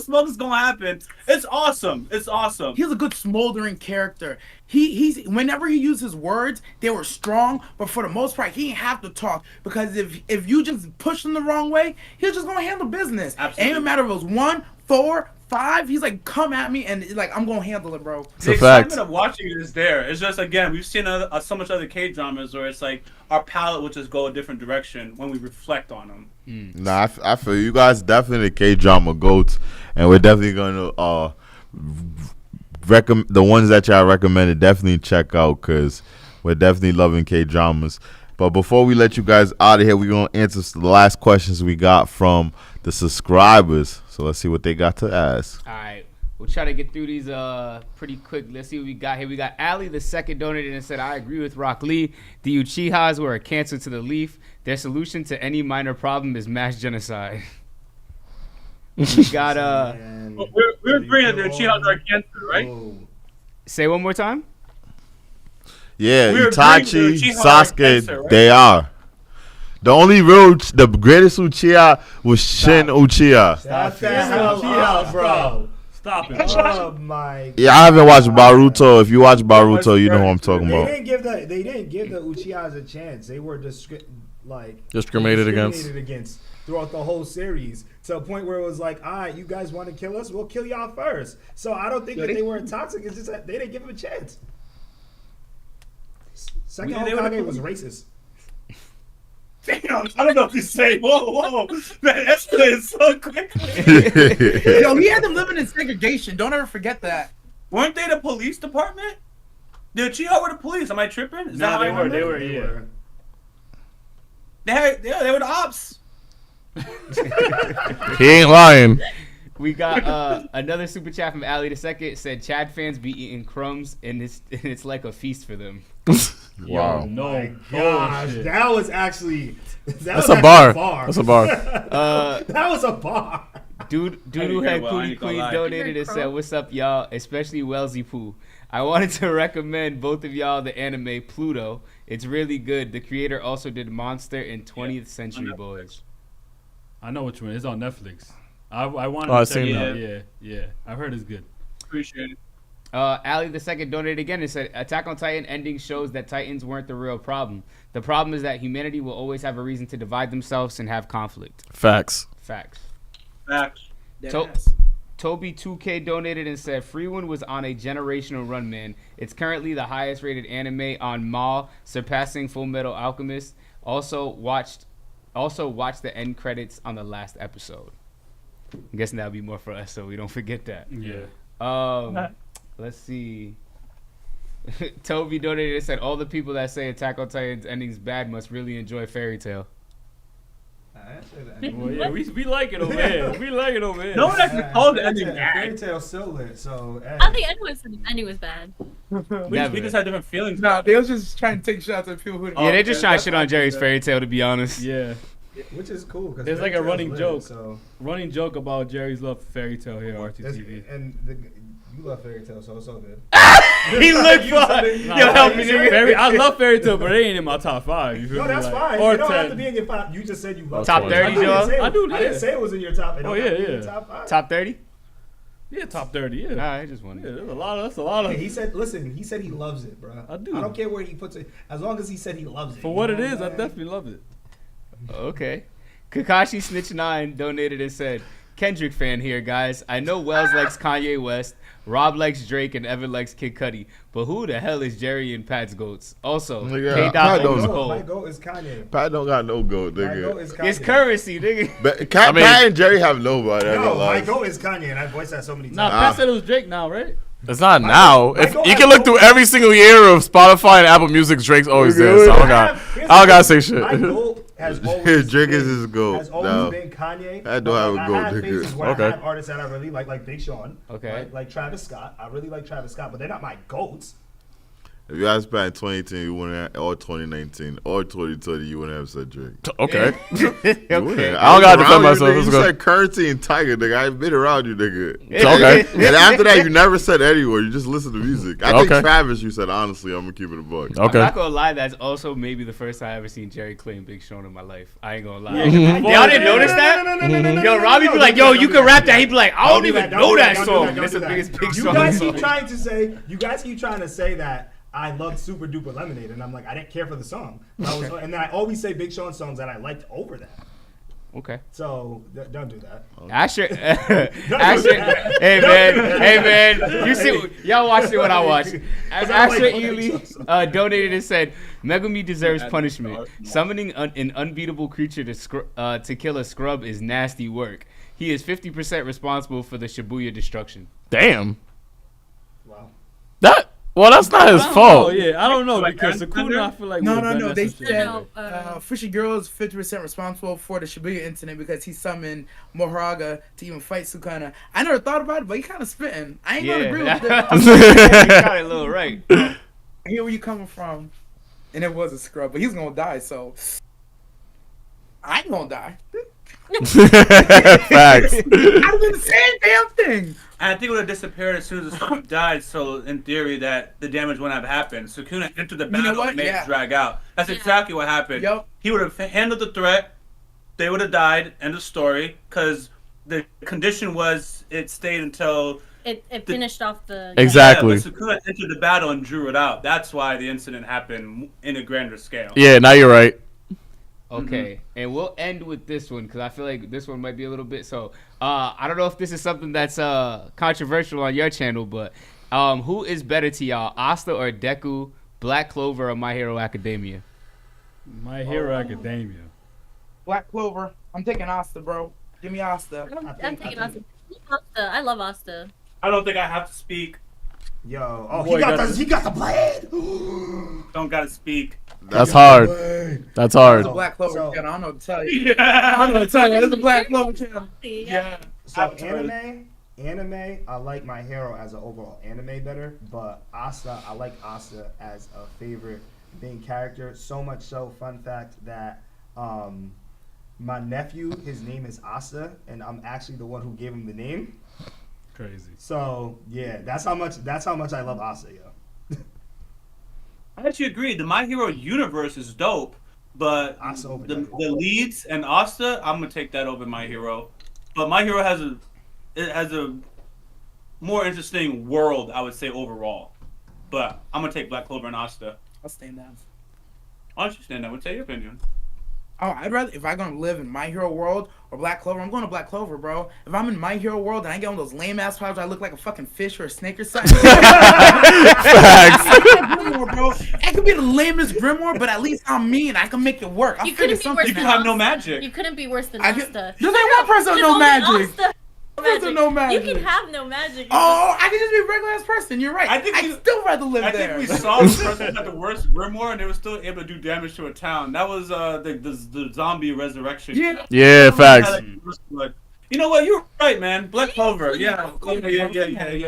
smoke is gonna happen. It's awesome. It's awesome. He's a good smoldering character. He's whenever he used his words, they were strong, but for the most part, he didn't have to talk because if you just push him the wrong way, he's just gonna handle business. Absolutely. It ain't matter if it was 1, 4, 5. He's like, come at me, and like I'm gonna handle it, bro. The a fact. excitement of watching it is there. It's just again, we've seen so much other K dramas where it's like our palette will just go a different direction when we reflect on them. Nah, I feel you guys definitely K-drama goats, and we're definitely gonna recommend the ones that y'all recommended. Definitely check out because we're definitely loving K-dramas. But before we let you guys out of here, we're gonna answer the last questions we got from the subscribers. So let's see what they got to ask. All right. We'll try to get through these pretty quick. Let's see what we got here. We got Ali the second donated and said, I agree with Rock Lee. The Uchihas were a cancer to the leaf. Their solution to any minor problem is mass genocide. We got We're agreeing that the Uchihas are cancer, right? say one more time. Yeah, We're Itachi, agreeing with Uchiha are Sasuke, cancer, right? they are. The greatest Uchiha was Shin Uchiha. That's that, bro. Stop it. Oh my. Yeah, I haven't watched Boruto. If you watch Boruto, you know who I'm talking They about. didn't give the Uchihas a chance. They were Discriminated against throughout the whole series to a point where it was like, all right, you guys want to kill us? We'll kill y'all first. So I don't think that they were toxic. It's just that they didn't give him a chance. Second Hokage was racist. Damn, I don't know if you say. Whoa, man, escalated so quickly. Yo, he had them living in segregation. Don't ever forget that. Weren't they the police department? The Uchiha were the police. Am I tripping? Is that how I remember? They were, yeah. They were the ops. He ain't lying. We got another super chat from Ali the second. Said Chad fans be eating crumbs and it's like a feast for them. Wow. No. Gosh, bullshit. that was actually That's a bar. That's a bar. That was a bar. Dude who had Cootie Queen donated and said, "What's up, y'all? Especially Wellesley Pooh. I wanted to recommend both of y'all the anime Pluto. It's really good. The creator also did Monster and 20th Century Boys. I know which one. It's on Netflix. I wanted I've to check seen it that. out. Yeah. I've heard it's good. Appreciate it. Ali the second donated again and said, Attack on Titan ending shows that Titans weren't the real problem. The problem is that humanity will always have a reason to divide themselves and have conflict. Facts. Facts. Facts. Toby 2K donated and said, Frieren was on a generational run, man. It's currently the highest rated anime on MAL, surpassing Full Metal Alchemist. Also watched the end credits on the last episode. I'm guessing that'll be more for us, so we don't forget that. Yeah. Let's see. Toby donated and said, all the people that say Attack on Titan's ending's bad must really enjoy Fairy Tail. Well, yeah, we like it over here. We like it over here. No one actually called the ending Fairy bad. Tail still lit, so I think ending was bad. We just had different feelings. Nah, they was just trying to take shots at people who. Yeah, they just trying to that's shit on Jerry's Fairy Tail, to be honest. Yeah. which is cool. There's like a running joke. So Running joke about Jerry's love for Fairy Tail here on RTTV. you love Fairy Tail, so it's all good. He looked fun. Yo, help me, nigga. I love Fairy Tail, but it ain't in my top 5. You feel No, me? that's Like, fine. Or You don't 10. have to be in your top. You just said you love Top it. 30, Joe? I do, I didn't say it was in your top. It don't Oh, have to be yeah, in your yeah. top 5. Top 30? Yeah, top 30, yeah. Alright, I just wanted. Yeah, that's a lot of. He said, "Listen, he said he loves it, bro. I do. I don't care where he puts it, as long as he said he loves it. For You what know it is, I'm I saying? definitely love it. Okay. Kakashi Snitch 9 donated and said, Kendrick fan here, guys. I know Wells likes Kanye West, Rob likes Drake, and Evan likes Kid Cudi. But who the hell is Jerry and Pat's goats? Also, Nigga, K-Dot Pat owns don't know. My Cole. goat is Kanye. Pat don't got no goat, My goat nigga. is Kanye. It's currency, nigga. But Pat and Jerry have nobody. I ain't No, gonna lie. my goat is Kanye, and I voiced that so many times. Nah, Pat said it was Drake now, right? It's not now. my If goal you has can look no- through every single year of Spotify and Apple Music's, Drake's always there. So I don't gotta say shit. My goat has always Drake is been- his goat. Has always No. been Kanye. I do but, have a like, goat, I have nigga. phases where Okay. I have artists that I really like Big Sean. Okay. Right? Like Travis Scott. I really like Travis Scott, but they're not my goats. If you asked back in 2018, you wouldn't have, or 2019, or 2020, you wouldn't have said Drake. Okay. You wouldn't. I don't gotta defend was around myself. You, nigga. Let's You go. said Currency and Tiger, nigga. I've been around you, nigga. Okay. And after that, you never said anywhere. You just listen to music. I think Okay. Travis, you said, honestly, I'm going to keep it a buck. I'm Okay. not gonna lie, that's also maybe the first time I ever seen Jerry Clay and Big Sean in my life. I ain't gonna lie. Y'all didn't notice that? Yo, Robbie be like, yo, you can rap that. He'd be like, I don't even know that song. That's the biggest Big You Sean guys song. keep trying to say that I loved Super Duper Lemonade, and I'm like, I didn't care for the song. And then I always say Big Sean songs that I liked over that. Okay. So don't do that. Asher, hey man, you see, y'all watched it when I watched. Asher Ely donated and said, Megumi deserves punishment. Summoning an unbeatable creature to kill a scrub is nasty work. He is 50% responsible for the Shibuya destruction. Damn. Wow. Well, that's not his Oh fault. yeah, I don't know Like because Aaron Sakuna, I feel like No, would've no, done no. that They some shit. said No, Fishy Girl is 50% responsible for the Shibuya incident because he summoned Mohoraga to even fight Sukuna. I never thought about it, but he kind of spitting. I ain't gonna agree with that. You got it a little right. I hear where you coming from, and it was a scrub, but he's gonna die. So I ain't gonna die. Facts. I'd have been the same damn thing. I think it would have disappeared as soon as the scrub died. So in theory, that the damage wouldn't have happened. Sukuna entered the battle what? and made Yeah. it drag out. That's Yeah. exactly what happened. Yup. He would have handled the threat. They would have died. End of story. Because the condition was it stayed until it finished off the. Exactly. Yeah, but Sakuna entered the battle and drew it out. That's why the incident happened in a grander scale. Yeah, now you're right. Okay, and we'll end with this one because I feel like this one might be a little bit. So, I don't know if this is something that's controversial on your channel, but who is better to y'all, Asta or Deku, Black Clover, or My Hero Academia? My Hero Academia. Black Clover. I'm taking Asta, bro. Give me Asta. I'm taking Asta. I love Asta. I don't think I have to speak. Yo, Boy, he got the blade. Don't gotta speak. That's hard. That's hard. It's a Black Clover So- channel. I don't know what to tell you. Yeah. I don't know what to tell you. It's a Black Clover channel. Yeah. So After- anime, I like My Hero as an overall anime better, but Asta, I like Asta as a favorite main character. So much so, fun fact that my nephew, his name is Asta, and I'm actually the one who gave him the name. Crazy. So yeah, that's how much I love Asta, yo. I actually agree. The My Hero universe is dope, but Asta over the Deku. leads and Asta, I'm gonna take that over My Hero. But My Hero has a more interesting world, I would say overall. But I'm gonna take Black Clover and Asta. I'll stand down. Why don't you stand up and tell your opinion? Oh, I'd rather, if I'm gonna live in My Hero World or Black Clover, I'm going to Black Clover, bro. If I'm in My Hero World and I get one of those lame ass powers, I look like a fucking fish or a snake or something. Grimoire, bro. I could be the lamest Grimoire, but at least I'm me and I can make it work. I'll You figure couldn't be worse something than You have no Asta. magic. You couldn't be worse than I could- Asta. There's only one person with There's no only magic. Asta. There's no magic. You can have no magic. Oh, I can just be a regular ass person. You're right. I think I'd we- still rather live I there. think we saw the person had the worst Grimoire and they were still able to do damage to a town. That was the zombie resurrection. Yeah. Yeah, facts. You know what? You're right, man. Black Clover. Yeah.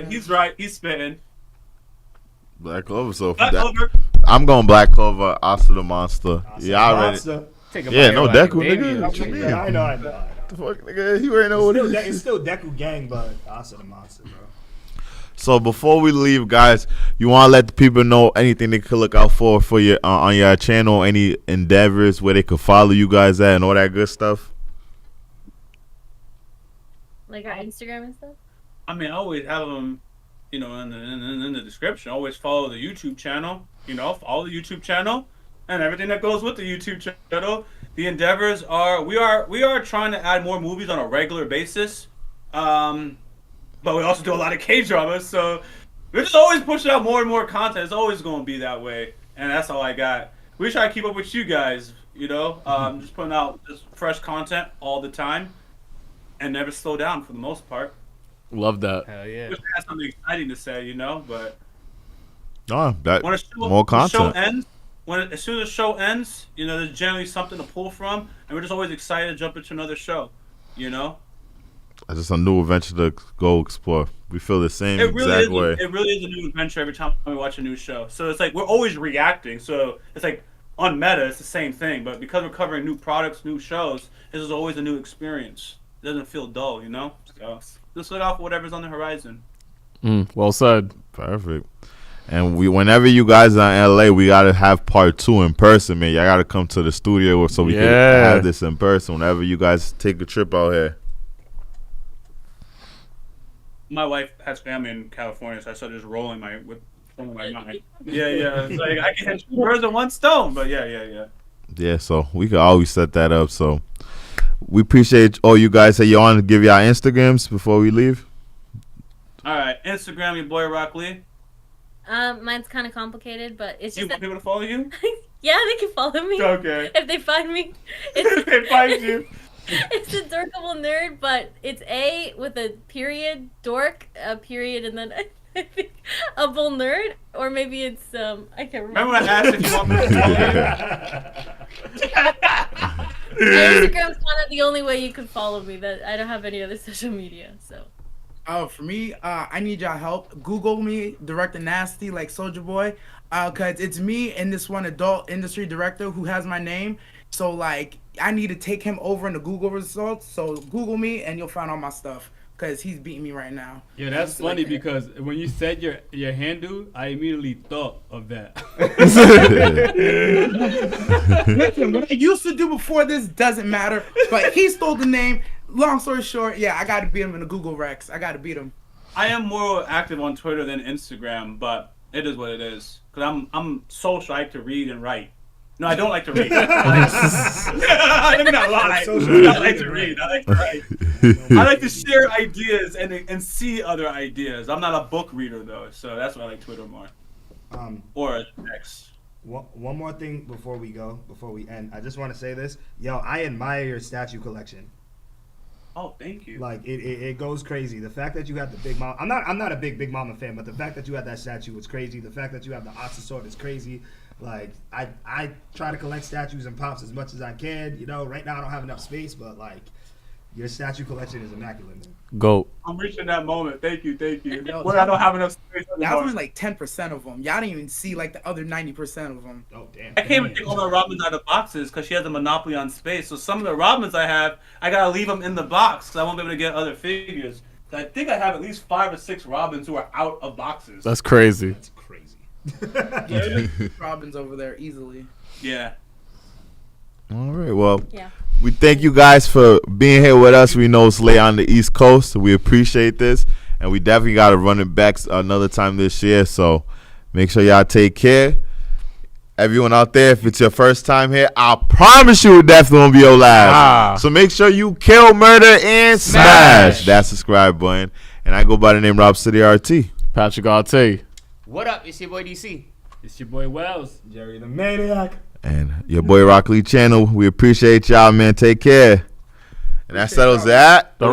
He's right. He's spitting. Black Clover, so Black that, Clover. I'm going Black Clover, Asta the Monster. Asta, Yeah, I already. Asta. Take a Yeah, My no Hero Deku, Academia. nigga. What you mean? Yeah, I know. The fuck, nigga, you ain't know what it is. It's still Deku Gang, but Asta the Monster, bro. So before we leave, guys, you want to let the people know anything they could look out for your on your channel, any endeavors where they could follow you guys at, and all that good stuff. Like our Instagram and stuff. I mean, I always have them, you know, in the description. Always follow the YouTube channel. You know, follow the YouTube channel and everything that goes with the YouTube channel. The endeavors are we are trying to add more movies on a regular basis, but we also do a lot of K-dramas. So we're just always pushing out more and more content. It's always going to be that way, and that's all I got. We try to keep up with you guys. You know, just putting out just fresh content all the time, and never slow down for the most part. Love that. Hell yeah. Wish I had something exciting to say, you know, but Oh, that when a show, more the show content. ends, as soon as the show ends, you know, there's generally something to pull from, and we're just always excited to jump into another show. You know. It's just a new adventure to go explore. We feel the same It really exact way. It really is a new adventure every time we watch a new show. So it's like we're always reacting. So it's like on meta, it's the same thing. But because we're covering new products, new shows, this is always a new experience. It doesn't feel dull, you know? So just look out for whatever's on the horizon. Well said. Perfect. And whenever you guys are in LA, we gotta have part 2 in person, man. Y'all gotta come to the studio so we can have this in person. Whenever you guys take a trip out here. My wife has family in California, so I started just rolling my mind. Yeah. It's like I can hit 2 birds with 1 stone, but yeah. Yeah, so we could always set that up. So we appreciate all you guys. Say you want to give y'all Instagrams before we leave. All right, Instagram, your boy Rock Lee. Mine's kind of complicated, but it's You just want people to follow you? yeah, they can follow me. Okay. If they find me, If they find you. it's a dorkable nerd, but it's A with a period, dork, a period, and then I think a bull nerd, or maybe it's I can't remember. Remember when I asked if you want me to follow you? Instagram's kind of the only way you can follow me. That I don't have any other social media, so. Oh, for me, I need y'all help. Google me, Director Nasty, like Soulja Boy, cause it's me and this one adult industry director who has my name. So like, I need to take him over in the Google results. So Google me and you'll find all my stuff, cause he's beating me right now. Yeah, that's funny because when you said your handle, I immediately thought of that. Listen, what I used to do before this doesn't matter, but he stole the name. Long story short, yeah, I gotta beat him in the Google Recs. I gotta beat him. I am more active on Twitter than Instagram, but it is what it is. Cause I'm social. I like to read and write. No, I don't like to read. Let me not lie. I like to read. I like to write. I like to share ideas and see other ideas. I'm not a book reader though, so that's why I like Twitter more. Or X. One more thing before we end. I just want to say this. Yo, I admire your statue collection. Oh, thank you. Like it goes crazy. The fact that you have the Big Mom. I'm not a big Mama fan, but the fact that you have that statue is crazy. The fact that you have the Oxus sword is crazy. Like I try to collect statues and pops as much as I can. You know, right now I don't have enough space, but like your statue collection is immaculate, man. Go. I'm reaching that moment. Thank you. Yo, Well, I don't have enough space that anymore. was only like 10% of them. Y'all didn't even see like the other 90% of them. Oh damn. I can't even take all my Robins out of boxes because she has a monopoly on space. So some of the Robins I have, I gotta leave them in the box because I won't be able to get other figures. So I think I have at least 5 or 6 Robins who are out of boxes. That's crazy. That's crazy. Yeah, Robin's over there easily. Yeah. All right. Well, Yeah. we thank you guys for being here with us. We know it's late on the East Coast, so we appreciate this, and we definitely got to run it back another time this year. So make sure y'all take care. Everyone out there, if it's your first time here, I promise you it definitely won't be your last. So make sure you kill, murder, and smash that subscribe button. And I go by the name Rob City RT. Patrick Arte. What up? It's your boy DC. It's your boy Wells. Jerry the Maniac. And your boy Rock Lee Channel. We appreciate y'all, man. Take care. And that settles that. The